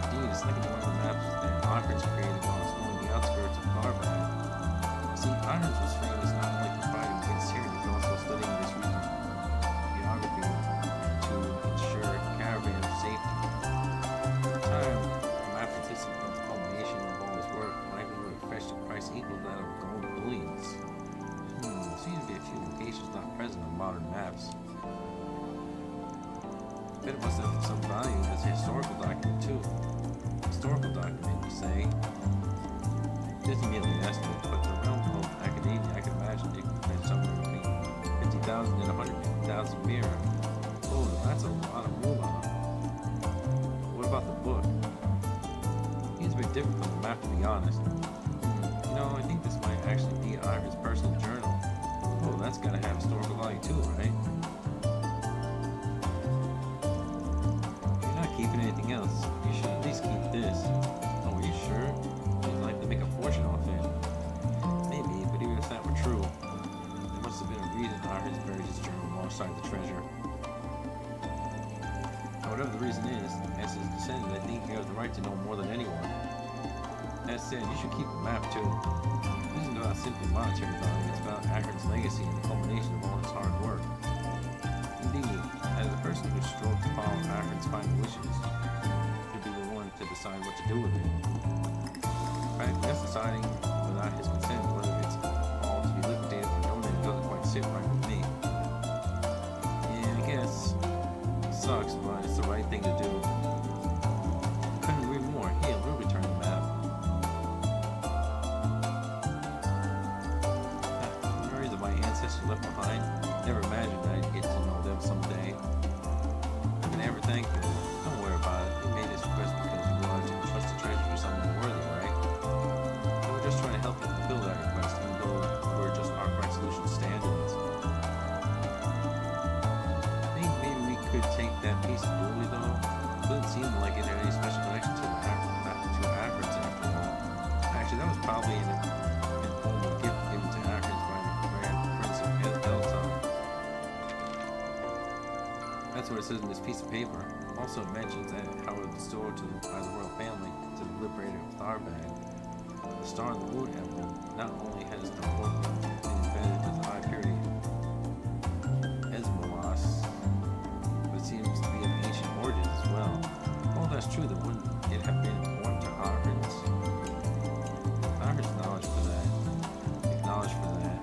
Indeed, it's like one of the maps that Ockers created while exploring the outskirts of Garbag. See, Irons was famous not only for fighting against Tyranny, but also studying this region's geography to ensure caravan safety. At the time, the map consisted of the culmination of all his work, likely would have fetched a price equal to that of gold bullions. There seems to be a few locations not present on modern maps. I bet it must have some value as a historical document too. Historical document, you say? It isn't merely an estimate, but in the realm of academia, I can imagine it could fetch somewhere between 50,000 and 150,000 mira. Oh, that's a lot of moolah. What about the book? It's a bit different from the map, to be honest. You know, I think this might actually be Ivan's personal journal. Oh, that's gotta have historical value too, right? If you're not keeping anything else, you should at least keep this. Oh, are you sure? You'd like to make a fortune off it. Maybe, but even if that were true, there must have been a reason Ivan's buried his journal alongside the treasure. Now, whatever the reason is, as his descendant, I think you have the right to know more than anyone. That said, you should keep the map too. This isn't about simply monetary value, it's about Akron's legacy and the culmination of all his hard work. Indeed, as the person who strove to follow Akron's final wishes, should be the one to decide what to do with it. Right? That's deciding without his consent whether it's all to be liquidated or donated doesn't quite sit right with me. Yeah, I guess it sucks, but it's the right thing to do. Couldn't agree more. Here, we'll return the map. Memories of my ancestors left behind. Never imagined I'd get to know them someday. I can never thank you. Don't worry about it. You made this request because you wanted to entrust the treasure to someone worthy, right? And we're just trying to help you fulfill that request, even though we're just Arkwright Solutions stand-ins. I think maybe we could take that piece of jewelry, though. It doesn't seem like it had any special connection to the Akron's after all. Actually, that was probably an informal gift given to Akron's by the Grand Prince of Elton. That's what it says in this piece of paper. Also, it mentions that how it was bestowed by the royal family to the liberator of Tharbag. The star of the Moon Emblem not only has the orb been embedded with high purity Esmoas, but it seems to be of ancient origins as well. Oh, that's true, then wouldn't it have been important to Arvin's? Arvin's knowledge for that, acknowledged for that.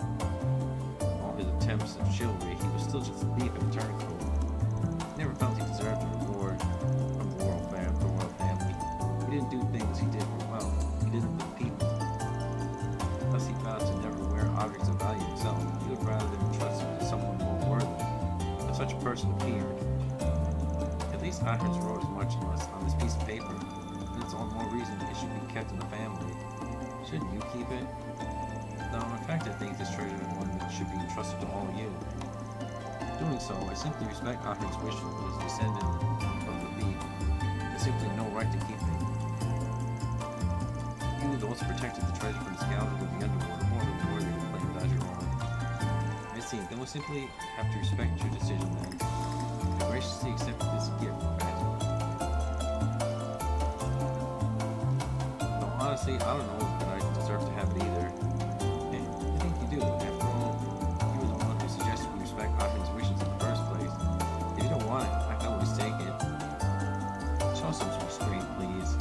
All his attempts of chivalry, he was still just a thief and a turncoat. Never felt he deserved a reward from the royal family. He didn't do things he did for wealth. He did them for the people. Thus he vowed to never wear objects of value himself. He would rather than entrust it to someone more worthy. But such a person appeared. At least Akron's wrote as much as on this piece of paper, and it's all the more reason it should be kept in the family. Shouldn't you keep it? No, in fact I think this treasure is one that should be entrusted to all of you. Doing so, I simply respect Akron's wish for his descendant of the thief. There's simply no right to keep it. You, those who protected the treasure from the scoundrels of the underworld, are more than worthy to claim it as your own. I see, then we'll simply have to respect your decision then. I graciously accept this gift granted. Though honestly, I don't know that I deserve to have it either. Hey, I think you do. After all, you were the one who suggested we respect Akron's wishes in the first place. If you don't want it, I can always take it. Show some restraint, please.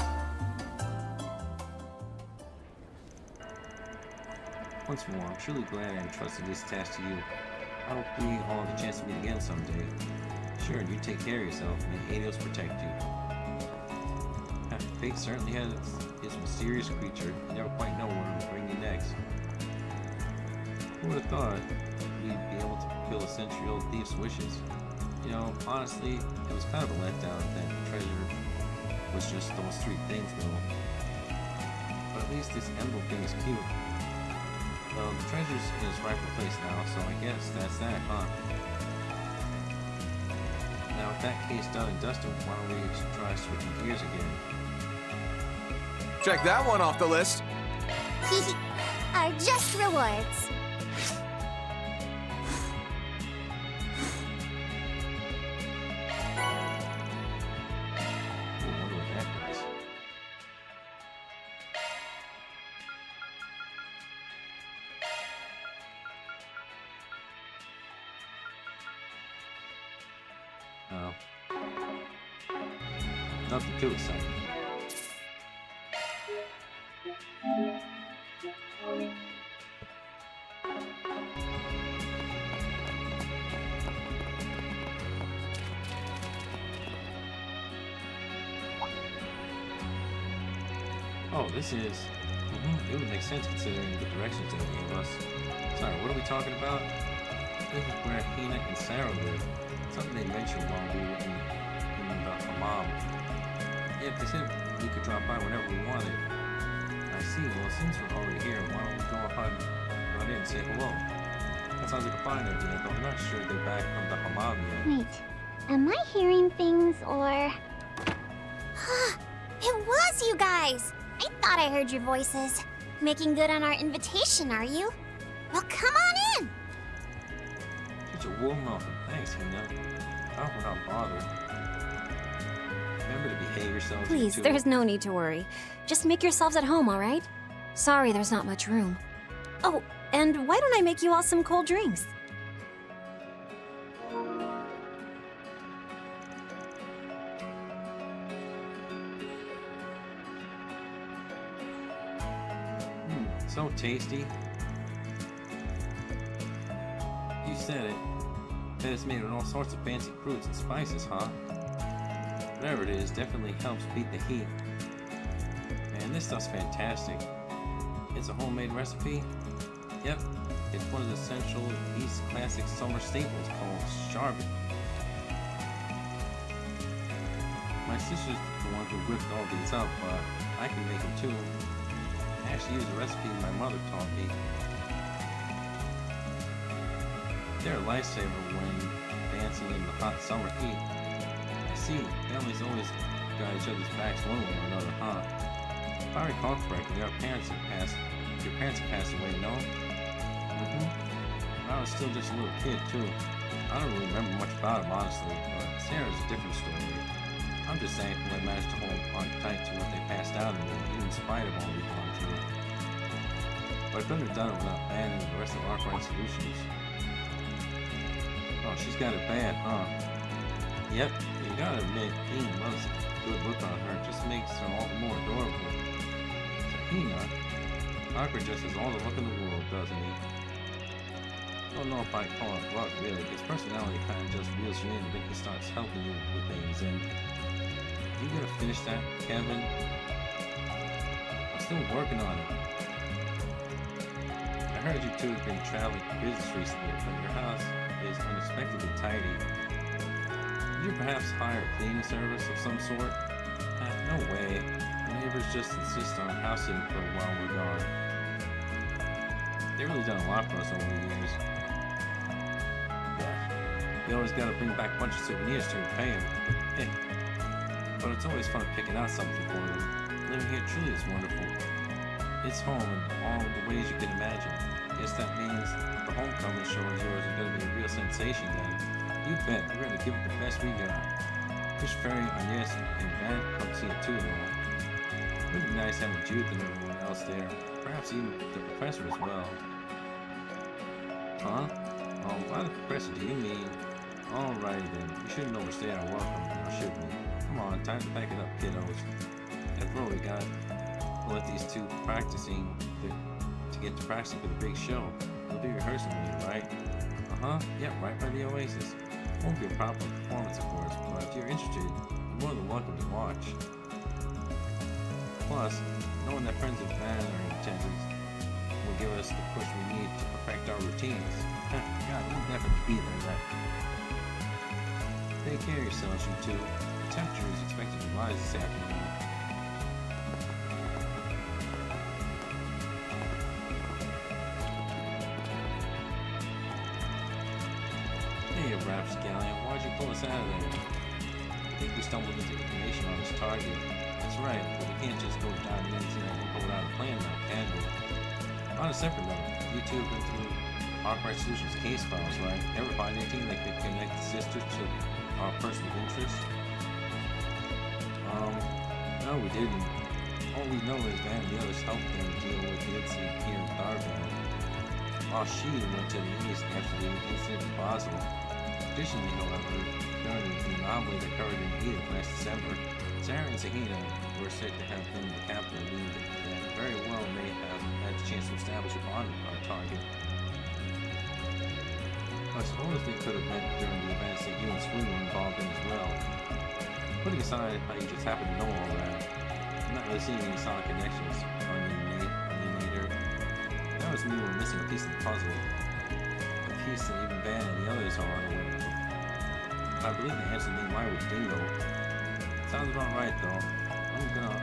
Once more, I'm truly glad I entrusted this task to you. I hope we all have a chance to meet again someday. Sure, you take care of yourself, and may Eidos protect you. Fate certainly has his mysterious creature. You never quite know where it will bring you next. Who would have thought we'd be able to fulfill a century-old thief's wishes? You know, honestly, it was kind of a letdown that the treasure was just those three things, though. But at least this emblem thing is cute. Well, the treasure's in its rightful place now, so I guess that's that, huh? Now, with that case done and dusted, why don't we try switching gears again? Check that one off the list. Are just rewards. I wonder what that does. Oh. Nothing too exciting. Oh, this is... It would make sense considering the directions they gave us. Sorry, what are we talking about? This is where Hina and Sarah live. Something they mentioned while we were in the hammam. Yeah, they said we could drop by whenever we wanted. I see. Well, since we're already here, why don't we go ahead run in and say hello? That sounds like a fine idea, but I'm not sure they're back from the hammam yet. Wait, am I hearing things or... It was you guys! I thought I heard your voices. Making good on our invitation, are you? Well, come on in! Such a warm welcome. Thanks, Hina. I hope we're not bothered. Remember to behave yourselves. Please, there's no need to worry. Just make yourselves at home, all right? Sorry there's not much room. Oh, and why don't I make you all some cold drinks? So tasty. You said it. That it's made with all sorts of fancy fruits and spices, huh? Whatever it is, definitely helps beat the heat. Man, this stuff's fantastic. It's a homemade recipe? Yep. It's one of the essential East classic summer staples called Sharbet. My sister's the one who whipped all these up, but I can make them too. I actually used a recipe my mother taught me. They're a lifesaver when dancing in the hot summer heat. I see, families always got each other's backs one way or another, huh? If I recall correctly, your parents have passed away, no? I was still just a little kid, too. I don't really remember much about them, honestly, but Sarah's a different story. I'm just thankful they managed to hold on tight to what they passed down to me, even in spite of all we've gone through. But I couldn't have done it without abandoning the rest of Arkwright Solutions. Oh, she's got it bad, huh? Yep, you gotta admit, Hina loves a good look on her. It just makes her all the more adorable. So Hina, Arkwright just has all the luck in the world, doesn't he? I don't know if I'd call it luck, really. His personality kind of just reels you in and then he starts helping you with things. And you gonna finish that, Kevin? I'm still working on it. I heard you two have been traveling for business recently, but your house is unexpectedly tidy. Did you perhaps hire a cleaning service of some sort? No way. The neighbors just insist on house sitting for while we're gone. They've really done a lot for us over the years. Yeah, we always gotta bring back a bunch of souvenirs to repay them. But it's always fun picking out something for them. Living here truly is wonderful. It's home in all the ways you can imagine. Guess that means the homecoming show of yours is gonna be a real sensation then. You bet, we're gonna give it the best we got. Fish Fairy, Agnes, and Van come see it too, though. It would be nice having Judith and everyone else there. Perhaps even the professor as well. Huh? Oh, by the professor, do you mean? Alrighty then. We shouldn't overstay our welcome, now, should we? Come on, time to pack it up, kiddos. After all, we'll let these two practicing to get to practicing for the big show. They'll be rehearsing later, right? Yep, right by the Oasis. Won't be a proper performance, of course, but if you're interested, you're more than welcome to watch. Plus, knowing that friends of Van are in attendance will give us the push we need to perfect our routines. God, we'll definitely be there, right? Take care of yourselves, you two. The temperature is expected to rise this afternoon. Rapscallion. Why'd you pull us out of there? I think we stumbled into information on this target. That's right, but we can't just go diving into that without a plan now, can we? On a separate note, you two have been through Arkwright Solutions case files, right? Ever find anything that could connect the sisters to our person of interest? No, we didn't. All we know is that the others helped them deal with the incident here in Darvan, while she went to the east after the incident in Basel. Additionally, however, during the anomaly that occurred in Edith last December, Sarah and Zahina were said to have been in the capital, meaning that very well may have had the chance to establish a bond with our target. I suppose they could have met during the events that you and Swin were involved in as well. Putting aside how you just happen to know all that, I'm not really seeing any solid connections on you later. That was me when missing a piece of the puzzle. A piece that even Van and the others are unaware of. I believe the answer may lie with Dingo. Sounds about right though. I'm gonna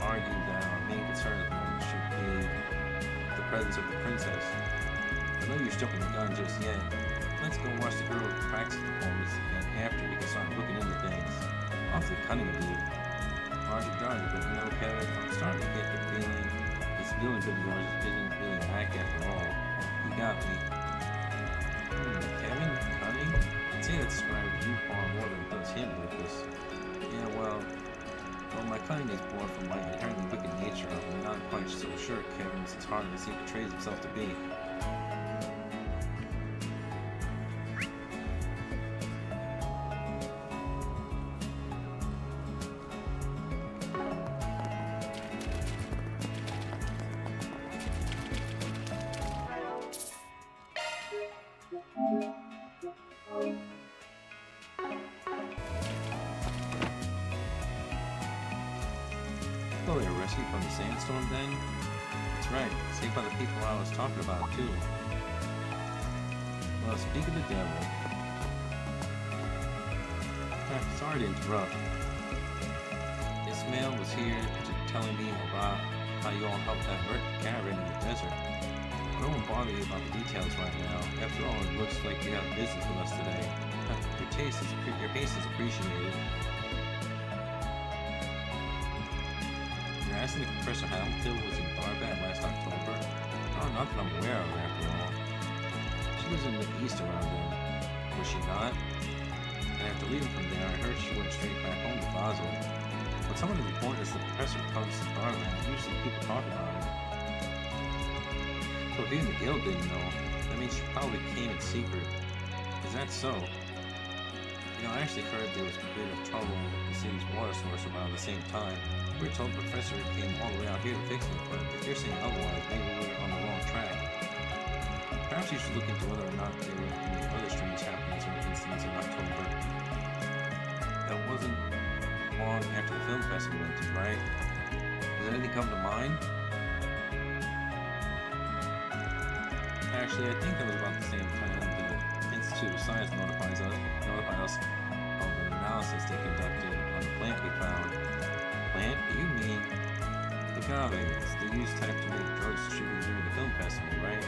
argue that our main concern at the moment should be the presence of the princess. I know you're jumping the gun just yet. Let's go watch the girl practice performance, and after we can start looking into things. Awfully cunning of you. Roger Darby, but you know, Kevin, I'm starting to get the feeling this villain bit of yours isn't really an act after all. You got me. Kevin? Cunning? I'd say that describes you far more than it does him, Lucas. Yeah, well, my cunning is born from my inherently wicked nature. I'm not quite so sure Kevin's as hard as he portrays himself to be. Oh, they were rescued from the sandstorm then? That's right, saved by the people I was talking about too. Well, speak of the devil. Sorry to interrupt. Ismail was here telling me about how you all helped that caravan in the desert. I won't bother you about the details right now. After all, it looks like you have business with us today. Your pace is appreciated. You're asking if Professor Hamilton was in Darbat last October? Oh, not that I'm aware of, after all. She was in the east around then, was she not? And after leaving from there, I heard she went straight back home to Basel. But some of the important is the Professor comes to Darbat, usually people talk about it. So if even the guild didn't know, that means she probably came in secret. Is that so? You know, I actually heard there was a bit of trouble with the city's water source around the same time. We were told the Professor came all the way out here to fix it, but if you're saying otherwise, maybe we were on the wrong track. Perhaps you should look into whether or not there were any other strange happenings or incidents in October. That wasn't long after the film festival ended, right? Does anything come to mind? Actually, I think that was about the same time the Institute of Science notified us of an analysis they conducted on the plant we found. Plant? You mean the agaves? They use type to make drugs distributed during the film festival, right?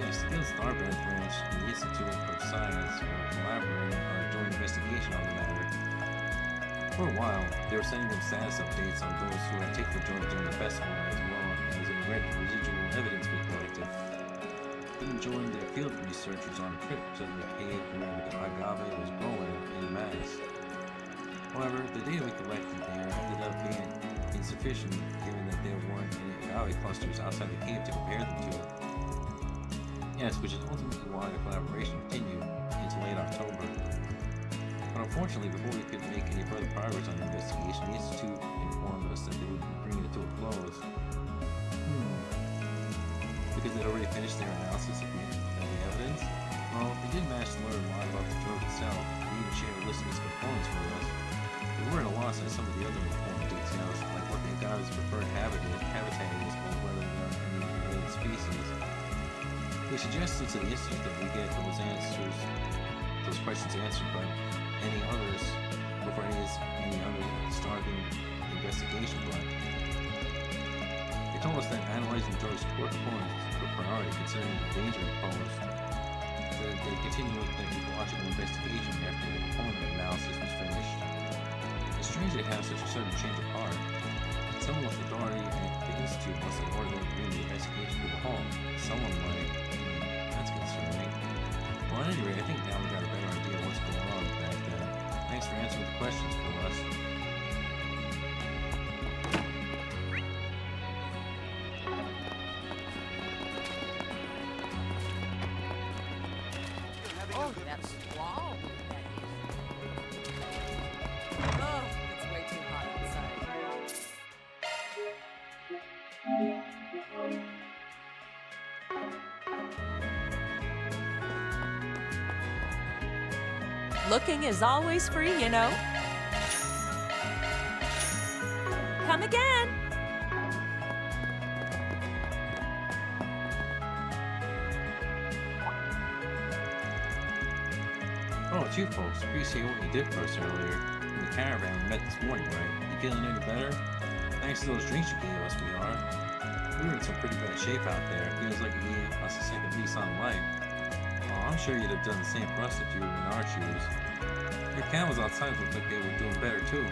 Yes, the Guild's Starbrand branch and the Institute of Science were collaborating on a joint investigation on the matter. For a while, they were sending them status updates on those who had taken the drug during the festival, as well as any residual evidence we collected. Then joined their field researchers on a trip to the cave where the agave was growing in mass. However, the data we collected there ended up being insufficient, given that there weren't any agave clusters outside the cave to compare them to. Yes, which is ultimately why the collaboration continued into late October. But unfortunately, before we could make any further progress on the investigation, the Institute informed us that they would be bringing it to a close. Because they'd already finished their analysis of the evidence? Well, they did manage to learn a lot about the drug itself, and even share a list of its components with us. We were at a loss as some of the other important details, like what the agave's preferred habitat is, or whether there are any related species. We suggested to the Institute that we get those questions answered, but any other starting investigation, but they told us that analyzing drugs core components is a priority considering the danger it posed. said they'd continue with the ecological investigation after the component analysis was finished. It's strange they have such a sudden change of heart. Someone with authority at the Institute must have ordered them to bring the investigation to a halt. Someone like... That's concerning. Well, at any rate, I think now we got a better idea of what's going on back then. Thanks for answering the questions for us. Oh, that's wow. Oh, it's way too hot outside. Looking is always free, you know. Come again. Oh, it's you folks. Appreciate what you did for us earlier. In the caravan we met this morning, right? You feeling any better? Thanks to those drinks you gave us, we are. We were in some pretty bad shape out there. Feels like you gave us a second lease on life. Oh, I'm sure you'd have done the same for us if you were in our shoes. Your camels outside looked like they were doing better too.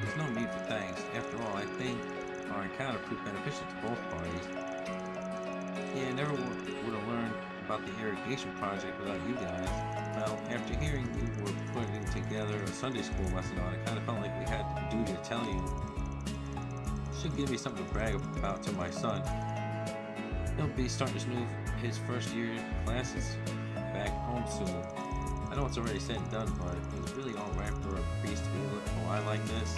There's no need for thanks. After all, I think our encounter proved beneficial to both parties. Yeah, I never would have learned about the irrigation project without you guys. Well, after hearing you were putting together a Sunday school lesson on it, kind of felt like we had the duty to tell you. Should give me something to brag about to my son. He'll be starting his first year classes back home soon. I know it's already said and done, but it was really all right for a priest to be a little boy like this.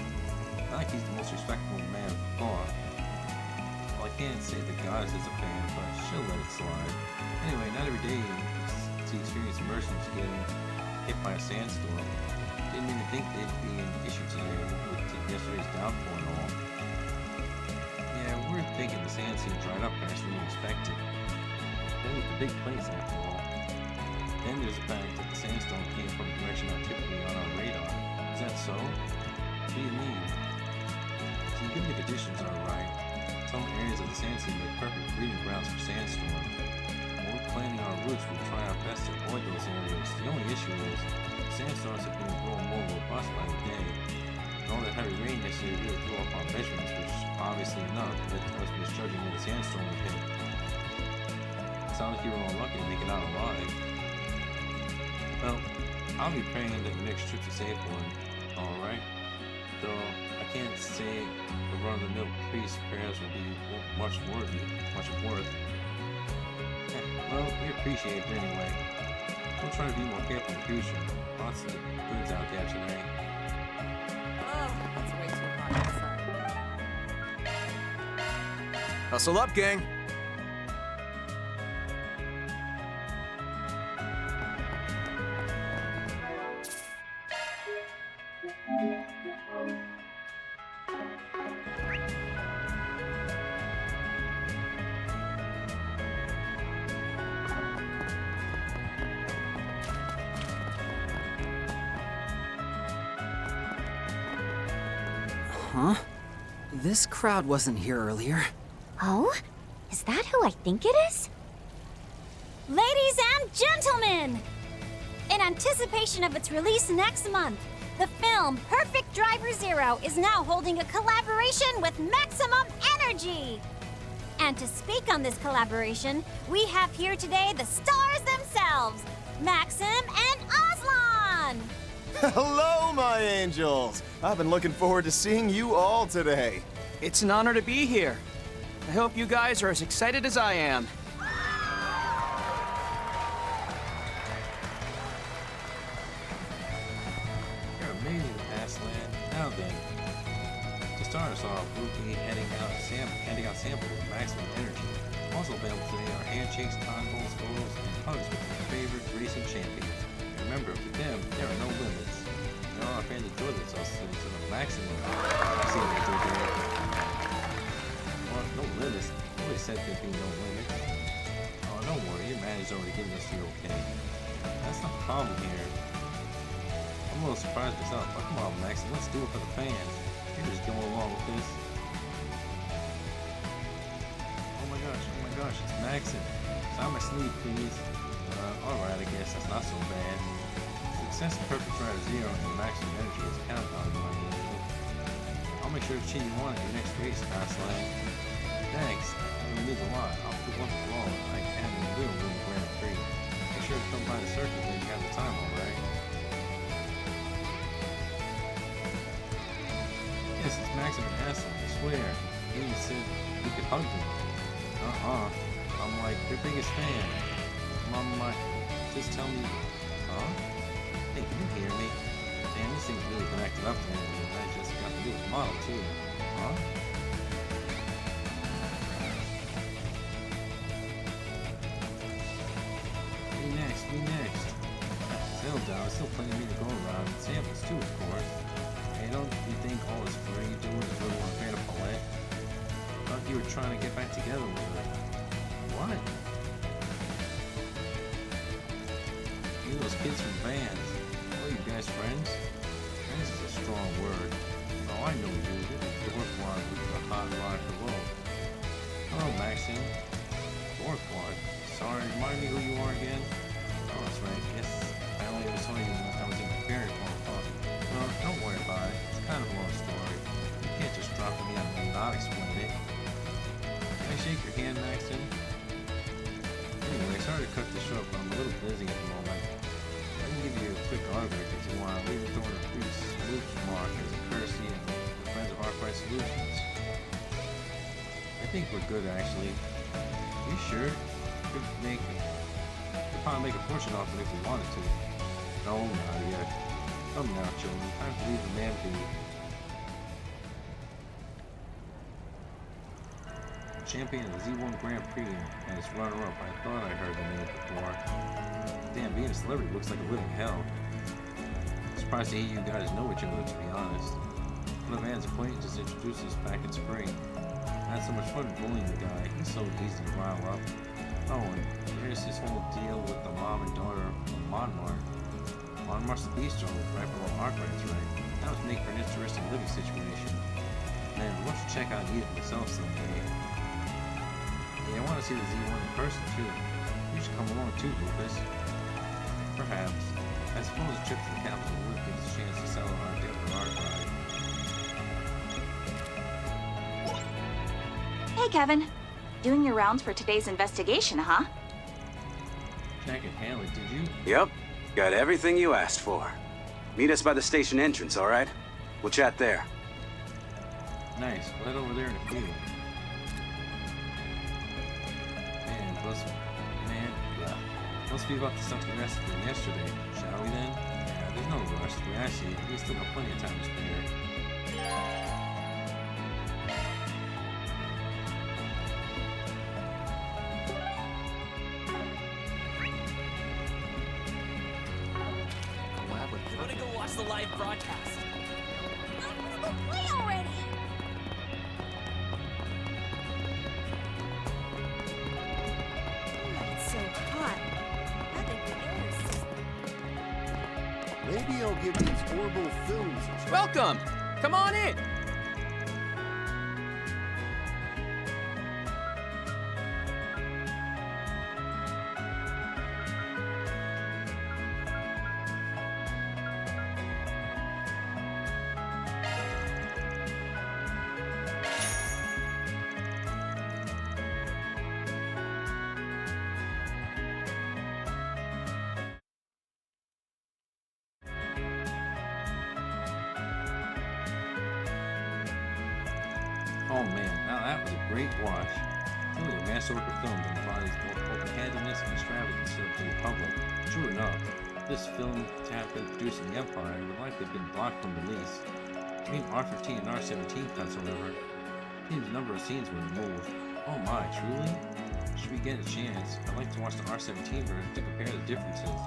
I think he's the most respectable man far. Well, I can't say the goddess is a fan, but she'll let it slide. Anyway, not every day to experience immersions getting hit by a sandstorm. Didn't even think they'd be an issue today with yesterday's downpour and all. Yeah, we're thinking the sand scene dried up faster than we expected. Then it's a big place after all. Then there's the fact that the sandstorm came from a direction not typically on our radar. Is that so? What do you mean? See, given the conditions are right, some areas of the sand sea make perfect breeding grounds for sandstorms. When we're planning our routes, we try our best to avoid those areas. The only issue is, sandstorms have been growing more robust by the day. And all that heavy rain yesterday really threw off our measurements, which obviously enough led to us misjudging when the sandstorm would hit. It sounds like you were unlucky to make it out alive. Well, I'll be praying that your next trip's a safe one, alright? Though I can't say the run-of-the-mill priest's prayers will be much worth. Well, we appreciate it anyway. We'll try to be more careful in the future. Lots of goods out there today. Oh, that's way too hot outside. Hustle up, gang. Huh? This crowd wasn't here earlier. Oh? Is that who I think it is? Ladies and gentlemen! In anticipation of its release next month, the film Perfect Driver Zero is now holding a collaboration with Maximum Energy! And to speak on this collaboration, we have here today the stars themselves, Maxim and Aslan! Hello, my angels! I've been looking forward to seeing you all today. It's an honor to be here. I hope you guys are as excited as I am. You're amazing, Aslan. Now then, to start us off, we'll be handing out samples of Maximum Energy. Also available today are handshakes, condoms, photos, and hugs with your favorite racing champions. And remember, for them, there are no limits. They're all our family toilets, us to the maximum. See what they did there? Well, no limits. Nobody said there'd be no limits. Oh, don't worry, your manager's already given us the okay. That's not the problem here. I'm a little surprised myself. Oh, come on, Maxim, let's do it for the fans. You're just going along with this. Oh my gosh, it's Maxim. Sign my sleeve, please. Alright, I guess that's not so bad. Success and perfect try to zero and your maximum energy is count value, my angel. I'll make sure to cheat you on at your next race, Fastlane. Thanks. It means a lot. I'll put one for all. I can and will win the Grand Prix. Make sure to come by the circuit when you have the time, alright? Yes, it's Max and Vanessa, I swear. He said we could hug them. I'm like their biggest fan. Mom, just tell me, hey, can you hear me? Man, this thing's really connected up there, and I just got the newest model too. Me next. Settle down, still plenty of me to go around. Samples too, of course. Hey, don't you think all this flirting you doing is really unfair to Paulette? I thought you were trying to get back together with her. What? You those kids from bands. Oh, you guys friends? Friends is a strong word. Oh, I know you. You're the Dorkwad with the hot rod for love. Hello, Maxine. Dorkwad. Sorry, remind me who you are again? Oh, that's right. Yes, I only ever saw you when I was in the Fairy Ball. Well, don't worry about it. It's kind of a long story. You can't just drop me out and not explain it. Can I shake your hand, Maxton? Anyway, sorry to cut this short, but I'm a little busy at the moment. I can give you a quick autograph if you want. Leave it throwing a free salute mark as a courtesy and friends of Arkwright Solutions. I think we're good, actually. You sure? Could probably make a fortune off it if we wanted to. No, not yet. Come now, children. Time to leave the man be. Champion of the Z1 Grand Prix and its runner-up. I thought I heard the name before. Damn, being a celebrity looks like a living hell. Surprised to hear you guys know each other, to be honest. One of Anne's acquaintances introduced us back in spring. I had so much fun bullying the guy. He's so easy to rile up. Oh, and there's this whole deal with the mom and daughter of Monmart. Monmart's the bistro, right below Arkwright's, right? That would make for an interesting living situation. Man, why don't you check out Edith myself someday? Yeah, I want to see the Z1 in person, too. You should come along, too, Lucas. Perhaps. I suppose a trip to the capital would give us a chance to settle our debt with Arkwright. Hey, Kevin. Doing your rounds for today's investigation, huh? Jack and Haley, did you? Yep. Got everything you asked for. Meet us by the station entrance, all right? We'll chat there. Nice. We'll head over there in a few. Must be about the stuff we rested from yesterday. Shall we then? Yeah, there's no rush. We still got plenty of time to spare. I'm gonna go watch the live broadcast. I'm gonna go play already! It's so hot. I think the air is... Maybe I'll give these horrible films a try. Welcome! Come on in! Oh man, now that was a great watch. Truly a masterwork of film that embodies both open-handedness and extravagance to the public. True enough, this film, to have been produced in the Empire, would likely have been blocked from release. Between R15 and R17 cuts, however, the number of scenes were removed. Oh my, truly? Should we get a chance, I'd like to watch the R17 version to compare the differences.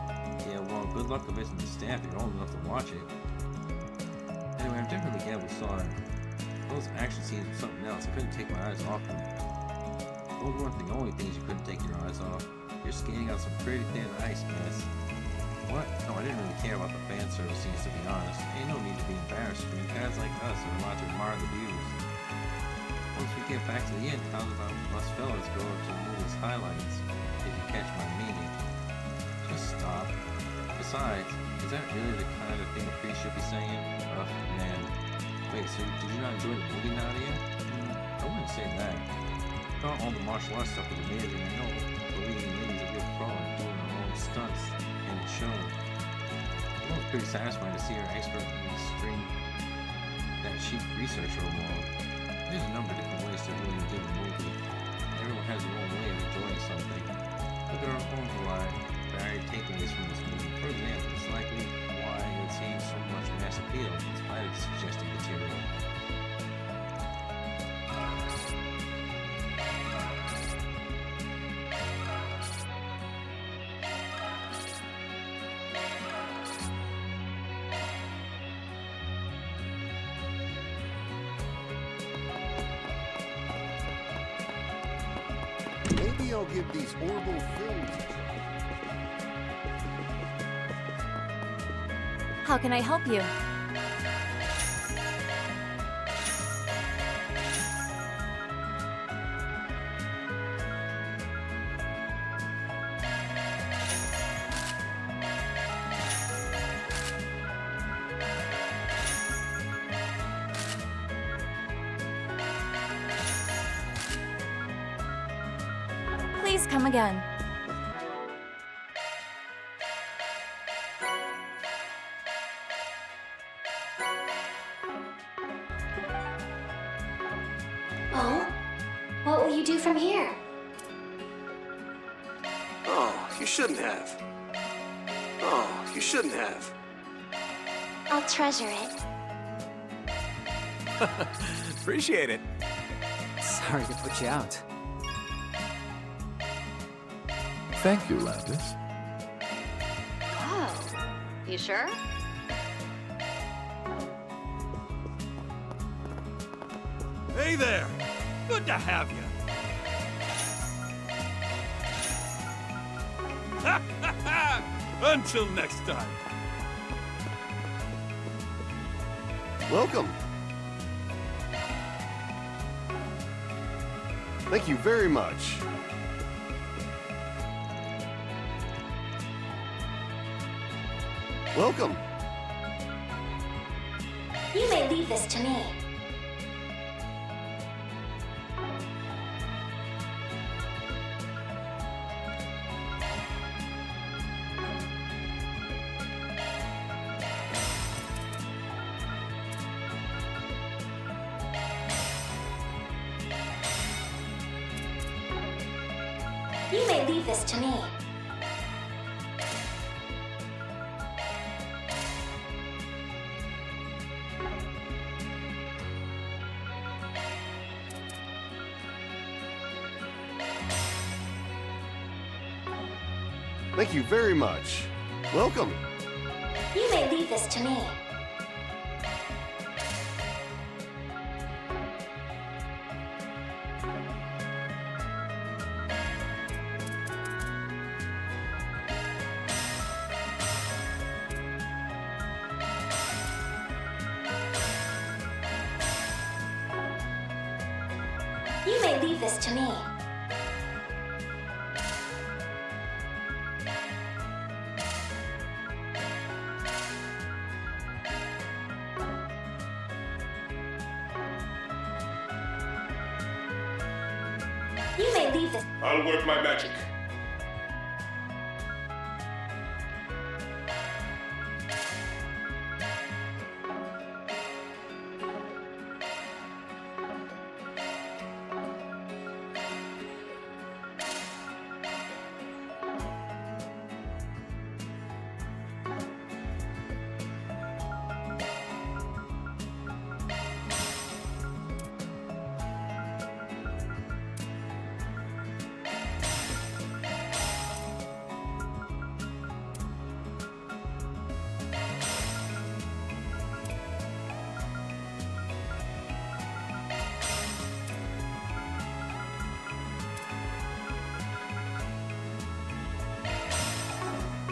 Yeah, well, good luck if it's in the staff if you're old enough to watch it. Anyway, I'm definitely glad we saw it. Those action scenes were something else. I couldn't take my eyes off them. Those weren't the only things you couldn't take your eyes off. You're skating on some pretty thin ice, miss. What? No, I didn't really care about the fan service scenes, to be honest. Ain't no need to be embarrassed for guys like us who are allowed to admire the views. Once we get back to the end, how about us fellas go to the movie's highlights, if you catch my meaning? Just stop. Besides, is that really the kind of thing a priest should be saying? Ugh, man. Wait, so did you not enjoy the movie, Nadia? I wouldn't say that. I thought all the martial arts stuff was amazing. I know the leading lady's a real pro at doing her own stunts, and it showed. It was pretty satisfying to see her expertly string that cheap researcher along. There's a number of different ways to really dig a movie. Everyone has their own way of enjoying something. But there are own varied takeaways from this movie. For example, it's likely why it seems so much mass appeal in spite of the suggested material. Maybe I'll give these horrible films. How can I help you? Please come again. Oh? What will you do from here? Oh, you shouldn't have. Oh, you shouldn't have. I'll treasure it. Appreciate it. Sorry to put you out. Thank you, Landis. Oh, you sure? Hey there! Good to have you. Until next time. Welcome. Thank you very much. Welcome. You may leave this to me. You may leave this to me. Thank you very much. Welcome. You may leave this to me. You may leave this to me. You may leave this. I'll work my magic.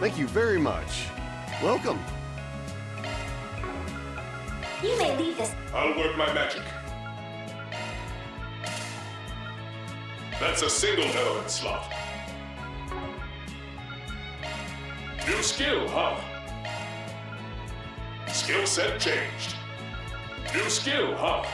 Thank you very much. Welcome. You may leave this. I'll work my magic. That's a single element slot. New skill, huh? Skill set changed. New skill, huh?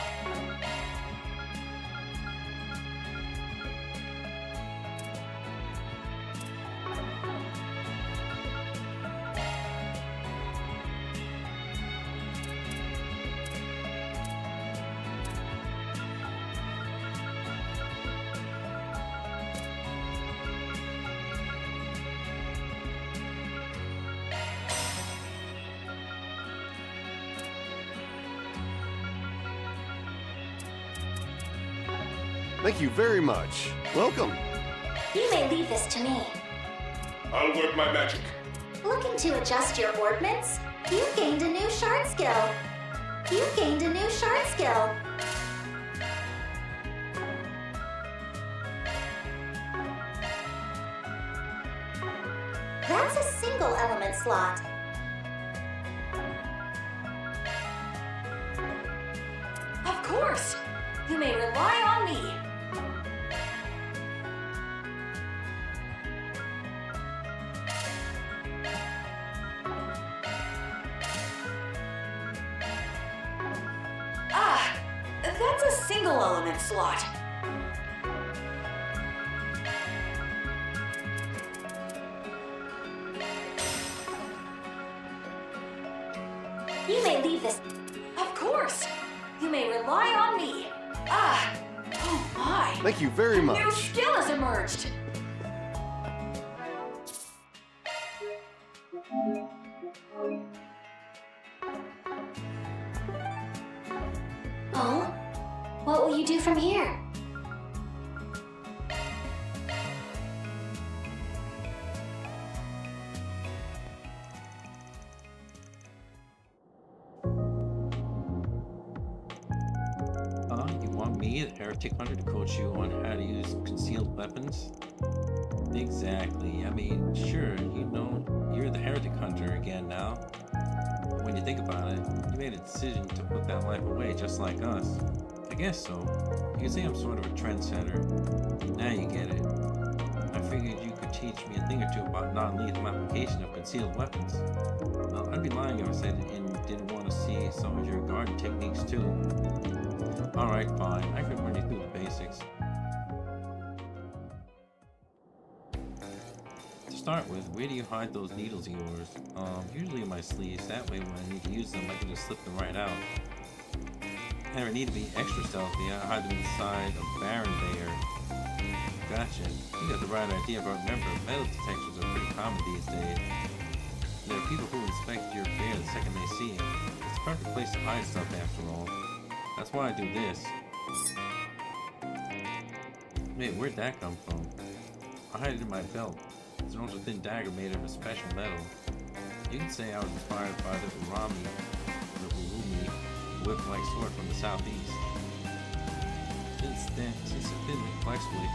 Thank you very much. Welcome. You may leave this to me. I'll work my magic. Looking to adjust your ordnance? You've gained a new shard skill. You've gained a new shard skill. That's a single element slot. Of course! You may rely on me. Ah, that's a single element slot. You may leave this. Of course! You may rely on me. Ah! Oh my! Thank you very A much. new skill has emerged! Oh? What will you do from here? You want me, the heretic hunter, to coach you on how to use concealed weapons? Exactly. I mean, sure, you know, you're the heretic hunter again now. But when you think about it, you made a decision to put that life away just like us. I guess so. You can say I'm sort of a trendsetter. Now you get it. I figured you could teach me a thing or two about non-lethal application of concealed weapons. Well, I'd be lying if I said and didn't want to see some of your garden techniques too. Alright, fine. I could run you through the basics. To start with, where do you hide those needles of yours? Usually in my sleeves. That way when I need to use them, I can just slip them right out. I never need to be extra stealthy. I hide them inside a Baron Bear. Gotcha. You got the right idea, but remember, metal detectors are pretty common these days. There are people who inspect your bear the second they see it. It's a perfect place to hide stuff after all. That's why I do this. Wait, where'd that come from? I hide it in my belt. It's an ultra-thin dagger made of a special metal. You can say I was inspired by the Urumi whip-like sword from the southeast. Since it's thin and flexible,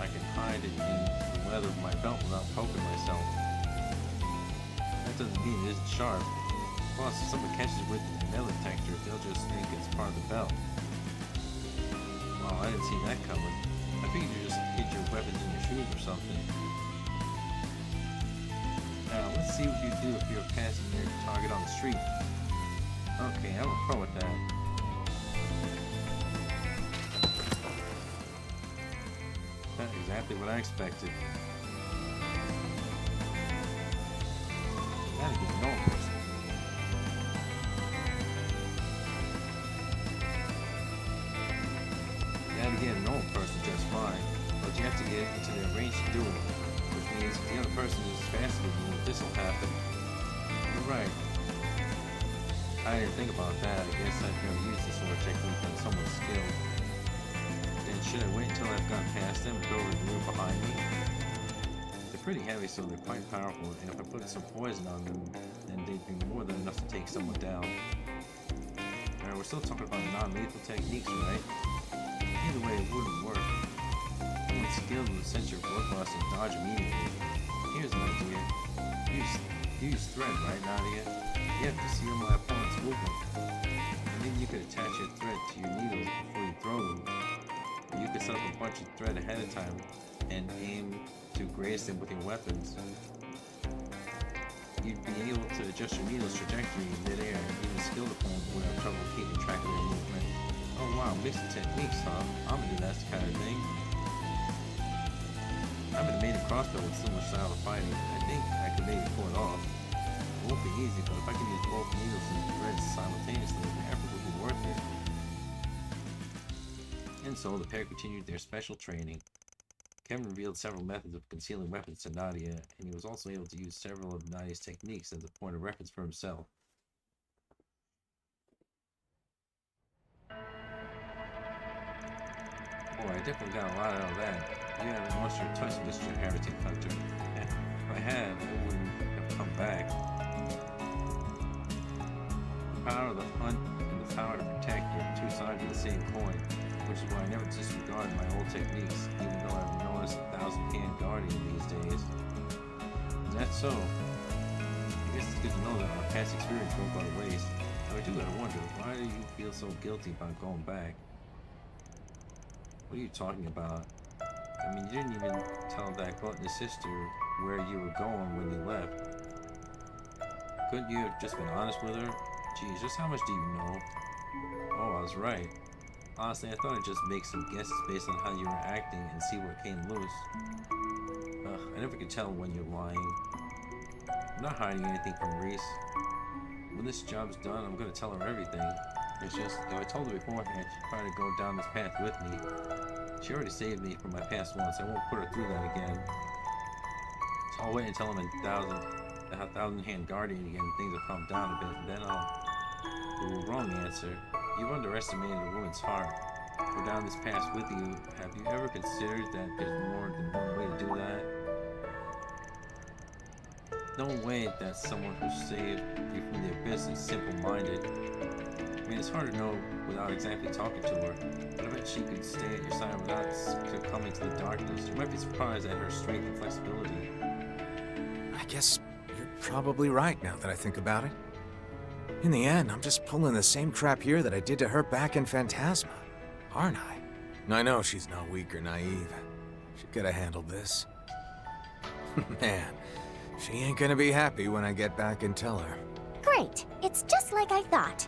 I can hide it in the leather of my belt without poking myself. That doesn't mean it isn't sharp. Plus, if someone catches it with a metal detector, they'll just think it's part of the belt. Well, I didn't see that coming. I figured you just hid your weapons in your shoes or something. Now, let's see what you do if you're passing your target on the street. Okay, I'm a pro at that. That's exactly what I expected. Gotta get an old person. Gotta get an old person just fine, but you have to get into their range to do it, which means if the other person is faster than you, this'll happen. You're right. I didn't think about that. I guess I've never used this sort of technique on someone's skill. Then should I wait until I've gone past them and go over the room behind me? They're pretty heavy, so they're quite powerful, and if I put some poison on them, then they'd be more than enough to take someone down. Alright, we're still talking about non-lethal techniques, right? Either way, it wouldn't work. Someone skilled would sense your bloodlust and dodge immediately. Here's an idea. Use thread, right, Nadia? You have to seal my opponent's movement. And then you could attach your thread to your needles before you throw them. Or you could set up a bunch of thread ahead of time and aim to graze them with your weapons. you'd be able to adjust your needle's trajectory in midair, and even skill deployment would have trouble keeping track of their movement. Oh wow, mixing techniques, huh? I'm into that kind of thing. I'm in a mated crossbow with similar style of fighting. I think I could maybe pull it off. It won't be easy, but if I can use both needles and threads simultaneously, the effort will be worth it. And so the pair continued their special training. Kevin revealed several methods of concealing weapons to Nadia, and he was also able to use several of Nadia's techniques as a point of reference for himself. Boy, I definitely got a lot out of that. You haven't lost your touch, Mr. Heretic Hunter. If I had, I wouldn't have come back. The power of the hunt and the power to protect are two sides of the same coin, which is why I never disregarded my old techniques, even though I've noticed 1,000-hand guardian these days. And that's so. I guess it's good to know that our past experience won't go to waste. But I do gotta wonder, why do you feel so guilty about going back? What are you talking about? I mean, you didn't even tell that gluttonous sister where you were going when you left. Couldn't you have just been honest with her? Geez, just how much do you know? Oh, I was right. Honestly, I thought I'd just make some guesses based on how you were acting and see what came loose. I never could tell when you're lying. I'm not hiding anything from Reese. When this job's done, I'm gonna tell her everything. It's just, though I told her beforehand, she'd probably go down this path with me. She already saved me from my past once. I won't put her through that again. So I'll wait until I'm in 1,000-hand guardian again and things have calmed down a bit, and then I'll... Ooh, wrong answer. You've underestimated a woman's heart. Go down this path with you. Have you ever considered that there's more than one way to do that? No way that someone who saved you from the abyss is simple-minded. I mean, it's hard to know without exactly talking to her, but I bet she could stay at your side without succumbing to the darkness. You might be surprised at her strength and flexibility. I guess you're probably right now that I think about it. In the end, I'm just pulling the same crap here that I did to her back in Phantasma, aren't I? I know she's not weak or naive. She could have handled this. Man, she ain't gonna be happy when I get back and tell her. Great. It's just like I thought.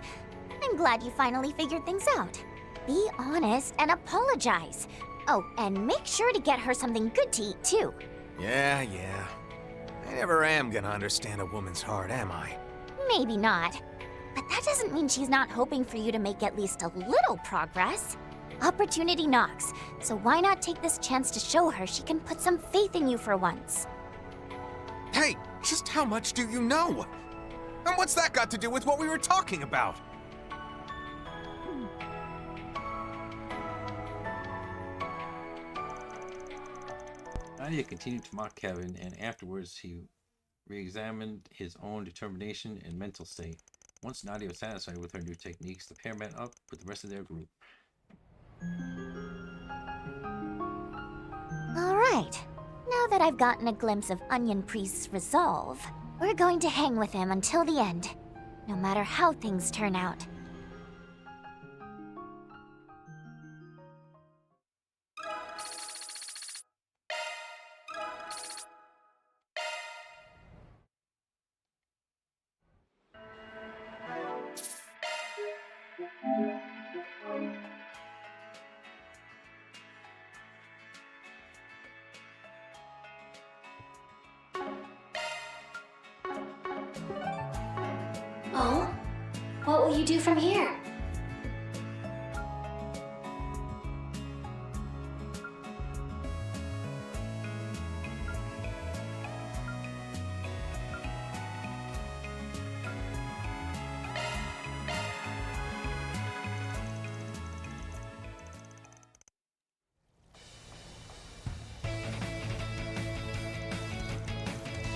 I'm glad you finally figured things out. Be honest and apologize. Oh, and make sure to get her something good to eat, too. Yeah. I never am gonna understand a woman's heart, am I? Maybe not. But that doesn't mean she's not hoping for you to make at least a little progress. Opportunity knocks, so why not take this chance to show her she can put some faith in you for once? Hey, just how much do you know? And what's that got to do with what we were talking about? Nadia continued to mock Kevin, and afterwards he re-examined his own determination and mental state. Once Nadia was satisfied with her new techniques, the pair met up with the rest of their group. Alright, now that I've gotten a glimpse of Onion Priest's resolve, we're going to hang with him until the end, no matter how things turn out. Oh? What will you do from here?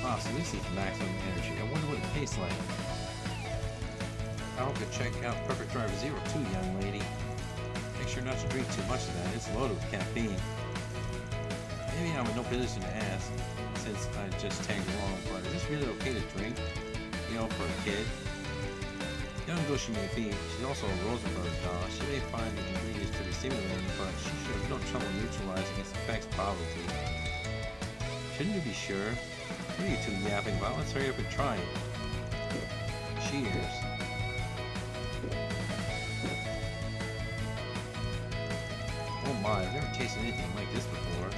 Wow, so this is maximum energy. I wonder what it tastes like. I hope you check out Perfect Driver Zero too, young lady. Make sure not to drink too much of that. It's loaded with caffeine. Maybe I'm in no position to ask, since I just tagged along, but is this really okay to drink? You know, for a kid? Young though she may be, she's also a Rosenberg doll. She may find the ingredients pretty stimulating, but she should have no trouble neutralizing its effects probably. Shouldn't you be sure? What are you two yapping about? Let's hurry up and try it. Cheers. Oh my, I've never tasted anything like this before.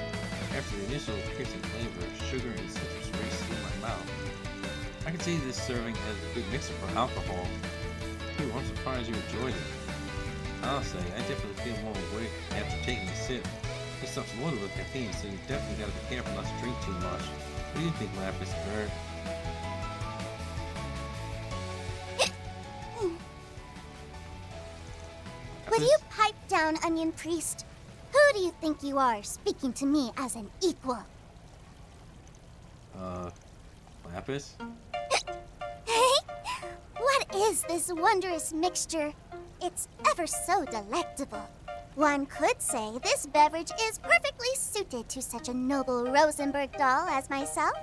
After the initial piercing flavor, sugar and citrus race through my mouth. I can see this serving as a good mixer for alcohol. Ooh, I'm surprised you enjoyed it. I'll say, I definitely feel more awake after taking a sip. This stuff's loaded with caffeine, so you definitely gotta be careful not to drink too much. What do you think, Lapis, Bird? Would you pipe down, Onion Priest? Who do you think you are, speaking to me as an equal? Lapis? What is this wondrous mixture? It's ever so delectable. One could say this beverage is perfectly suited to such a noble Rosenberg doll as myself.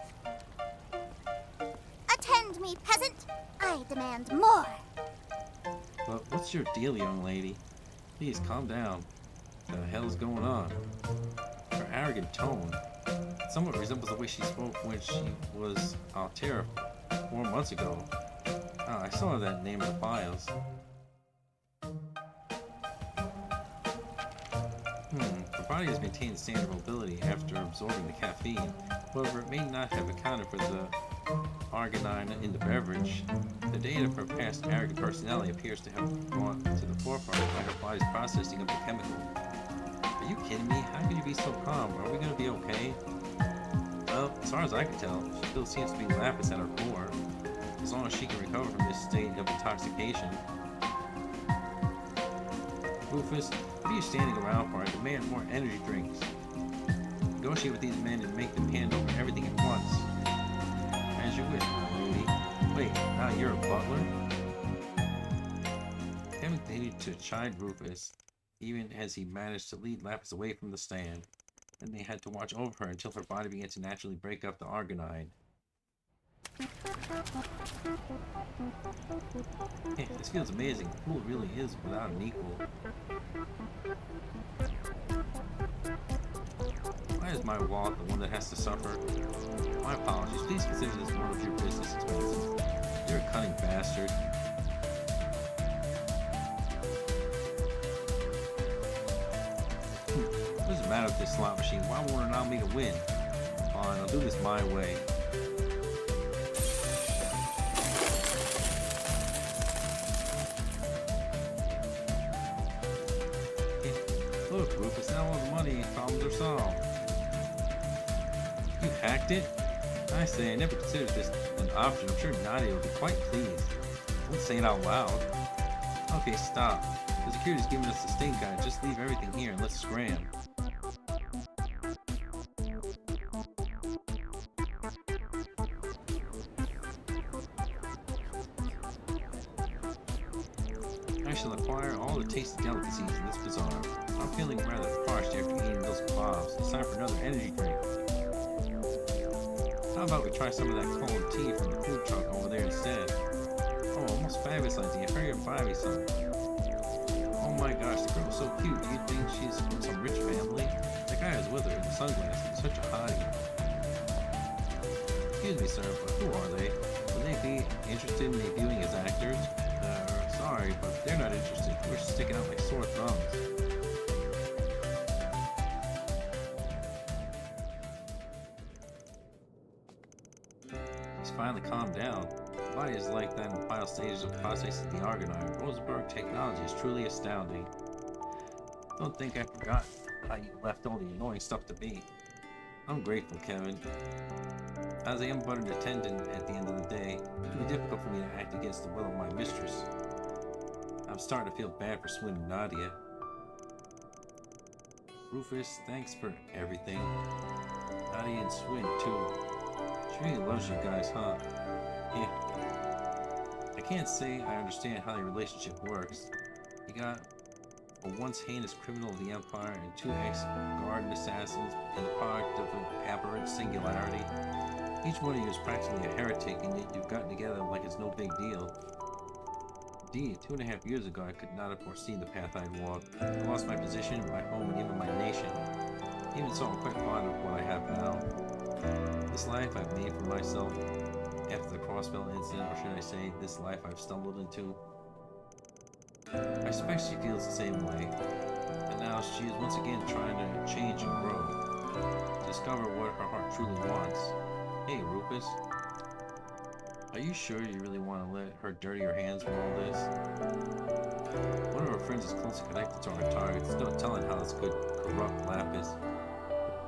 Attend me, peasant. I demand more. But what's your deal, young lady? Please, calm down. What the hell's going on? Her arrogant tone somewhat resembles the way she spoke when she was Altera 4 months ago. I saw that name in the files. Her body has maintained standard mobility after absorbing the caffeine. However, it may not have accounted for the arginine in the beverage. The data of her past arrogant personality appears to have gone to the forefront by her body's processing of the chemical. Are you kidding me? How can you be so calm? Are we gonna be okay? Well, as far as I can tell, she still seems to be Lapis at her core. As long as she can recover from this state of intoxication. Rufus, what are you standing around for? I demand more energy drinks. Negotiate with these men and make them hand over everything at once. As you wish, my lady. Wait, now you're a butler? Kevin continued to chide Rufus, even as he managed to lead Lapis away from the stand. Then they had to watch over her until her body began to naturally break up the arginine. Yeah, this feels amazing. The pool really is without an equal. Why is my wallet the one that has to suffer? My apologies. Please consider this one of your business expenses. You're a cunning bastard. What does it matter with this slot machine? Why won't it allow me to win? Fine, I'll do this my way. Look, Rufus, now all the money problems are solved. You hacked it? I say, I never considered this an option. I'm sure Nadia will be quite pleased. Don't say it out loud. Okay, stop. The security's giving us the stink eye. Just leave everything here and let's scram. I shall acquire all the tasty delicacies in this bazaar. I'm feeling rather parched after eating those kebabs. It's time for another energy drink. How about we try some of that cold tea from the food truck over there instead? Oh, most fabulous idea. Hurry up, buy me some. Oh my gosh, the girl's so cute. Do you think she's from some rich family? The guy who's with her in the sunglasses is such a hottie. Excuse me, sir, but who are they? Would they be interested in debuting as actors? Sorry, but they're not interested. We're sticking out like sore thumbs. He's finally calmed down. The body is like that in the final stages of processing the arginine. Rosenberg technology is truly astounding. Don't think I forgot how you left all the annoying stuff to me. I'm grateful, Kevin. As I am but an attendant at the end of the day, it can be difficult for me to act against the will of my mistress. I'm starting to feel bad for Swin and Nadia. Rufus, thanks for everything. Nadia and Swin, too. She really loves you guys, huh? Yeah. I can't say I understand how your relationship works. You got a once heinous criminal of the Empire and 2 ex-garden assassins and the product of an aberrant singularity. Each one of you is practically a heretic, and yet you've gotten together like it's no big deal. Indeed, 2.5 years ago, I could not have foreseen the path I'd walk. I lost my position, my home, and even my nation. Even so, I'm quite fond of what I have now. This life I've made for myself after the Crossbell incident, or should I say, this life I've stumbled into. I suspect she feels the same way, and now she is once again trying to change and grow, to discover what her heart truly wants. Hey, Rufus. Are you sure you really want to let her dirty your hands with all this? One of her friends is closely connected to our target. There's no telling how this could corrupt Lapis,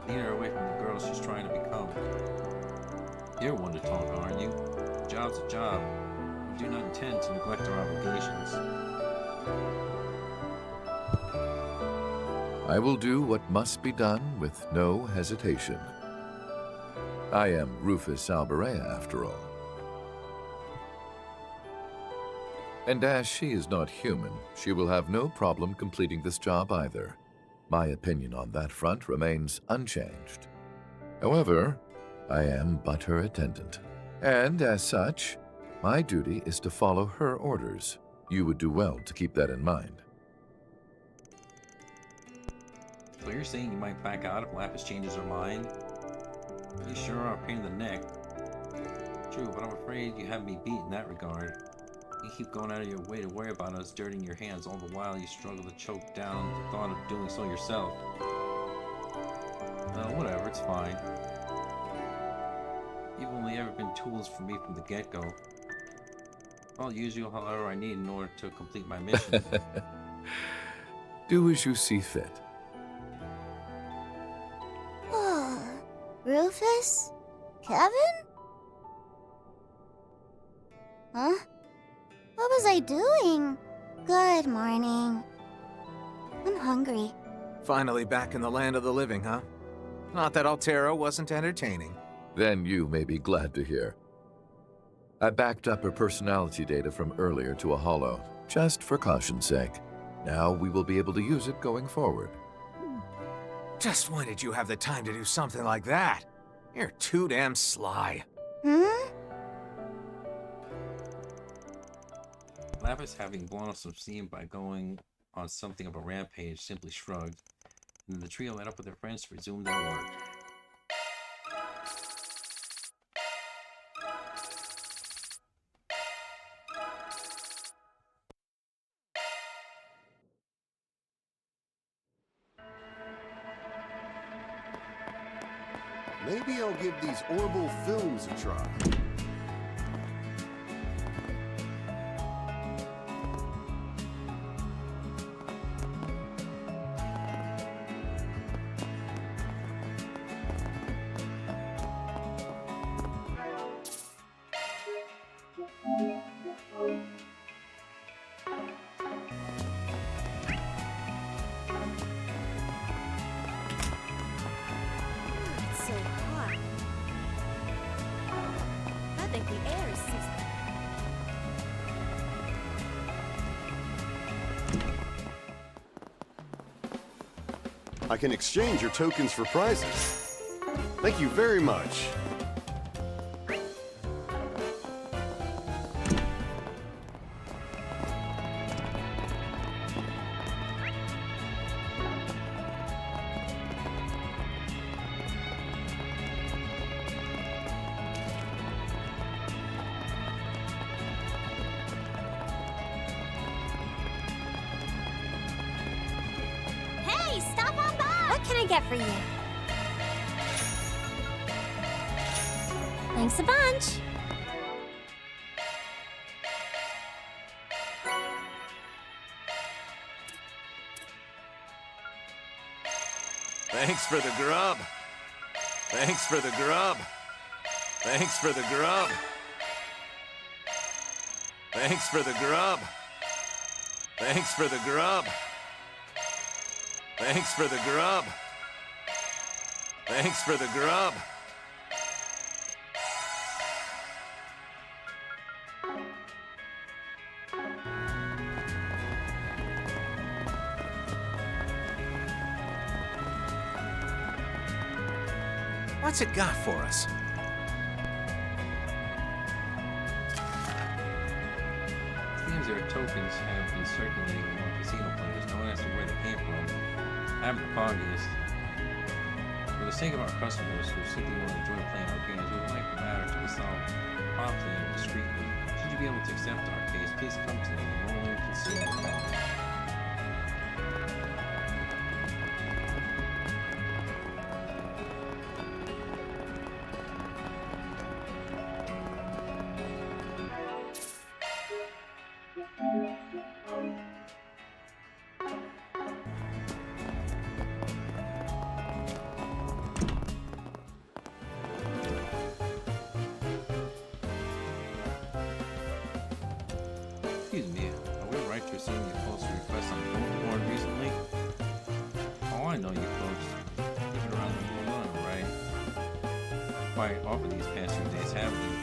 lead her away from the girl she's trying to become. You're one to talk, aren't you? A job's a job. We do not intend to neglect our obligations. I will do what must be done with no hesitation. I am Rufus Alberea, after all. And as she is not human, she will have no problem completing this job either. My opinion on that front remains unchanged. However, I am but her attendant, and as such, my duty is to follow her orders. You would do well to keep that in mind. So you're saying you might back out if Lapis changes her mind? You sure are a pain in the neck. True, but I'm afraid you have me beat in that regard. You keep going out of your way to worry about us dirtying your hands, all the while you struggle to choke down the thought of doing so yourself. Whatever, it's fine. You've only ever been tools for me from the get-go. I'll use you however I need in order to complete my mission. Do as you see fit. Rufus? Kevin? Huh? What was I doing? Good morning. I'm hungry. Finally back in the land of the living, huh? Not that Altera wasn't entertaining. Then you may be glad to hear. I backed up her personality data from earlier to a holo, just for caution's sake. Now we will be able to use it going forward. Just when did you have the time to do something like that? You're too damn sly. Lapis, having blown off some steam by going on something of a rampage, simply shrugged, and the trio met up with their friends to resume their work. Maybe I'll give these Orbital films a try. It's so hot. I think the air is sizzling. I can exchange your tokens for prizes. Thank you very much. Hey, stop on by! What can I get for you? Thanks a bunch. Thanks for the grub. Thanks for the grub. Thanks for the grub. Thanks for the grub. Thanks for the grub. Thanks for the grub. Thanks for the grub. What's it got for us? Seems their tokens have been circulating among casino players. No one as to where they came from. I haven't the foggiest. For the sake of our customers who simply want to enjoy playing our games, we would like the matter to be solved promptly and discreetly. Should you be able to accept our case, please come to the Roller Casino Cabinet. Excuse me, are we right to assume you posted a request on the bulletin board recently? Oh, I know you folks. You've been around the blue line, right? Quite often these past few days, haven't you?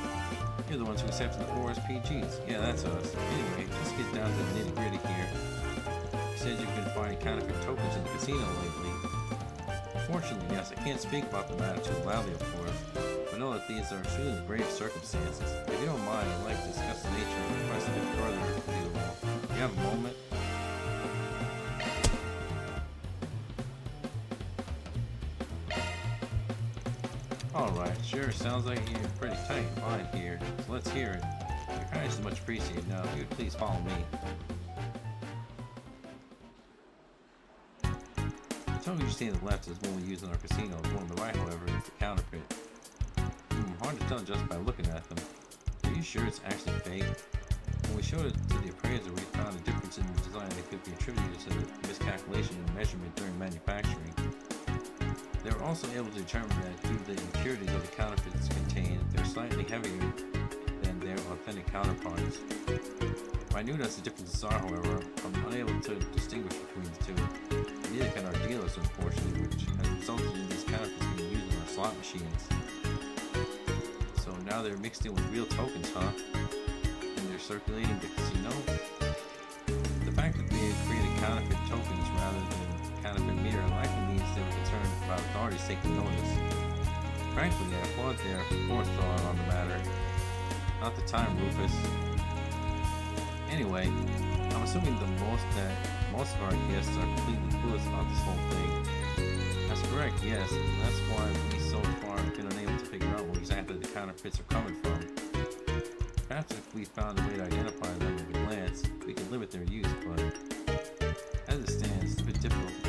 You're the ones who accepted the 4 PGs. Yeah, that's us. Anyway, just get down to the nitty-gritty here. You said you've been finding counterfeit tokens in the casino lately. Fortunately, yes, I can't speak about the matter too loudly, of course. Know that these are truly the grave circumstances. If you don't mind, I'd like to discuss the nature of the request a bit further with you all. Do you have a moment? Alright, sure, sounds like you're pretty tight in mind here. So let's hear it. Your kindness is much appreciated. Now, if you would please follow me. The token you see on the left is one we use in our casino. The one on the right, however, is the counterfeit. Hard to tell just by looking at them. Are you sure it's actually fake? When we showed it to the appraiser, we found a difference in the design that could be attributed to the miscalculation in measurement during manufacturing. They were also able to determine that due to the impurities of the counterfeits contained, they're slightly heavier than their authentic counterparts. Minute as the differences are, however, I'm unable to distinguish between the two. Neither can our dealers, unfortunately, which has resulted in these counterfeits being used in our slot machines. Now they're mixed in with real tokens, huh? And they're circulating the casino? The fact that they had created counterfeit tokens rather than counterfeit meter likely means they were concerned about authorities taking notice. Frankly, I applaud their forethought on the matter. Not the time, Rufus. Anyway, I'm assuming that most of our guests are completely clueless about this whole thing. That's correct, yes, and that's why we so far have been unable to figure out where exactly the counterfeits are coming from. Perhaps if we found a way to identify them at a glance, we could limit their use, but as it stands, it's a bit difficult to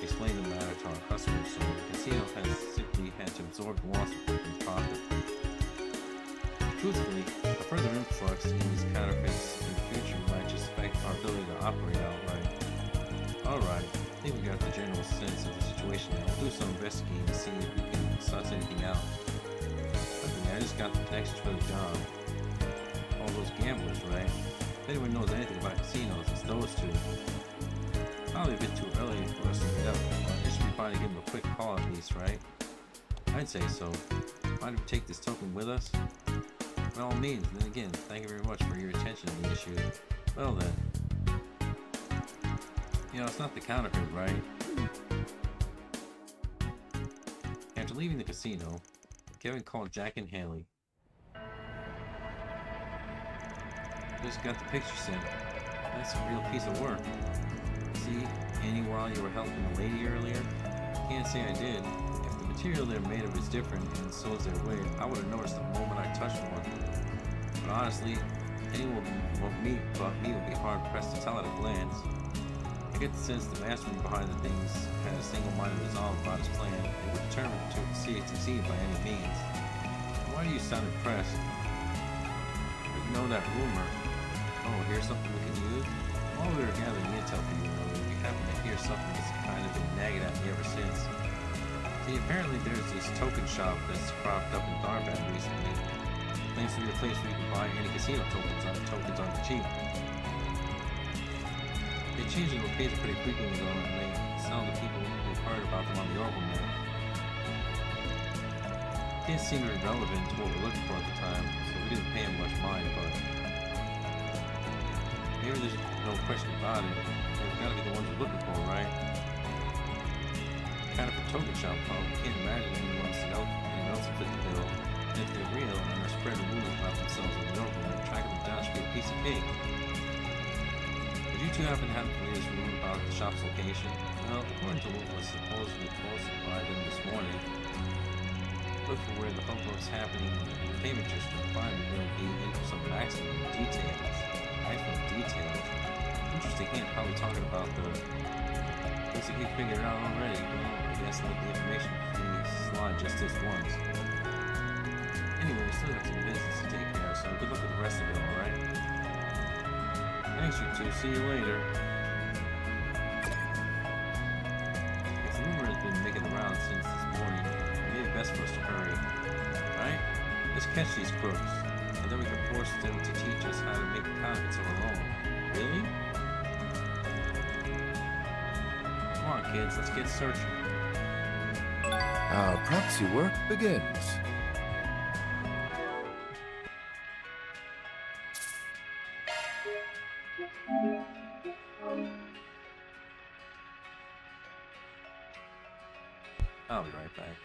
explain the matter to our customers, so the casino has simply had to absorb the loss of profit. Truthfully, a further influx in these counterfeits in the future might just affect our ability to operate outright. Alright. I think we got the general sense of the situation now. We'll do some investigating to see if we can suss anything out. I just got the connections for the job. All those gamblers, right? If anyone knows anything about casinos, it's those two. Probably a bit too early for us to meet up, but it should be fine to give them a quick call at least, right? I'd say so. Mind if we take this token with us? By all means, and then again, thank you very much for your attention to the issue. Well then. You know, it's not the counterfeit, right? After leaving the casino, Kevin called Jack and Haley. Just got the picture sent. That's a real piece of work. See, Annie, while you were helping the lady earlier? Can't say I did. If the material they're made of is different and so is their weight, I would have noticed the moment I touched one. But honestly, anyone but me would be hard pressed to tell at a glance. I get the sense the mastermind behind the things had a single-minded resolve about his plan and were determined to see it succeed by any means. Why do you sound impressed? But you know that rumor. Oh, here's something we can use? While we were gathering intel for you earlier, we happened to hear something that's kind of been nagging at me ever since. See, apparently there's this token shop that's cropped up in Darbat recently. It claims to be a place where you can buy any casino tokens on the cheap. They change the location pretty frequently though, and they sell to people who've heard about them on the Oracle map. It didn't seem very relevant to what we're looking for at the time, so we didn't pay him much mind, but maybe there's no question about it. They've got to be the ones we're looking for, right? Kind of a token shop, huh? We can't imagine anyone else will fit the bill. And if they're real and are spreading rumors about themselves on the Oracle map, tracking them down should be a piece of cake. Did you two happen to have the latest rumor about the shop's location? Well, according to what was supposedly posted by them this morning, look for where the hubbub's happening in the entertainment district. Finally, they'll be into some maximum details. Maximum details. Interesting hint, probably talking about the. Looks like he figured it out already. Well, I guess let the information slide just this once. Anyway, we still got some business to take care of, so good luck with the rest of it, alright? Thanks, you two. See you later. If the rumor has been making the rounds since this morning, maybe it's best for us to hurry. Right? Let's catch these crooks, and then we can force them to teach us how to make convicts of our own. Really? Come on, kids, let's get searching. Our proxy work begins. I'll be right back.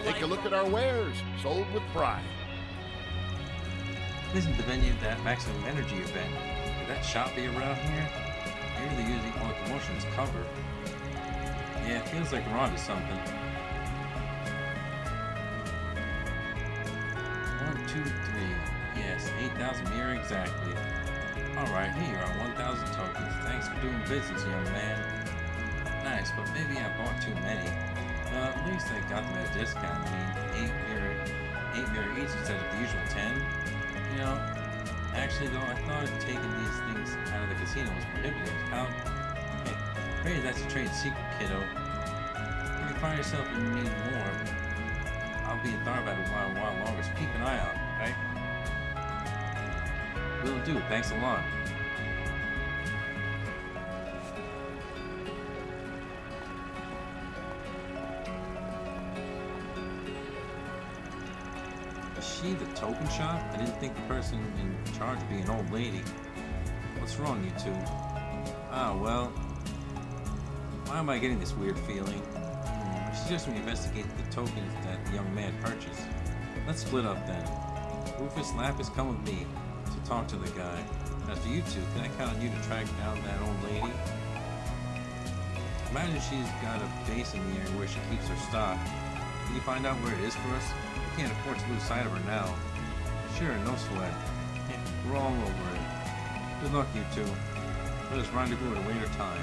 Take a look at our wares, sold with pride. Isn't the venue that Maximum Energy event? Could that shop be around here? Maybe they're using locomotion as cover. Yeah, it feels like we're onto something. 1, 2, 3. Yes, 8,000 mirror exactly. Alright, here you are, 1,000 tokens. Thanks for doing business, young man. Nice, but maybe I bought too many. At least I got them at a discount. I mean, 8 mirror each instead of the usual 10. You know, actually though, I thought taking these things out of the casino was prohibitive. Hey, maybe that's a trade secret, kiddo. If you find yourself in need more, I'll be in Tharbad a while longer, so keep an eye out, right? Will do, thanks a lot. Is she the token shop? I didn't think the person in charge would be an old lady. What's wrong, you two? Ah, well... Why am I getting this weird feeling? I suggest we investigate the tokens that the young man purchased. Let's split up then. Rufus Lapis, come with me to talk to the guy. As for you two, can I count on you to track down that old lady? Imagine she's got a base in the area where she keeps her stock. Can you find out where it is for us? We can't afford to lose sight of her now. Sure, no sweat. Yeah, we're all over it. Good luck, you two. Let us rendezvous at a later time.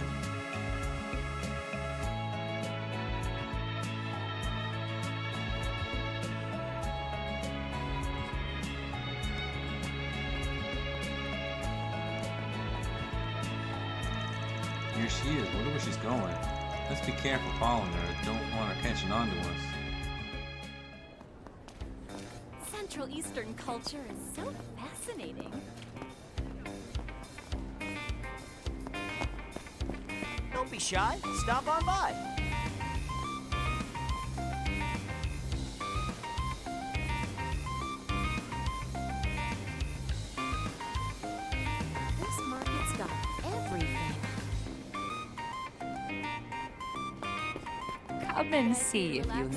Here she is. Wonder where she's going. Let's be careful following her. Don't want her catching on to us. Central Eastern culture is so fascinating. Don't be shy. Stop on by. This market's got everything. Come and see if you like.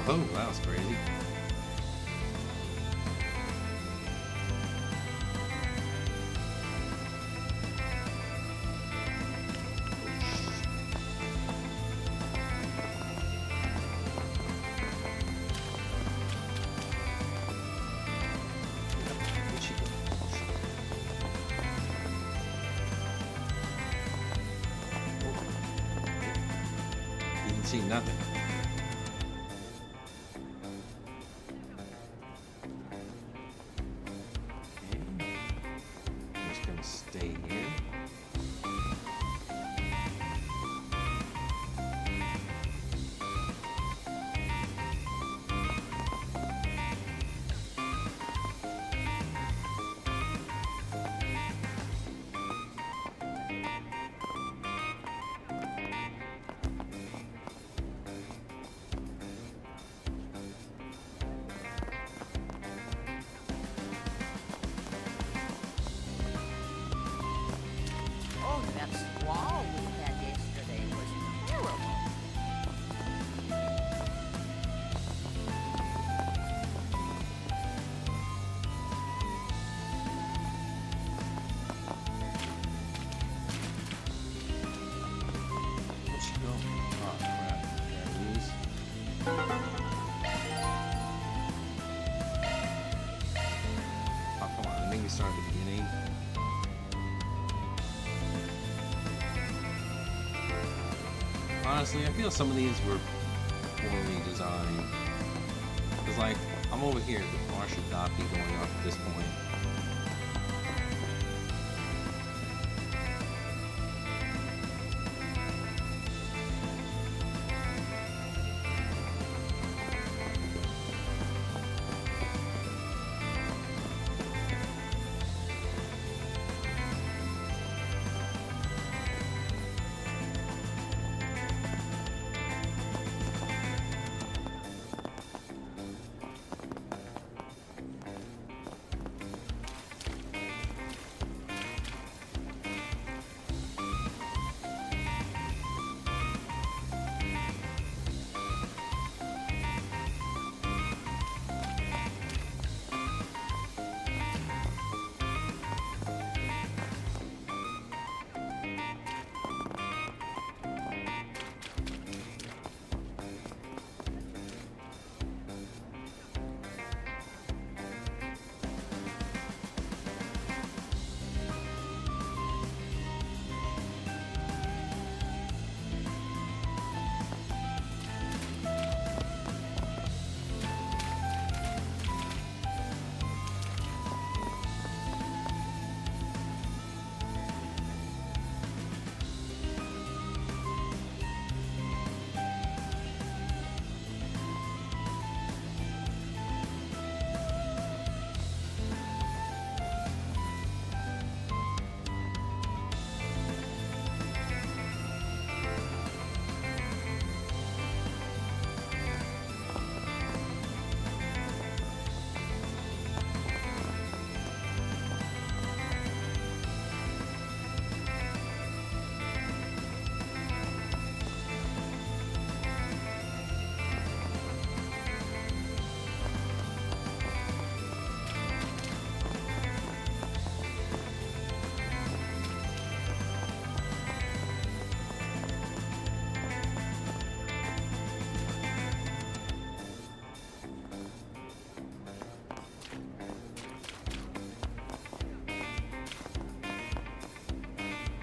Whoa, that was crazy. Didn't see nothing. Start at the beginning. Honestly, I feel some of these were poorly designed. Because, like, I'm over here, the bar should not be going up at this point.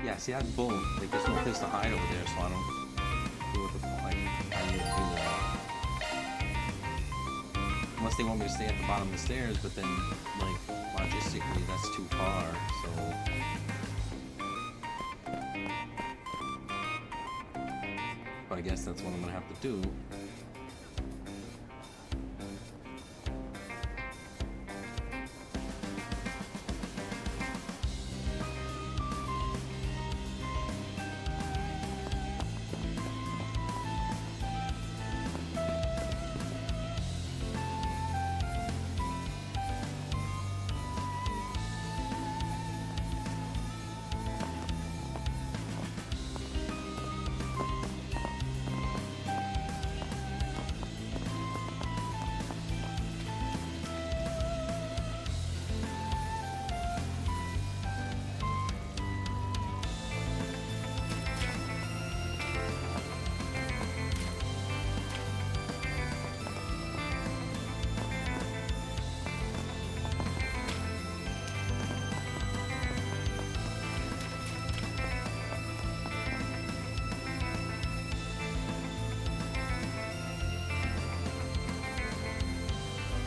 Yeah, see that bull, like there's no place to hide over there, so I don't do what the like I need to do that. Unless they want me to stay at the bottom of the stairs, but then like logistically that's too far, so but I guess that's what I'm gonna have to do.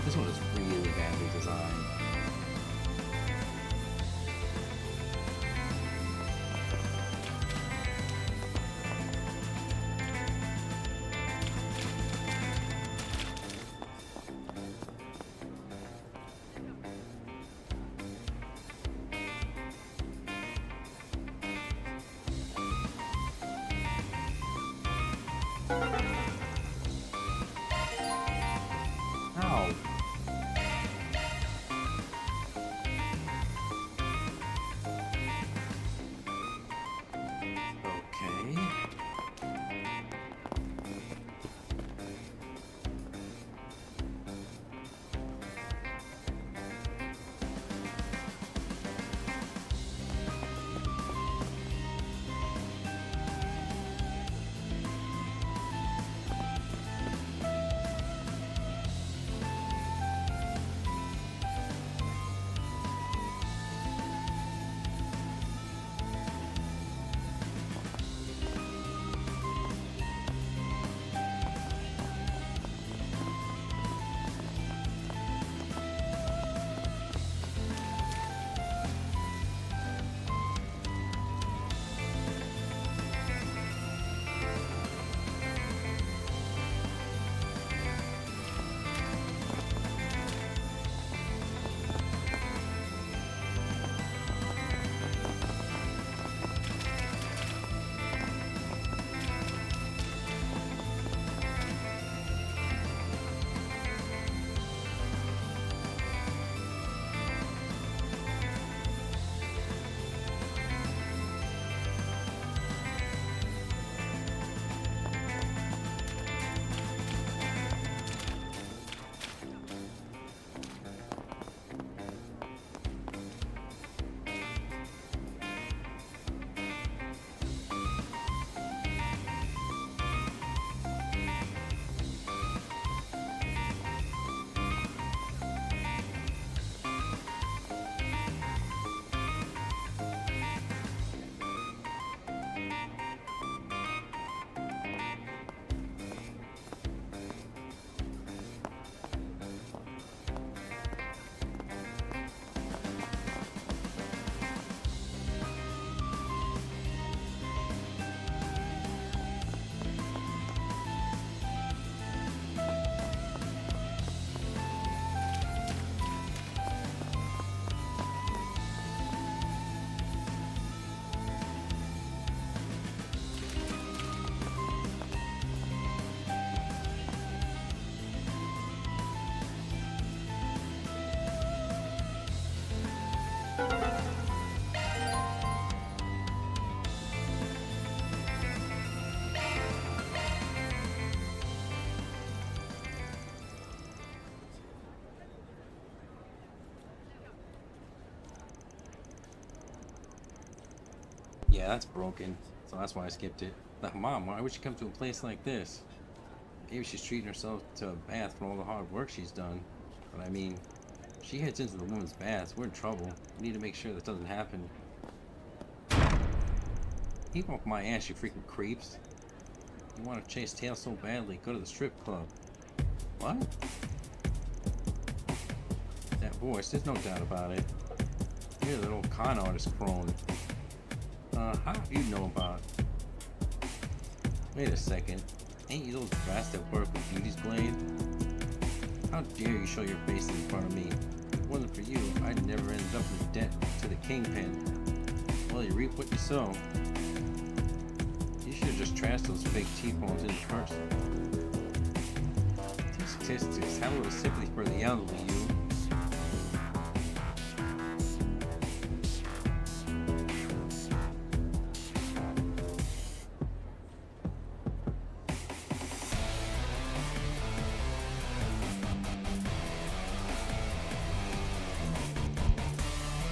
This one is really badly designed. Ow. Okay. Yeah, that's broken. So that's why I skipped it. Like, Mom, why would she come to a place like this? Maybe she's treating herself to a bath for all the hard work she's done. But I mean, if she heads into the women's baths, we're in trouble. We need to make sure that doesn't happen. Keep off my ass, you freaking creeps. You want to chase Tails so badly, go to the strip club. What? That voice, there's no doubt about it. You're the old con artist crone. How do you know about? Wait a second. Ain't you those brats that work with Beauty's Blade? How dare you show your face in front of me? If it wasn't for you, I'd never ended up in debt to the Kingpin. Well, you reap what you sow. You should have just trashed those fake T-phones in person. Tisk, have a little sympathy for the elderly, you.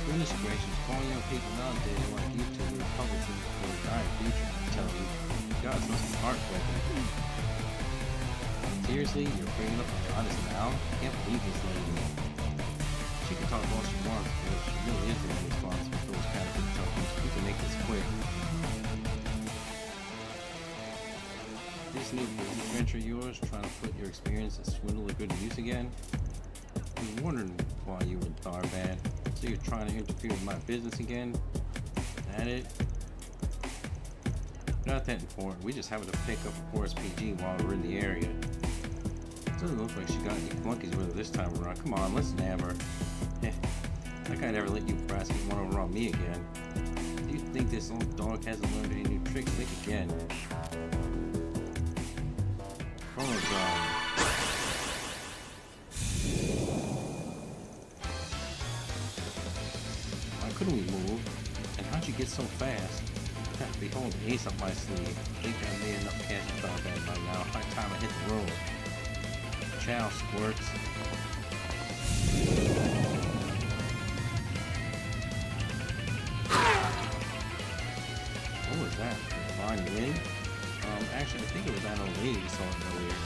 Goodness gracious, all young people nowadays like you two are Republicans for a dire future, I tell you. God, this must be heartbreaking. Seriously, you're bringing up a goddess now? I can't believe this lady. She can talk all she wants, but she really is the one responsible for those kind of big tokens. We can make this quick. This new business venture of yours, trying to put your experience as swindle to good use again? I was wondering why you were Tharbad. So you're trying to interfere with my business again? Is that it? Not that important. We just happened to pick up a Forest PG while we're in the area. Doesn't look like she got any flunkies with her this time around. Come on, let's nab her. Like I'd never let you brats get one over on me again. Do you think this old dog hasn't learned any new tricks? Think again. Oh god. Couldn't we move? And how'd you get so fast? Behold, ace up my sleeve. I think I made enough cash to drop that by now. High time I hit the road. Ciao, squirts. What was that? Divine wind? Actually, I think it was that old lady we saw earlier.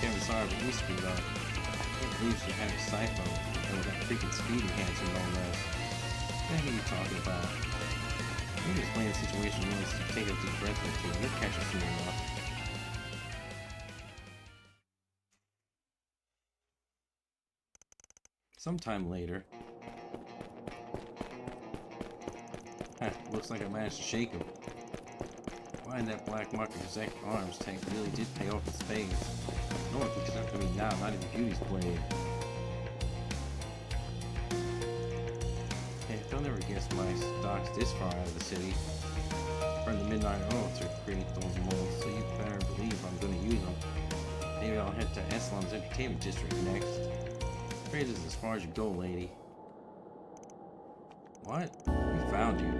Kevin, sorry, but we screwed up. I can't believe she had a Cypher and with that freaking speed enhancer no less. What the heck are you talking about? Let me explain the situation once you take a deep breath or two. You'll catch us soon enough. Sometime later. Looks like I managed to shake him. Why that black market Berserk arms tank really did pay off in spades. No one can accept me now, not even Beauty's Blade. They'll never guess my stock's this far out of the city. Burn the Midnight Oil to create those molds, so you better believe I'm gonna use them. Maybe I'll head to Eslam's Entertainment District next. Afraid this is as far as you go, lady. What? We found you.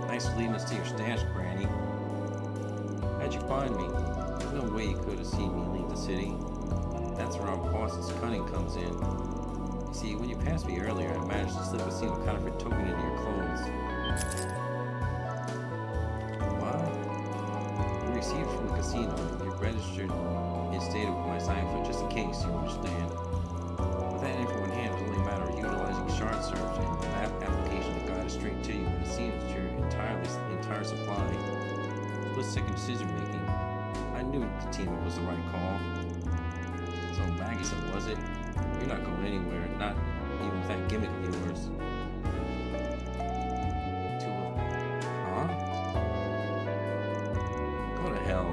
Thanks for leading us to your stash, Granny. How'd you find me? There's no way you could have seen me leave the city. That's where our boss's cunning comes in. See, when you passed me earlier, I managed to slip a single counterfeit token into your clothes. What? You received from the casino. You registered and stated with my sign for just in case, you understand. With that info in hand, it was only a matter of utilizing shard search and the map application to guide us straight to you, and it seems that your entire supply. Split-second decision making. I knew the team was the right call. So Maggie said, was it? You're not going anywhere, not even with that gimmick of yours. Huh? Go to hell.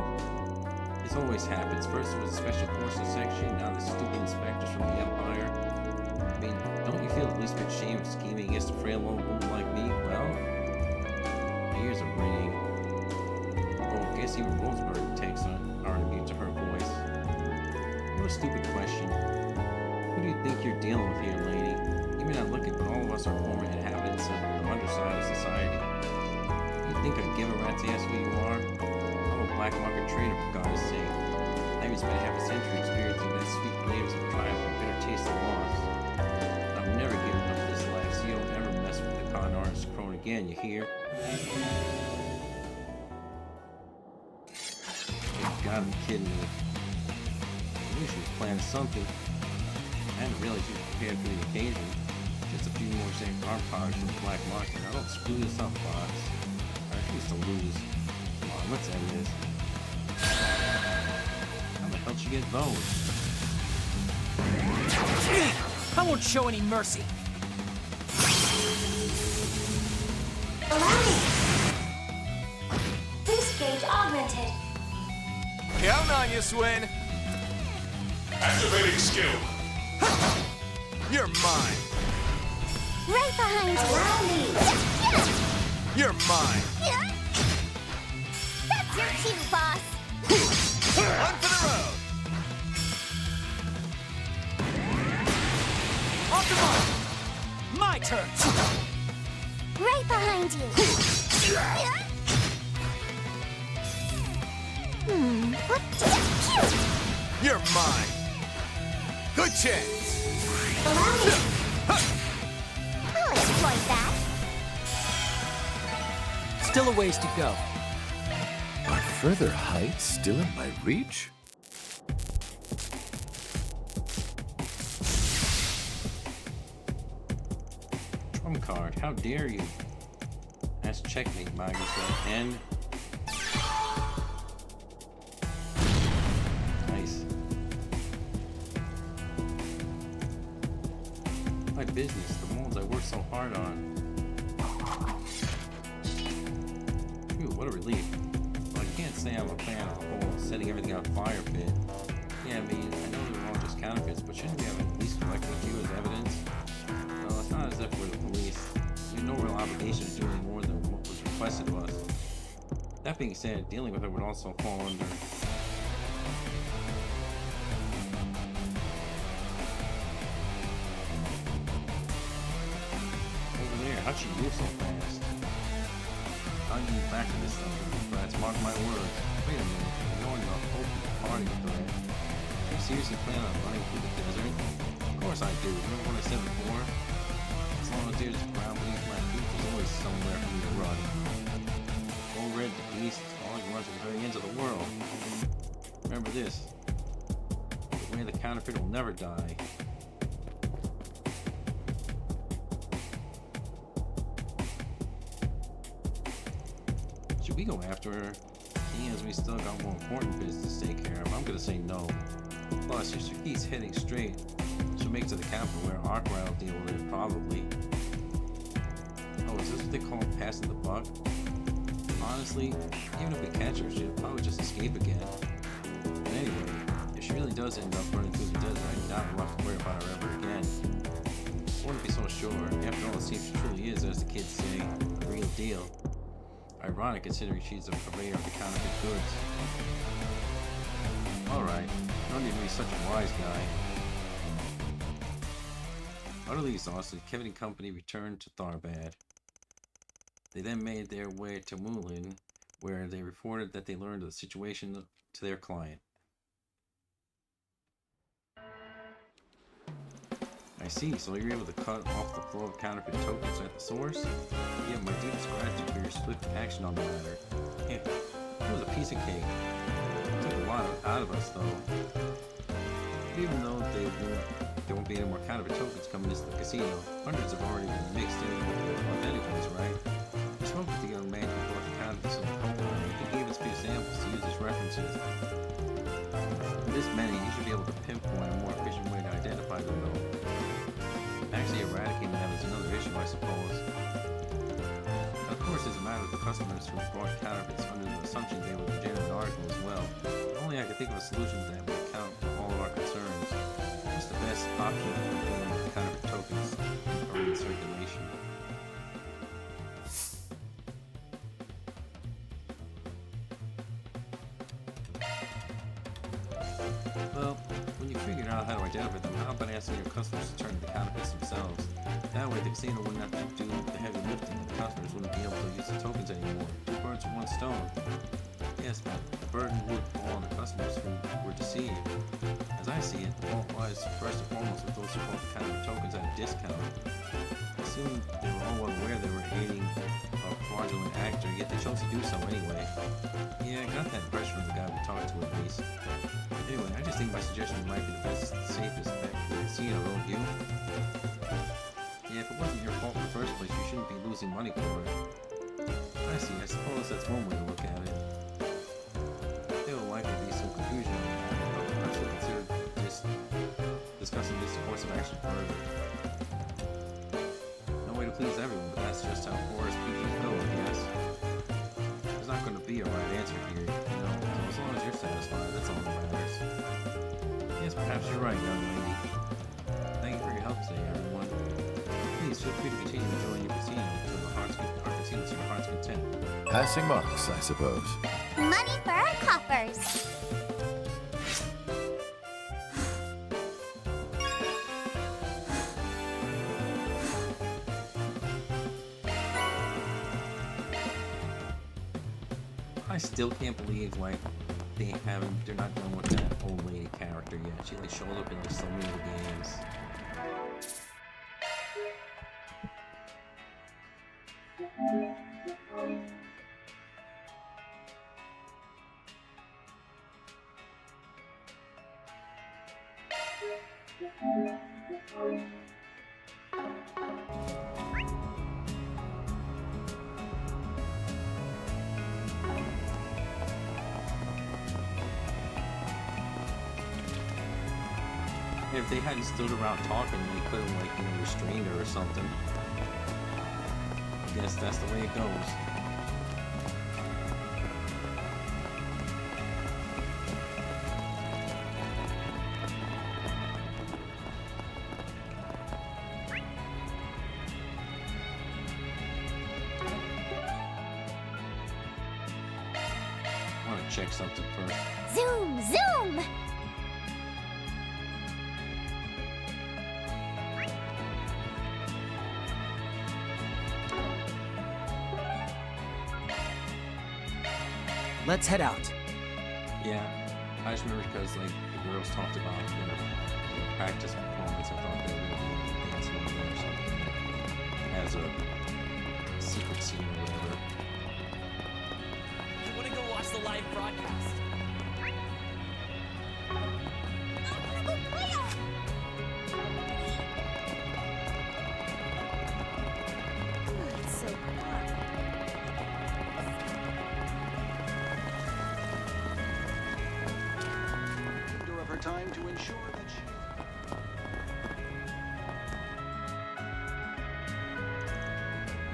This always happens. First it was the Special Forces section, now the stupid inspectors from the Empire. I mean, don't you feel the least bit shame of scheming against a frail old woman like me? Well, my ears are ringing. Oh, I guess even Roseburg takes aren't immune to her voice. What a stupid question. Who do you think you're dealing with here, lady? You may not look it, but all of us are former inhabitants of the underside of society. You think I'd give a rat's ass who you are? I'm a black market trader, for God's sake. I've spent half a century experiencing that sweet flavors of triumph and bitter taste of loss. I'm never giving up this life, so you don't ever mess with the con artist crone again, you hear? You gotta be kidding me. I knew she was planning something. I hadn't realized you were prepared for the occasion. Just a few more safe arm products from the black market. Now don't screw this up, boss. I used to lose. Come on, let's end this. How the hell did she get those? I won't show any mercy. Allow me. Boost gauge augmented. Count on you, Swin. Activating skill. You're mine. Right behind you. Allow me. You're mine. That's your cue, boss. On for the road. Off the mark. My turn. Right behind you. What? You're mine. Good chance. Allow me. I'll exploit that. Still a ways to go. Are further heights still in my reach? Trump card, how dare you? That's checkmate, Magus. And nice. My business, the molds I worked so hard on. Phew, what a relief. Well, I can't say I'm a fan of the whole setting everything on fire bit. Yeah, I mean, I know they're all just counterfeits, but shouldn't we have at least collected a few as evidence? Well, it's not as if we're the police. We have no real obligation to do any more than what was requested of us. That being said, dealing with her would also fall under... Over there, how'd she move so fast? I'll get back to this stuff, but mark my words. Wait a minute, you're going to open party with her. Do you seriously plan on running through the desert? Of course I do. Remember what I said before? As long as there's ground beneath my feet, there's always somewhere for me to run. Old Red the Beast always runs to the very ends of the world. Remember this. The way the counterfeit will never die. Should we go after her? Seeing as we still got more important business to take care of, I'm gonna say no. Plus, if she keeps heading straight, she'll make it to the capital where Arkwright will deal with it, probably. Oh, is this what they call passing the buck? Honestly, even if we catch her, she'll probably just escape again. But anyway, if she really does end up running through the desert, I doubt we'll have to worry about her ever again. I wouldn't be so sure. After all, it seems she truly is, as the kids say, the real deal. Ironic considering she's a purveyor of the counterfeit goods. Alright, no need to be such a wise guy. Utterly exhausted, Kevin and company returned to Tharbad. They then made their way to Moulin, where they reported that they learned of the situation to their client. I see, so you're able to cut off the flow of counterfeit tokens at the source? Yeah, my deepest gratitude for your swift action on the matter. Yeah, it was a piece of cake. It took a lot out of us, though. Even though there won't be any more counterfeit tokens coming into the casino, hundreds have already been mixed in with authentic ones, right? We spoke with the young man who brought the counterfeits to the company. He gave us a few samples to use as references. With this many, you should be able to pinpoint a more efficient way to identify them, though. Actually, eradicating them is another issue, I suppose. Of course, it's a matter of the customers who brought counterfeits under the assumption they would generate an article as well. If only I could think of a solution that would account for all of our concerns. What's the best option for dealing with counterfeit tokens are in circulation? Well, when you figured out how to identify them, how about asking your customers to turn the counterfeits themselves? That way the casino wouldn't have to do the heavy lifting, and the customers wouldn't be able to use the tokens anymore. 2 birds with 1 stone. Yes, but the burden would fall on the customers who were deceived. As I see it, the fault lies first and foremost with those who bought the counterfeit tokens at a discount. I assume they were all well aware they were aiding a fraudulent actor, yet they chose to do so anyway. Yeah, I got that impression from the guy we talked to at least. Anyway, I just think my suggestion might be the best, safest bet for the casino, don't you? Yeah, if it wasn't your fault in the first place, you shouldn't be losing money for it. I see. I suppose that's one way to look at it. There will likely be some confusion on that, but I should consider just discussing this course of action further. No way to please everyone, but that's just how forest people go, I guess. There's not going to be a right answer here, you know, so as long as you're satisfied, that's all that matters. Yes, perhaps you're right, young lady. Thank you for your help today, everyone. Please feel free to continue enjoying your casino until our casino to your heart's content. Passing marks, I suppose. Money for our coffers. I still can't believe like they're not going with that old lady character yet. She like showed up in like so many of the games. If they hadn't stood around talking, they could have like, you know, restrained her or something. I guess that's the way it goes. I want to check something first. Zoom, zoom! Let's head out. Yeah, I just remember because like the girls talked about their practice performance. I thought they were going to be dancing or something as a secret scene or whatever. I want to go watch the live broadcast. It's so hot. Of her time to ensure that she...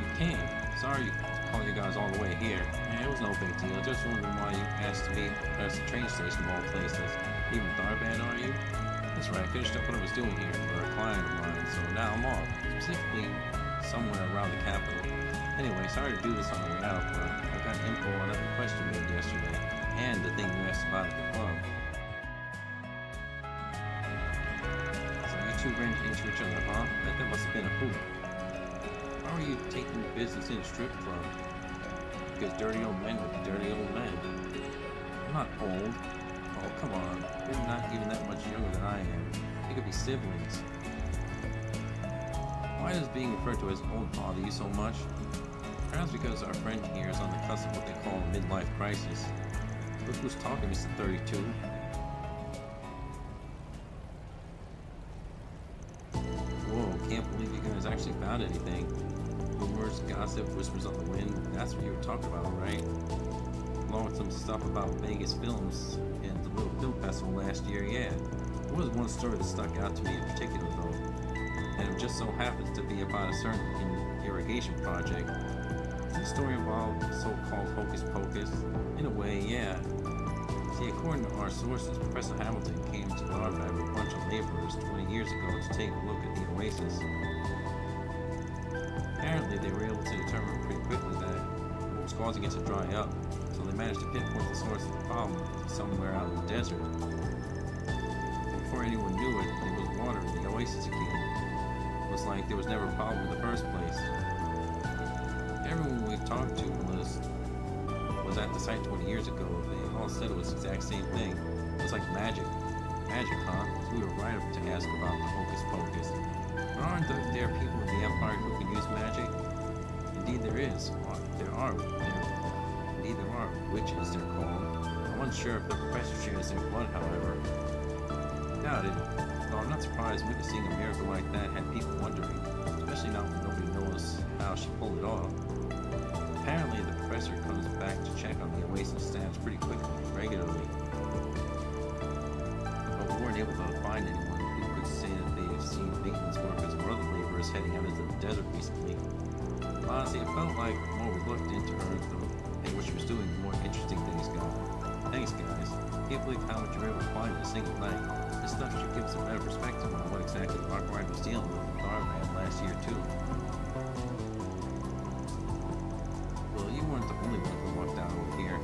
You came. Sorry to call you guys all the way here. Yeah, it was no big deal. Just wondering why you asked to meet at the train station of all places. Even Tharbad, are you? That's right, I finished up what I was doing here for a client of mine, so now I'm off. Specifically, somewhere around the capital. Anyway, sorry to do this on the way out, but I got info on that request you made yesterday, and the thing you asked about at the club. Two ran into each other, huh? That must have been a hoot. How are you taking business in a strip club? Because dirty old men will be dirty old men. I'm not old. Oh, come on. You're not even that much younger than I am. You could be siblings. Why does being referred to as old bother you so much? Perhaps because our friend here is on the cusp of what they call a midlife crisis. Look who's talking, Mr. 32. Can't believe you guys actually found anything. Rumors, gossip, whispers on the wind, that's what you were talking about, right? Along with some stuff about Vegas films and the little film festival last year, yeah. There was one story that stuck out to me in particular, though. And it just so happens to be about a certain irrigation project. The story involved so-called hocus pocus. In a way, yeah. See, according to our sources, Professor Hamilton came to Tharbad with a bunch of laborers 20 years ago to take a look at the oasis. Apparently, they were able to determine pretty quickly that what was causing it to dry up, so they managed to pinpoint the source of the problem somewhere out in the desert. And before anyone knew it, there was water in the oasis again. It was like there was never a problem in the first place. Everyone we've talked to was at the site 20 years ago. They all said it was the exact same thing. It was like magic. Magic, huh? So we were right up to ask about the hocus pocus. But aren't there people in the Empire who can use magic? Indeed there is. There are witches, they're called. I'm unsure if the professor shares their blood, however. Doubt it. Though I'm not surprised witnessing a miracle like that had people wondering. Especially now when nobody knows how she pulled it off. Apparently the professor comes back to check on the Oasis status pretty quickly, regularly. But we weren't able to find anyone who could say that they have seen maintenance workers or other laborers heading out into the desert recently. Honestly, it felt like the more we looked into her and what she was doing, the more interesting things got. Thanks, guys. Can't believe how much you were able to find in a single night. This stuff should give us a better perspective on what exactly Arkwright was dealing with Garland last year, too. Well, you weren't the only one who walked down over here.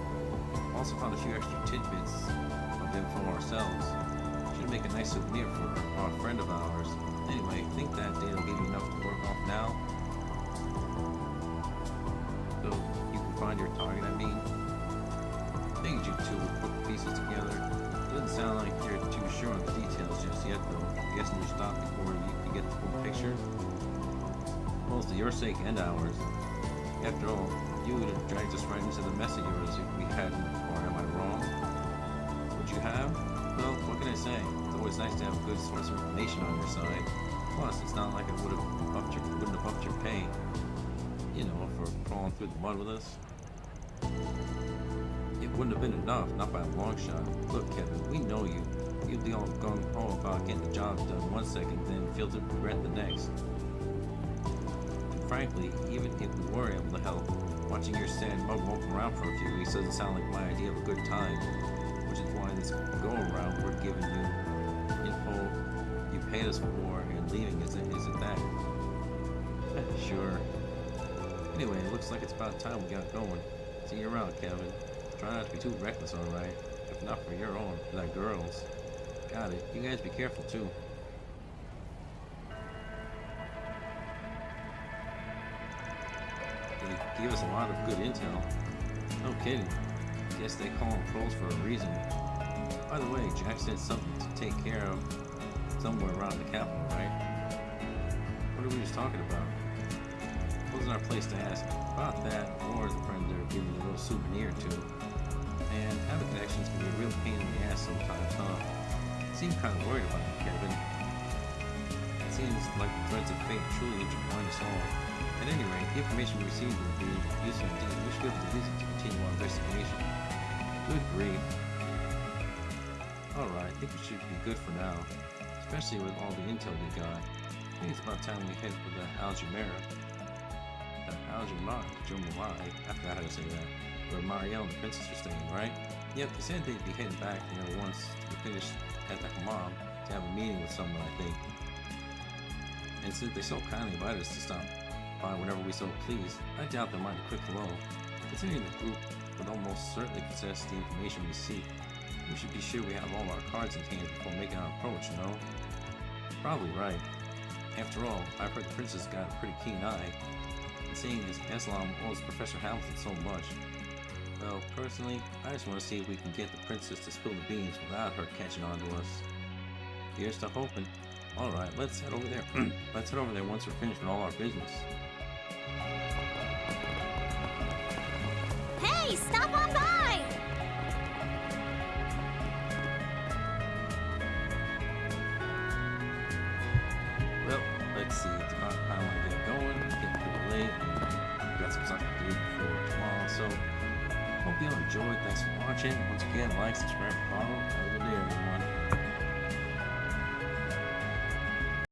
Also found a few extra tidbits of info ourselves. Should make a nice souvenir for a friend of ours. Anyway, I think that data will give you enough to work off now. So you can find your target, I mean. Figured you two would put the pieces together. Doesn't sound like you're too sure on the details just yet, though. I'm guessing you stopped before you can get the full picture. Well, it's to your sake and ours. After all, you would have dragged us right into the mess of yours if we hadn't, or am I wrong? Would you have? Well, what can I say? It's always nice to have a good source of information on your side. Plus, it's not like it wouldn't have upped your pay. You know, for crawling through the mud with us. It wouldn't have been enough, not by a long shot. Look, Kevin, we know you. You'd be all gung-ho about getting the job done one second, then feel to regret the next. And frankly, even if we were able to help, watching your sad mug mope around for a few weeks doesn't sound like my idea of a good time. Which is why this go-around we're giving you info you paid us for and leaving is it that? Sure. Anyway, it looks like it's about time we got going. See you around, Kevin. Try not to be too reckless, alright? If not for your own, for that girl's. Got it. You guys be careful, too. They gave us a lot of good intel. No kidding. Guess they call them pros for a reason. By the way, Jack said something to take care of somewhere around the capital, right? What are we just talking about? Wasn't our place to ask about that, or the friend they're giving a little souvenir to. And having connections can be a real pain in the ass sometimes, huh? Seem kind of worried about it, Kevin. It seems like the threads of fate truly intertwine us all. At any rate, the information we received will be useful indeed. We should be able to use it to continue our investigation. Good grief. Alright, I think we should be good for now. Especially with all the intel we got. I think it's about time we head for the Aljamara. I forgot how to say that. Where Marielle and the princess are staying, right? Yep, they said they'd be heading back there once we finished at the hammam to have a meeting with someone, I think. And since they so kindly invited us to stop by whenever we so please, I doubt they mind a quick hello. Considering the group would almost certainly possess the information we seek, we should be sure we have all our cards in hand before making our approach, no? Probably right. After all, I've heard the princess got a pretty keen eye. Seeing as Islam owes Professor Hamilton so much. Well, personally, I just want to see if we can get the princess to spill the beans without her catching on to us. Here's to hoping. Alright, let's head over there. Let's head over there once we're finished with all our business. Hey, stop on by! Well, let's see. It's about time I get going. Getting pretty late. Got some stuff to do before tomorrow. So, hope you all enjoyed. Thanks for watching. Once again, like, subscribe, follow.